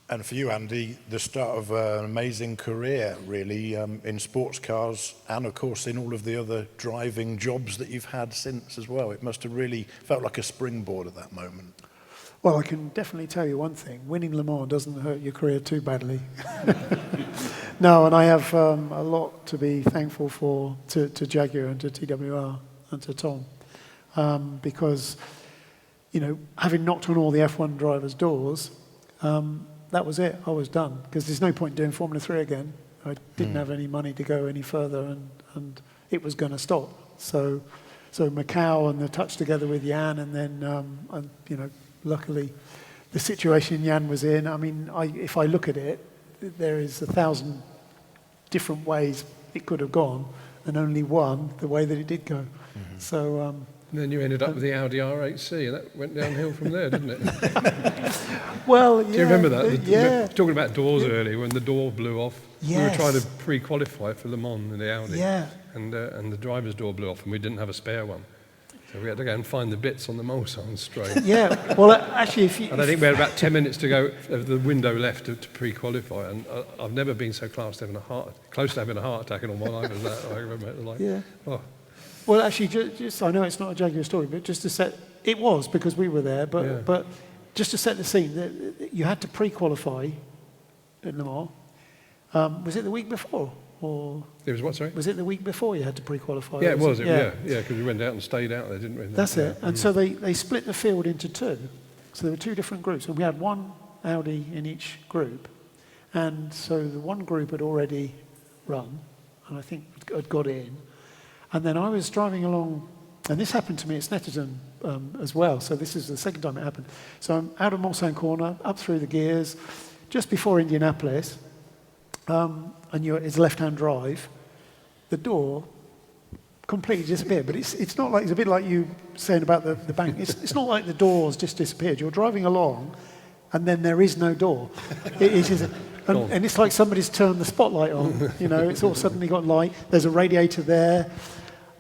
And for you, Andy, the start of an amazing career, really, in sports cars and, of course, in all of the other driving jobs that you've had since as well. It must have really felt like a springboard at that moment. Well, I can definitely tell you one thing. Winning Le Mans doesn't hurt your career too badly. No, and I have a lot to be thankful for to Jaguar and to TWR and to Tom. Because, having knocked on all the F1 drivers' doors, that was it. I was done. Because there's no point doing Formula 3 again. I didn't have any money to go any further, and it was going to stop. So Macau and the touch together with Jan, and then, luckily, the situation Jan was in, I mean, if I look at it, there is 1,000 different ways it could have gone, and only one, the way that it did go. Mm-hmm. So... and then you ended up with the Audi R8C, and that went downhill from there, didn't it? Well, yeah. Do you remember that? Yeah. Talking about doors earlier, when the door blew off, yes. We were trying to pre-qualify for Le Mans in the Audi, yeah. And the driver's door blew off, and we didn't have a spare one. So we had to go and find the bits on the Mulsanne straight. Yeah, well, actually, And I think we had about 10 minutes to go, the window left to pre-qualify, and I've never been so close to having a heart attack in all my life as that. I remember it was like, yeah. Oh. Well, actually, just I know it's not a Jaguar story, but just to set, it was because we were there, but just to set the scene, you had to pre-qualify in Le Mans. Was it the week before? Or it was what, sorry? Was it the week before you had to pre-qualify? Yeah, it was. Yeah, because we went out and stayed out there, didn't we? That's it. And so they split the field into two. So there were two different groups, and we had one Audi in each group. And so the one group had already run, and I think had got in. And then I was driving along, and this happened to me at Snetterton as well, so this is the second time it happened. So I'm out of Mulsanne corner, up through the gears, just before Indianapolis, and it's left-hand drive. The door completely disappeared, but it's not like, it's a bit like you saying about the bank. It's not like the door's just disappeared. You're driving along, and then there is no door. It is... And it's like somebody's turned the spotlight on, it's all suddenly got light, there's a radiator there,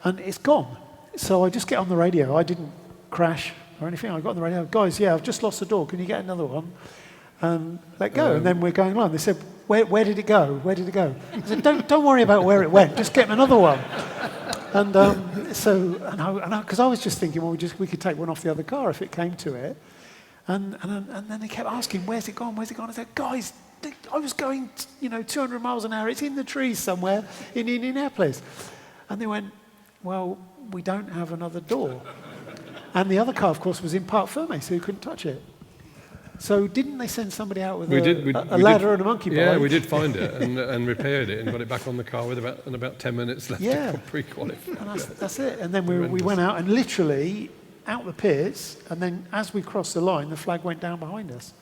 and it's gone. So I just get on the radio. I didn't crash or anything. I got on the radio, guys, I've just lost the door. Can you get another one? And let go. And then we're going along. They said, where did it go? Where did it go? I said, don't worry about where it went. Just get another one. And because I was just thinking, well, we could take one off the other car if it came to it. And then they kept asking, where's it gone? Where's it gone? I said, guys, I was going, 200 miles an hour. It's in the trees somewhere in Indianapolis. And they went, well, we don't have another door. And the other car, of course, was in parc fermé, so you couldn't touch it. So didn't they send somebody out with a ladder and a monkey bite? Yeah, we did find it and repaired it and got it back on the car with about 10 minutes left to pre-qualify. And that's it. And then we went out and literally out the pits, and then as we crossed the line, the flag went down behind us.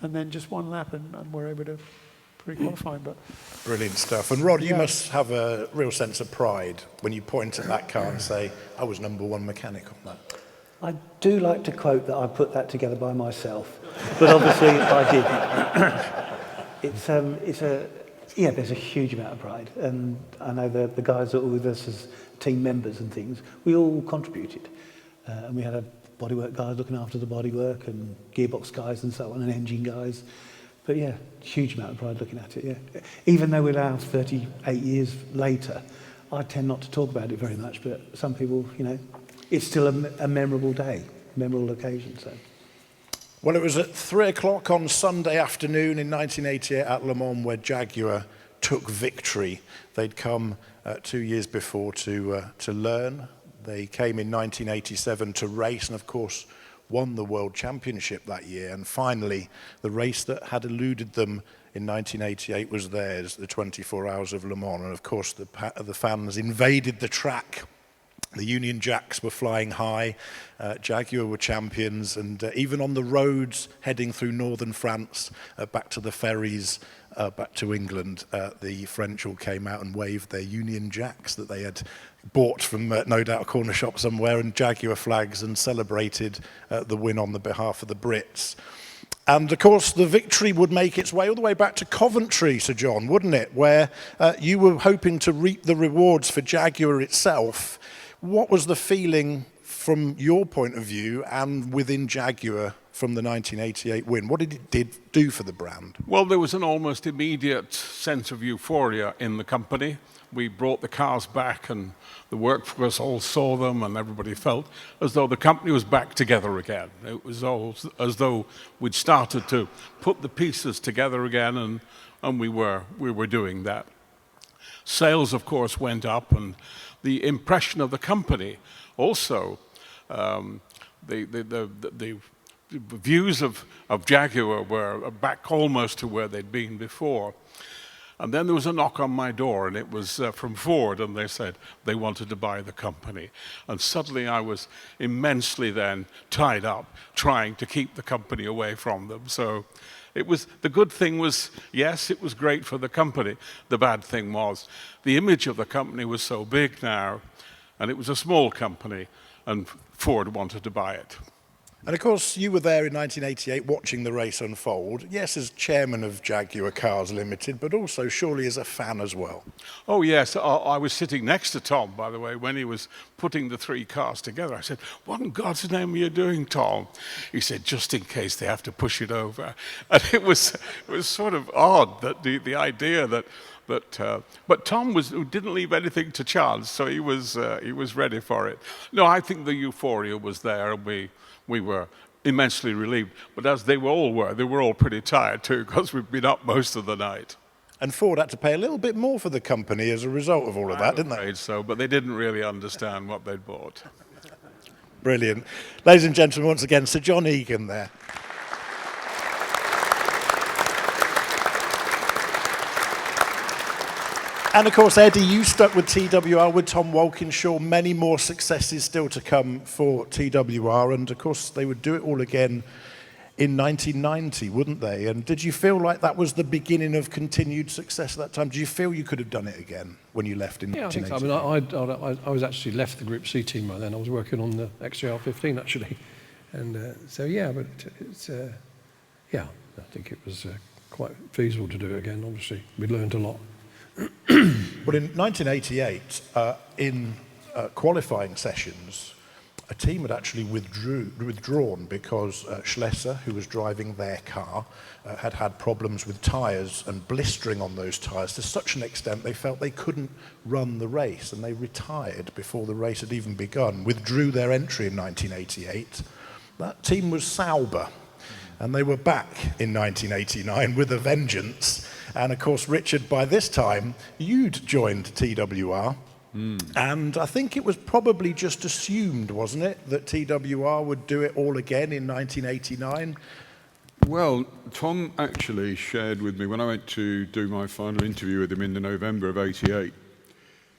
And then just one lap and we're able to pre-qualify. But brilliant stuff. And Rod, you must have a real sense of pride when you point at that car and say, I was #1 mechanic on that. I do like to quote that I put that together by myself, but obviously I didn't. There's a huge amount of pride, and I know the guys that were with us as team members and things, we all contributed, and we had a bodywork guys looking after the bodywork, and gearbox guys and so on, and engine guys. But yeah, huge amount of pride looking at it. Yeah, even though we're now 38 years later, I tend not to talk about it very much, but some people, it's still a memorable day, memorable occasion. So, well, it was at 3 o'clock on Sunday afternoon in 1988 at Le Mans where Jaguar took victory. They'd come 2 years before to learn. They came in 1987 to race, and of course won the World Championship that year. And finally, the race that had eluded them in 1988 was theirs, the 24 Hours of Le Mans. And of course, the fans invaded the track. The Union Jacks were flying high, Jaguar were champions, and even on the roads heading through northern France, back to the ferries, back to England, the French all came out and waved their Union Jacks that they had bought from no doubt a corner shop somewhere, and Jaguar flags, and celebrated the win on the behalf of the Brits. And of course the victory would make its way all the way back to Coventry, Sir John, wouldn't it, where you were hoping to reap the rewards for Jaguar itself. What was the feeling from your point of view and within Jaguar from the 1988 win? What did it do for the brand? Well, there was an almost immediate sense of euphoria in the company. We brought the cars back and the workforce all saw them, and everybody felt as though the company was back together again. It was all as though we'd started to put the pieces together again, and we were doing that. Sales, of course, went up, and the impression of the company also, the views of Jaguar were back almost to where they'd been before. And then there was a knock on my door, and it was from Ford, and they said they wanted to buy the company. And suddenly I was immensely then tied up trying to keep the company away from them. So the good thing was, yes, it was great for the company. The bad thing was the image of the company was so big now, and it was a small company, and Ford wanted to buy it. And of course, you were there in 1988 watching the race unfold, yes, as chairman of Jaguar Cars Limited, but also surely as a fan as well. Oh, yes. I was sitting next to Tom, by the way, when he was putting the three cars together. I said, what in God's name are you doing, Tom? He said, just in case they have to push it over. And it was sort of odd, that the idea that but Tom didn't leave anything to chance, so he was ready for it. No, I think the euphoria was there, and we were immensely relieved. But as they were all pretty tired too, because we've been up most of the night. And Ford had to pay a little bit more for the company as a result of all of that, didn't they? I'm afraid so, but they didn't really understand what they'd bought. Brilliant. Ladies and gentlemen, once again, Sir John Egan there. And of course, Eddie, you stuck with TWR with Tom Walkinshaw. Many more successes still to come for TWR. And of course, they would do it all again in 1990, wouldn't they? And did you feel like that was the beginning of continued success at that time? Do you feel you could have done it again when you left in 1980? I think so. I mean, I was actually left the Group C team by then. I was working on the XJR-15 actually. And so, yeah, but it's, I think it was quite feasible to do it again. Obviously, we learned a lot. Well, in 1988, in qualifying sessions, a team had actually withdrawn because Schlesser, who was driving their car, had had problems with tyres and blistering on those tyres to such an extent they felt they couldn't run the race, and they retired before the race had even begun, withdrew their entry in 1988. That team was Sauber, and they were back in 1989 with a vengeance. And of course, Richard, by this time, you'd joined TWR. And I think it was probably just assumed, wasn't it, that TWR would do it all again in 1989? Well, Tom actually shared with me, when I went to do my final interview with him in the November of '88,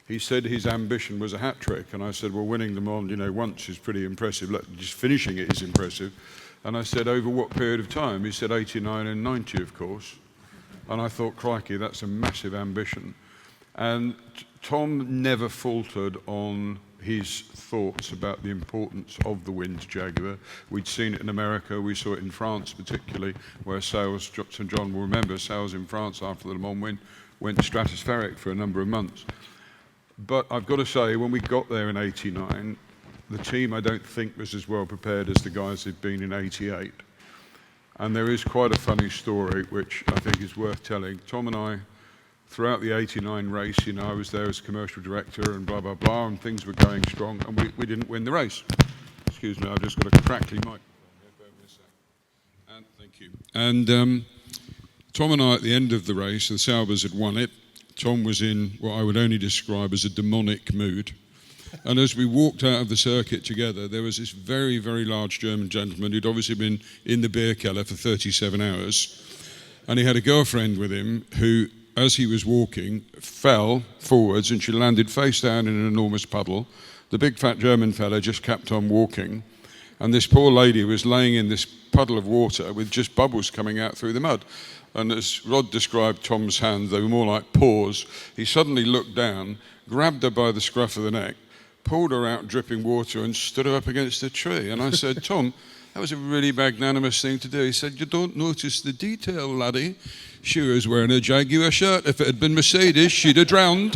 he said his ambition was a hat trick. And I said, well, winning Le Mans, once is pretty impressive. Just finishing it is impressive. And I said, over what period of time? He said 89 and 90, of course. And I thought, crikey, that's a massive ambition. And Tom never faltered on his thoughts about the importance of the Wind Jaguar. We'd seen it in America, we saw it in France particularly, where sales, St John will remember, sales in France after the Le Mans win went stratospheric for a number of months. But I've got to say, when we got there in '89, the team I don't think was as well prepared as the guys who'd been in '88. And there is quite a funny story, which I think is worth telling. Tom and I, throughout the '89 race, I was there as commercial director and blah, blah, blah, and things were going strong, and we didn't win the race. Excuse me, I've just got a crackly mic. And thank you. And Tom and I, at the end of the race, the Saubers had won it. Tom was in what I would only describe as a demonic mood. And as we walked out of the circuit together, there was this very, very large German gentleman who'd obviously been in the beer cellar for 37 hours. And he had a girlfriend with him who, as he was walking, fell forwards, and she landed face down in an enormous puddle. The big fat German fella just kept on walking. And this poor lady was laying in this puddle of water with just bubbles coming out through the mud. And as Rod described Tom's hands, they were more like paws. He suddenly looked down, grabbed her by the scruff of the neck, pulled her out dripping water and stood her up against a tree. And I said, Tom, that was a really magnanimous thing to do. He said, you don't notice the detail, laddie. She was wearing a Jaguar shirt. If it had been Mercedes, she'd have drowned.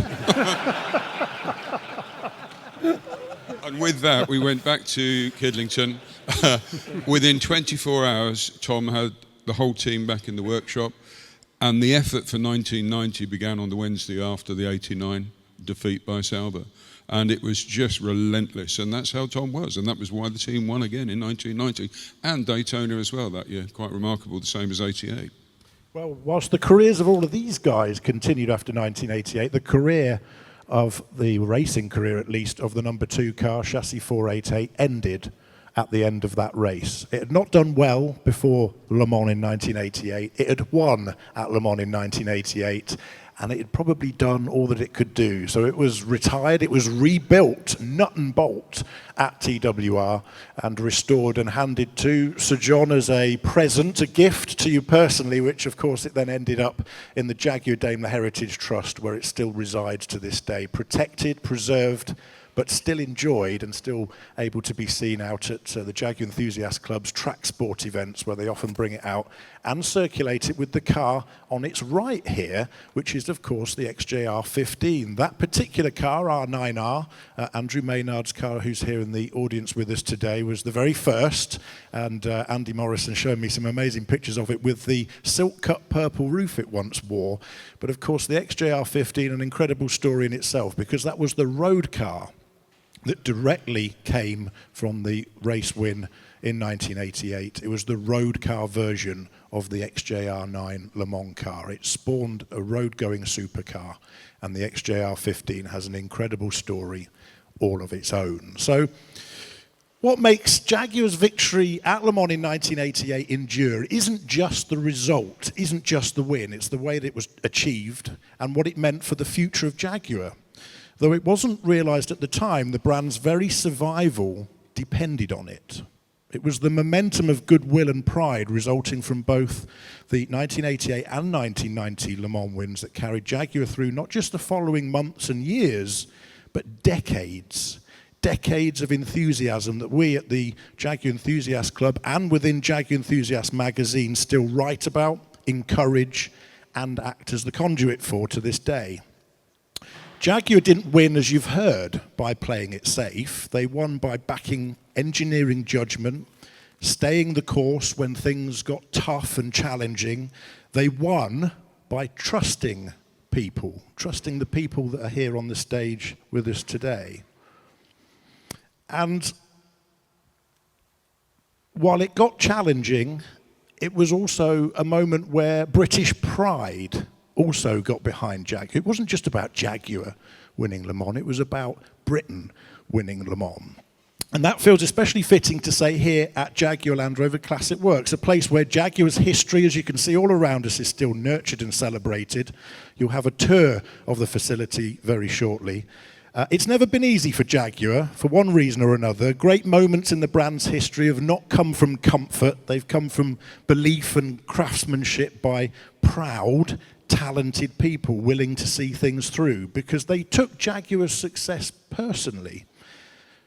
And with that, we went back to Kidlington. Within 24 hours, Tom had the whole team back in the workshop. And the effort for 1990 began on the Wednesday after the '89 defeat by Sauber. And it was just relentless, and that's how Tom was, and that was why the team won again in 1990, and Daytona as well that year, quite remarkable, the same as '88. Well, whilst the careers of all of these guys continued after 1988, the career of the racing career, at least, of the number 2 car, Chassis 488, ended at the end of that race. It had not done well before Le Mans in 1988. It had won at Le Mans in 1988. And it had probably done all that it could do. So it was retired, it was rebuilt, nut and bolt, at TWR, and restored and handed to Sir John as a present, a gift to you personally, which of course it then ended up in the Jaguar Daimler Heritage Trust, where it still resides to this day, protected, preserved, but still enjoyed and still able to be seen out at the Jaguar Enthusiast Club's track sport events, where they often bring it out and circulate it with the car on its right here, which is, of course, the XJR-15. That particular car, R9R, Andrew Maynard's car, who's here in the audience with us today, was the very first, and Andy Morrison showed me some amazing pictures of it with the silk cut purple roof it once wore. But, of course, the XJR-15, an incredible story in itself, because that was the road car that directly came from the race win in 1988. It was the road car version of the XJR-9 Le Mans car. It spawned a road-going supercar, and the XJR-15 has an incredible story all of its own. So what makes Jaguar's victory at Le Mans in 1988 endure isn't just the result, isn't just the win, it's the way that it was achieved and what it meant for the future of Jaguar. Though it wasn't realised at the time, the brand's very survival depended on it. It was the momentum of goodwill and pride resulting from both the 1988 and 1990 Le Mans wins that carried Jaguar through not just the following months and years, but decades. Decades of enthusiasm that we at the Jaguar Enthusiast Club and within Jaguar Enthusiast magazine still write about, encourage, and act as the conduit for to this day. Jaguar didn't win, as you've heard, by playing it safe. They won by backing engineering judgment, staying the course when things got tough and challenging. They won by trusting people, trusting the people that are here on the stage with us today. And while it got challenging, it was also a moment where British pride also got behind Jaguar. It wasn't just about Jaguar winning Le Mans, it was about Britain winning Le Mans. And that feels especially fitting to say here at Jaguar Land Rover Classic Works, a place where Jaguar's history, as you can see all around us, is still nurtured and celebrated. You'll have a tour of the facility very shortly. It's never been easy for Jaguar, for one reason or another. Great moments in the brand's history have not come from comfort. They've come from belief and craftsmanship by proud, talented people willing to see things through, because they took Jaguar's success personally.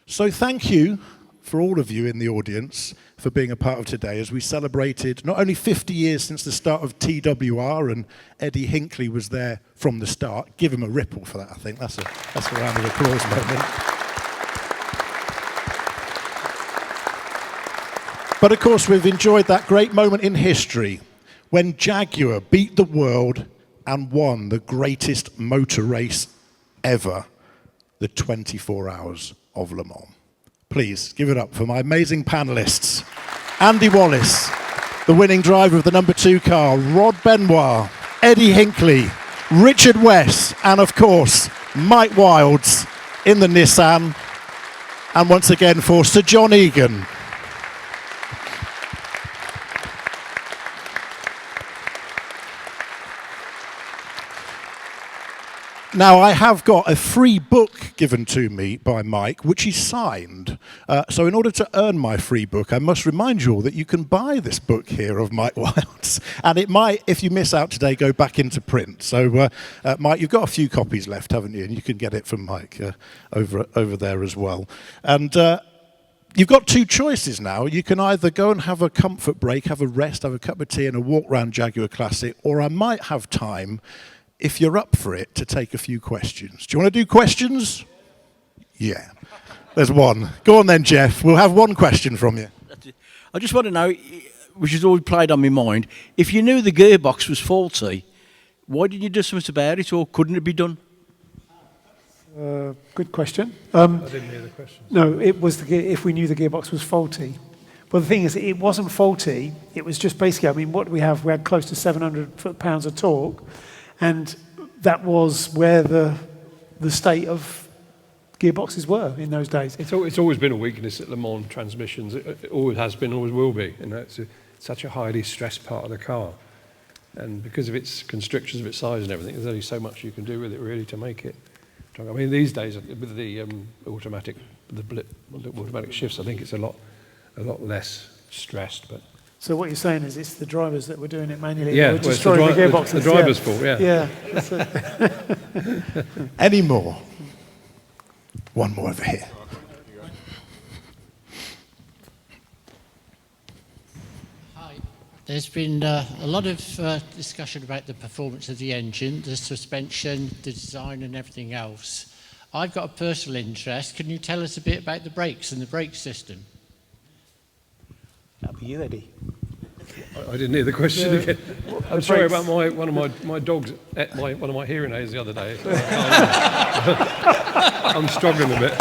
So thank you for all of you in the audience for being a part of today as we celebrated not only 50 years since the start of TWR, and Eddie Hinckley was there from the start. Give him a ripple for that, I think. That's a round of applause moment. But of course, we've enjoyed that great moment in history when Jaguar beat the world and won the greatest motor race ever, the 24 Hours of Le Mans. Please give it up for my amazing panelists. Andy Wallace, the winning driver of the number 2 car, Rod Benoit, Eddie Hinckley, Richard West, and of course, Mike Wilds in the Nissan. And once again for Sir John Egan. Now, I have got a free book given to me by Mike, which he signed. So in order to earn my free book, I must remind you all that you can buy this book here of Mike Wilds. And it might, if you miss out today, go back into print. So, Mike, you've got a few copies left, haven't you? And you can get it from Mike over there as well. And you've got 2 choices now. You can either go and have a comfort break, have a rest, have a cup of tea and a walk around Jaguar Classic, or I might have time, if you're up for it, to take a few questions. Do you want to do questions? Yeah. There's one. Go on then, Jeff. We'll have one question from you. I just want to know, which has always played on my mind, if you knew the gearbox was faulty, why didn't you do something about it, or couldn't it be done? Good question. I didn't hear the question. No, it was if we knew the gearbox was faulty. Well, the thing is, it wasn't faulty. It was just basically, I mean, what do we have? We had close to 700 foot-pounds of torque. And that was where the state of gearboxes were in those days. It's always been a weakness at Le Mans transmissions. It always has been, always will be. You know, it's such a highly stressed part of the car. And because of its constrictions of its size and everything, there's only so much you can do with it really to make it. I mean, these days with the automatic shifts, I think it's a lot less stressed. But so what you're saying is it's the drivers that were doing it manually. Yeah, that were destroying the gearboxes. The driver's fault. Yeah. Yeah. That's it. Any more? One more over here. Hi. There's been a lot of discussion about the performance of the engine, the suspension, the design and everything else. I've got a personal interest. Can you tell us a bit about the brakes and the brake system? That'll be you, Eddie. I didn't hear the question again. I'm sorry about one of my dogs ate one of my hearing aids the other day. So I'm struggling a bit.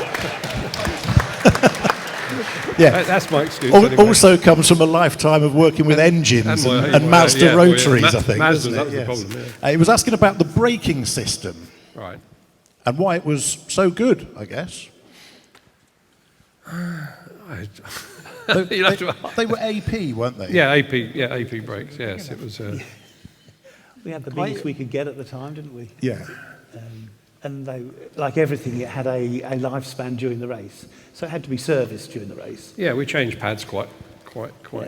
Yeah, that's my excuse. Also comes from a lifetime of working with engines and Mazda rotaries, I think. Mazda, that's the problem. Yeah. He was asking about the braking system, right, and why it was so good, I guess. They were AP, weren't they? Yeah, AP brakes. Yes, it was. We had the biggest we could get at the time, didn't we? Yeah. And they, like everything, it had a lifespan during the race, so it had to be serviced during the race. Yeah, we changed pads quite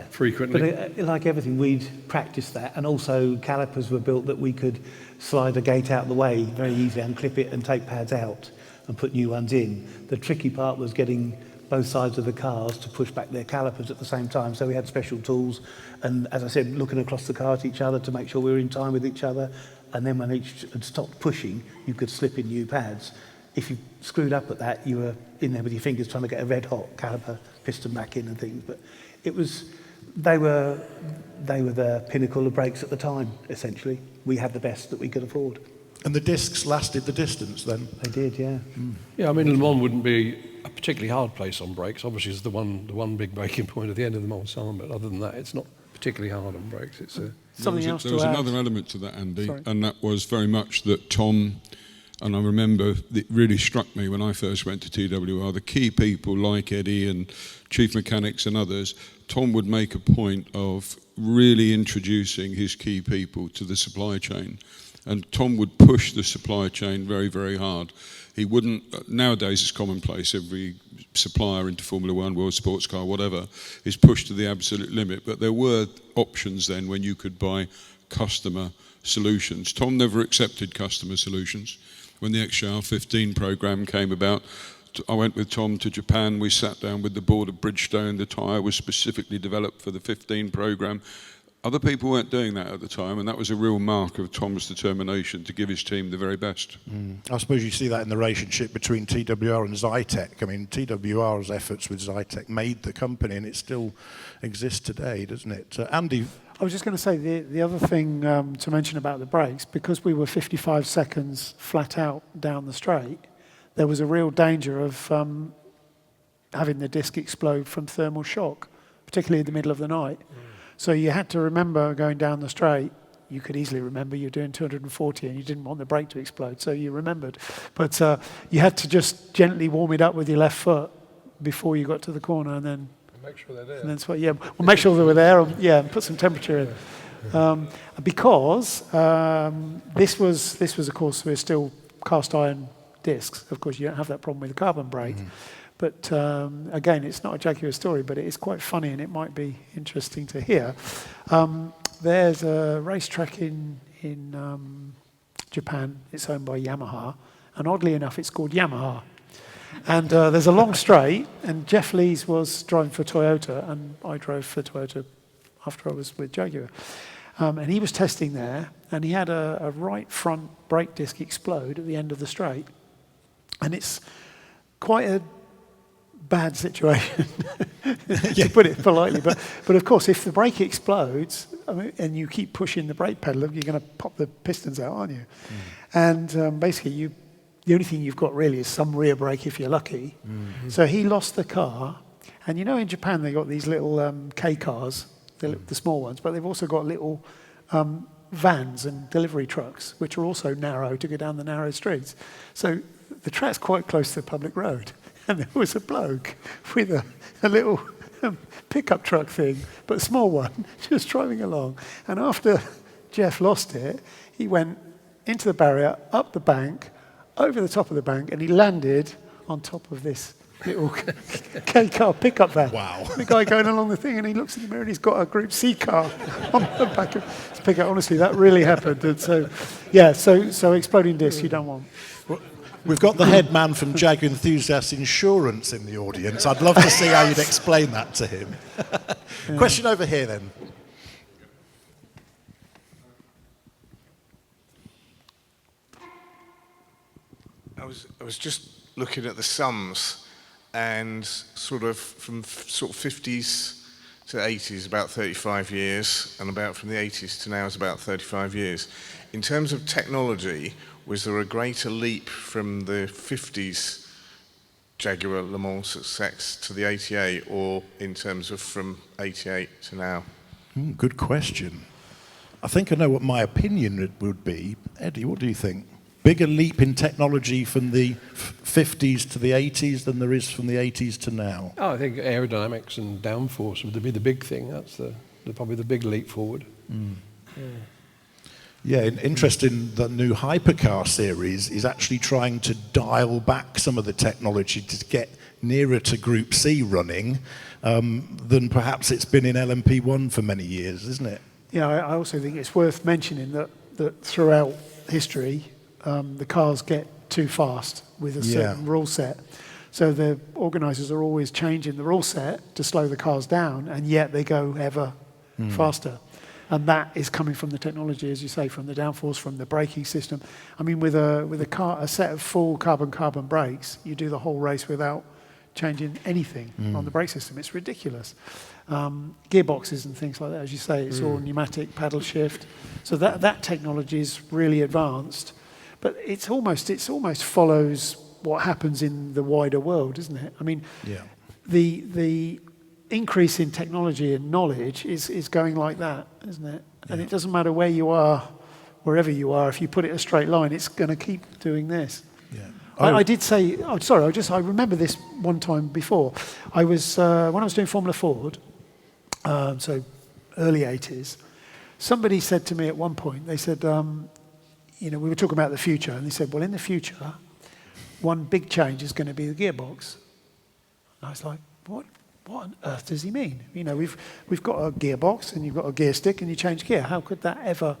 frequently. But like everything, we'd practiced that, and also calipers were built that we could slide a gate out of the way very easily, unclip it, and take pads out and put new ones in. The tricky part was getting both sides of the cars to push back their calipers at the same time. So we had special tools, and as I said, looking across the car at each other to make sure we were in time with each other. And then when each had stopped pushing, you could slip in new pads. If you screwed up at that, you were in there with your fingers trying to get a red hot caliper piston back in and things. But it was, they were the pinnacle of brakes at the time, essentially. We had the best that we could afford. And the discs lasted the distance then? They did, yeah. Yeah, I mean, Le Mans wouldn't be a particularly hard place on brakes. Obviously, it's the one big braking point at the end of the Mulsanne, but other than that, it's not particularly hard on brakes. It's Something else there was to add. another element to that, Andy, Sorry. and that was very much that Tom, and I remember it really struck me when I first went to TWR, the key people like Eddie and chief mechanics and others, Tom would make a point of really introducing his key people to the supply chain. And Tom would push the supply chain very, very hard. He wouldn't, nowadays it's commonplace, every supplier into Formula One, World Sports Car, whatever, is pushed to the absolute limit. But there were options then when you could buy customer solutions. Tom never accepted customer solutions. When the XJR-15 program came about, I went with Tom to Japan. We sat down with the board of Bridgestone. The tyre was specifically developed for the 15 program. Other people weren't doing that at the time, and that was a real mark of Tom's determination to give his team the very best. I suppose you see that in the relationship between TWR and Zytec. I mean, TWR's efforts with Zytec made the company, and it still exists today, doesn't it? Andy? I was just going to say the other thing to mention about the brakes, because we were 55 seconds flat out down the straight, there was a real danger of having the disc explode from thermal shock, particularly in the middle of the night. So you had to remember going down the straight. You could easily remember you're doing 240 and you didn't want the brake to explode, so you remembered. But you had to just gently warm it up with your left foot before you got to the corner, and then make sure they're there. and then yeah, we'll make sure they were there. And put some temperature in. Because this was of course we're still cast iron discs. Of course, you don't have that problem with the carbon brake. But again, it's not a Jaguar story, but it is quite funny and it might be interesting to hear. There's a racetrack in Japan. It's owned by Yamaha. And oddly enough, it's called Yamaha. And there's a long straight, and Jeff Lees was driving for Toyota, and I drove for Toyota after I was with Jaguar. And he was testing there, and he had a right front brake disc explode at the end of the straight. And it's quite a bad situation, to put it politely. But of course, if the brake explodes, and you keep pushing the brake pedal, you're going to pop the pistons out, aren't you? And basically, the only thing you've got really is some rear brake if you're lucky. So he lost the car. And you know in Japan, they got these little K cars, the small ones, but they've also got little vans and delivery trucks, which are also narrow to go down the narrow streets. So the track's quite close to the public road. And there was a bloke with a little pickup truck thing, but a small one, just driving along. And after Jeff lost it, he went into the barrier, up the bank, over the top of the bank, and he landed on top of this little K-car pickup van. Wow. The guy going along the thing, and he looks in the mirror, and he's got a Group C car on the back of his pickup. Honestly, that really happened. And so, yeah, so exploding discs you don't want. We've got the head man from Jaguar Enthusiast Insurance in the audience. I'd love to see how you'd explain that to him. Question over here, then. I was just looking at the sums, and sort of from 50s to 80s, about 35 years, and about from the 80s to now is about 35 years. In terms of technology, was there a greater leap from the 50s Jaguar Le Mans success to the 88, or in terms of from 88 to now? Good question. I think I know what my opinion would be. Eddie, what do you think? Bigger leap in technology from the 50s to the 80s than there is from the 80s to now? Oh, I think aerodynamics and downforce would be the big thing. That's probably the big leap forward. Yeah, interesting. The new hypercar series is actually trying to dial back some of the technology to get nearer to Group C running than perhaps it's been in LMP1 for many years, isn't it? Yeah, I also think it's worth mentioning that throughout history, the cars get too fast with a certain rule set. So the organisers are always changing the rule set to slow the cars down, and yet they go ever faster. And that is coming from the technology, as you say, from the downforce, from the braking system. I mean, with a set of full carbon brakes, you do the whole race without changing anything on the brake system. It's ridiculous. Gearboxes and things like that, as you say, it's all pneumatic paddle shift. So that technology is really advanced, but it's almost follows what happens in the wider world, isn't it? I mean, the increase in technology and knowledge is going like that, isn't it? Yeah. And it doesn't matter where you are, wherever you are, if you put it a straight line, it's going to keep doing this. Yeah. I did say, I remember this one time before. I was, when I was doing Formula Ford, so early 80s, somebody said to me at one point, they said, we were talking about the future, and they said, well, in the future, one big change is going to be the gearbox. And I was like, what on earth does he mean? We've got a gearbox and you've got a gear stick and you change gear. How could that ever,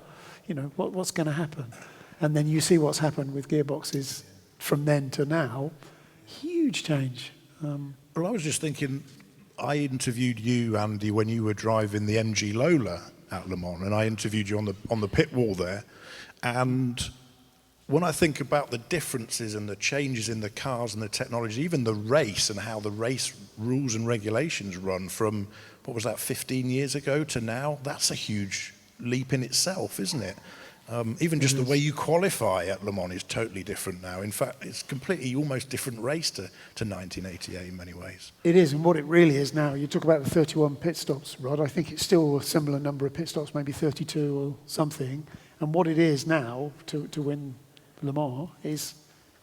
what's going to happen? And then you see what's happened with gearboxes from then to now. Huge change. Well, I was just thinking, I interviewed you, Andy, when you were driving the MG Lola at Le Mans, and I interviewed you on the pit wall there. And when I think about the differences and the changes in the cars and the technology, even the race and how the race rules and regulations run from, 15 years ago to now, that's a huge leap in itself, isn't it? Even just the way you qualify at Le Mans is totally different now. In fact, it's completely almost different race to 1988 in many ways. It is, and what it really is now, you talk about the 31 pit stops, Rod, I think it's still a similar number of pit stops, maybe 32 or something. And what it is now to win Le Mans is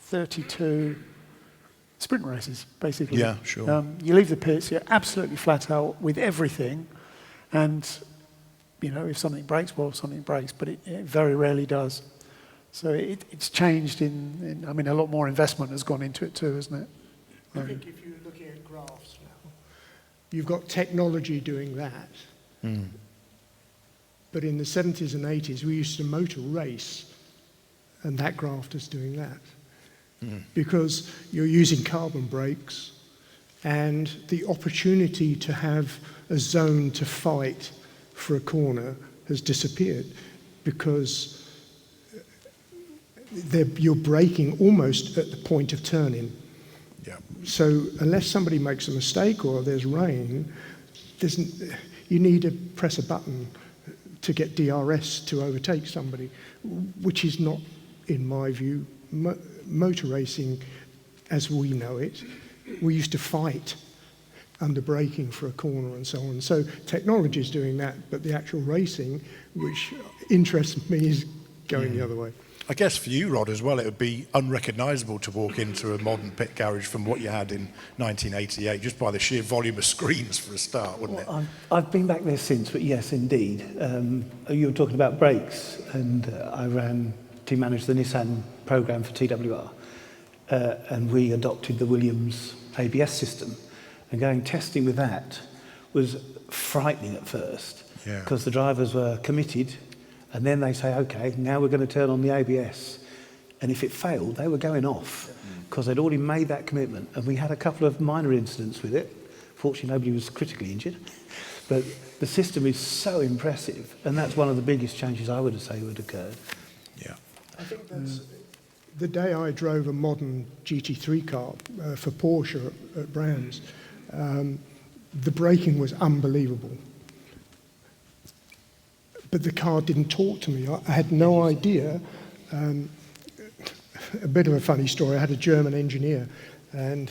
32 sprint races, basically. Yeah, sure. You leave the pits, you're absolutely flat out with everything, and if something breaks, well, something breaks, but it very rarely does. So it's changed a lot more investment has gone into it too, isn't it? I think if you're looking at graphs now, you've got technology doing that. But in the 70s and 80s, we used to motor race, and that graph is doing that. Because you're using carbon brakes, and the opportunity to have a zone to fight for a corner has disappeared, because you're braking almost at the point of turning. Yeah. So unless somebody makes a mistake or there's rain, you need to press a button to get DRS to overtake somebody, which is not, in my view, motor racing as we know it. We used to fight under braking for a corner and so on. So technology is doing that, but the actual racing, which interests me, is going the other way. I guess for you, Rod, as well, it would be unrecognisable to walk into a modern pit garage from what you had in 1988, just by the sheer volume of screens for a start, wouldn't it? I've been back there since, but yes, indeed. You were talking about brakes, and I team managed the Nissan program for TWR, and we adopted the Williams ABS system. And going testing with that was frightening at first, because the drivers were committed, and then they say, okay, now we're going to turn on the ABS. And if it failed, they were going off, because they'd already made that commitment. And we had a couple of minor incidents with it. Fortunately, nobody was critically injured. But the system is so impressive, and that's one of the biggest changes I would say would occur. Yeah. I think that's the day I drove a modern GT3 car for Porsche at Brands. The braking was unbelievable. But the car didn't talk to me. I had no idea. A bit of a funny story. I had a German engineer, and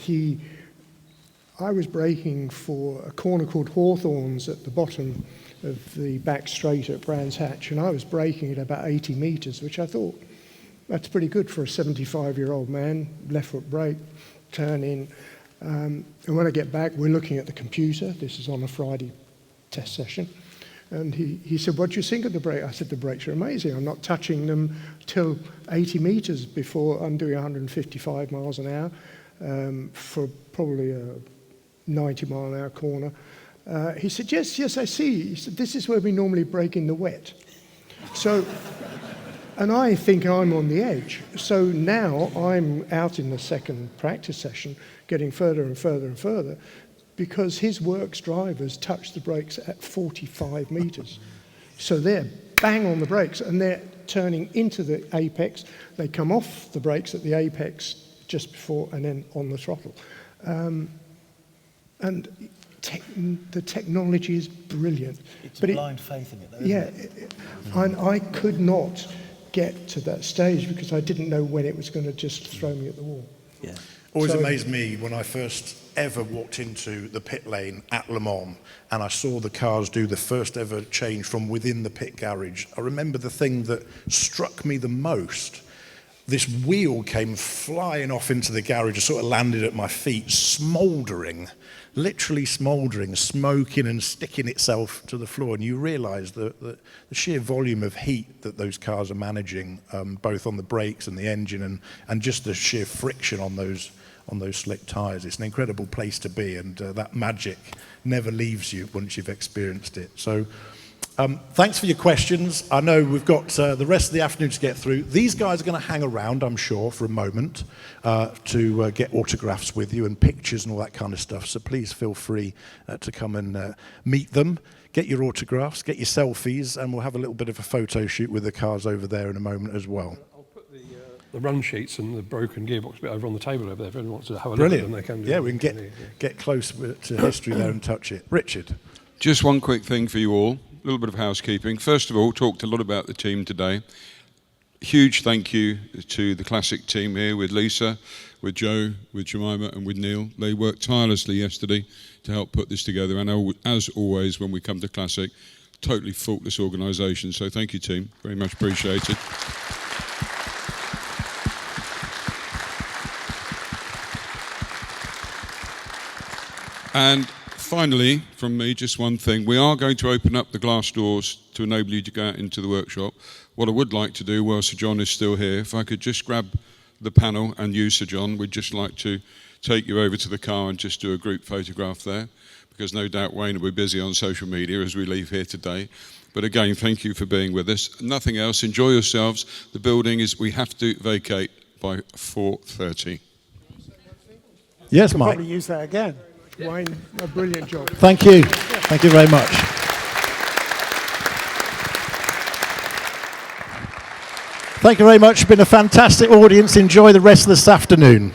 I was braking for a corner called Hawthorns at the bottom of the back straight at Brands Hatch, and I was braking at about 80 metres, which I thought, that's pretty good for a 75-year-old man, left foot brake, turn in. And when I get back, we're looking at the computer. This is on a Friday test session. And he said, what do you think of the brake? I said, the brakes are amazing. I'm not touching them till 80 metres before I'm doing 155 miles an hour for probably a 90-mile-an-hour corner. He said, yes, I see. He said, this is where we normally brake in the wet. So And I think I'm on the edge. So now I'm out in the second practice session, getting further and further and further, because his works drivers touch the brakes at 45 meters. So they're bang on the brakes, and they're turning into the apex. They come off the brakes at the apex just before, and then on the throttle. And the technology is brilliant. It's a blind faith in it, though, yeah, isn't it? and I could not get to that stage because I didn't know when it was going to just throw me at the wall. Yeah. Always So- amazed me when I first ever walked into the pit lane at Le Mans and I saw the cars do the first ever change from within the pit garage. I remember the thing that struck me the most. This wheel came flying off into the garage, sort of landed at my feet, smouldering, literally smouldering, smoking and sticking itself to the floor. And you realise the sheer volume of heat that those cars are managing, both on the brakes and the engine, and just the sheer friction on those slick tyres. It's an incredible place to be, and that magic never leaves you once you've experienced it. So thanks for your questions. I know we've got the rest of the afternoon to get through. These guys are going to hang around, I'm sure, for a moment to get autographs with you and pictures and all that kind of stuff. So please feel free to come and meet them, get your autographs, get your selfies, and we'll have a little bit of a photo shoot with the cars over there in a moment as well. I'll put the run sheets and the broken gearbox bit over on the table over there. If anyone wants to have a Brilliant. look at them, they can do Yeah, it. we can get close to history there and touch it. Richard. Just one quick thing for you all, a little bit of housekeeping. First of all, talked a lot about the team today. Huge thank you to the Classic team here with Lisa, with Joe, with Jemima and with Neil. They worked tirelessly yesterday to help put this together, and as always when we come to Classic, totally faultless organisation. So thank you team, very much appreciated. And finally, from me, just one thing. We are going to open up the glass doors to enable you to go out into the workshop. What I would like to do, while Sir John is still here, if I could just grab the panel and you, Sir John, we'd just like to take you over to the car and just do a group photograph there, because no doubt Wayne will be busy on social media as we leave here today. But again, thank you for being with us. Nothing else. Enjoy yourselves. The building is, we have to vacate by 4:30. Yes, Could Mike. probably use that again. Wayne, a brilliant job. Thank you. Thank you very much. Thank you very much. It's been a fantastic audience. Enjoy the rest of this afternoon.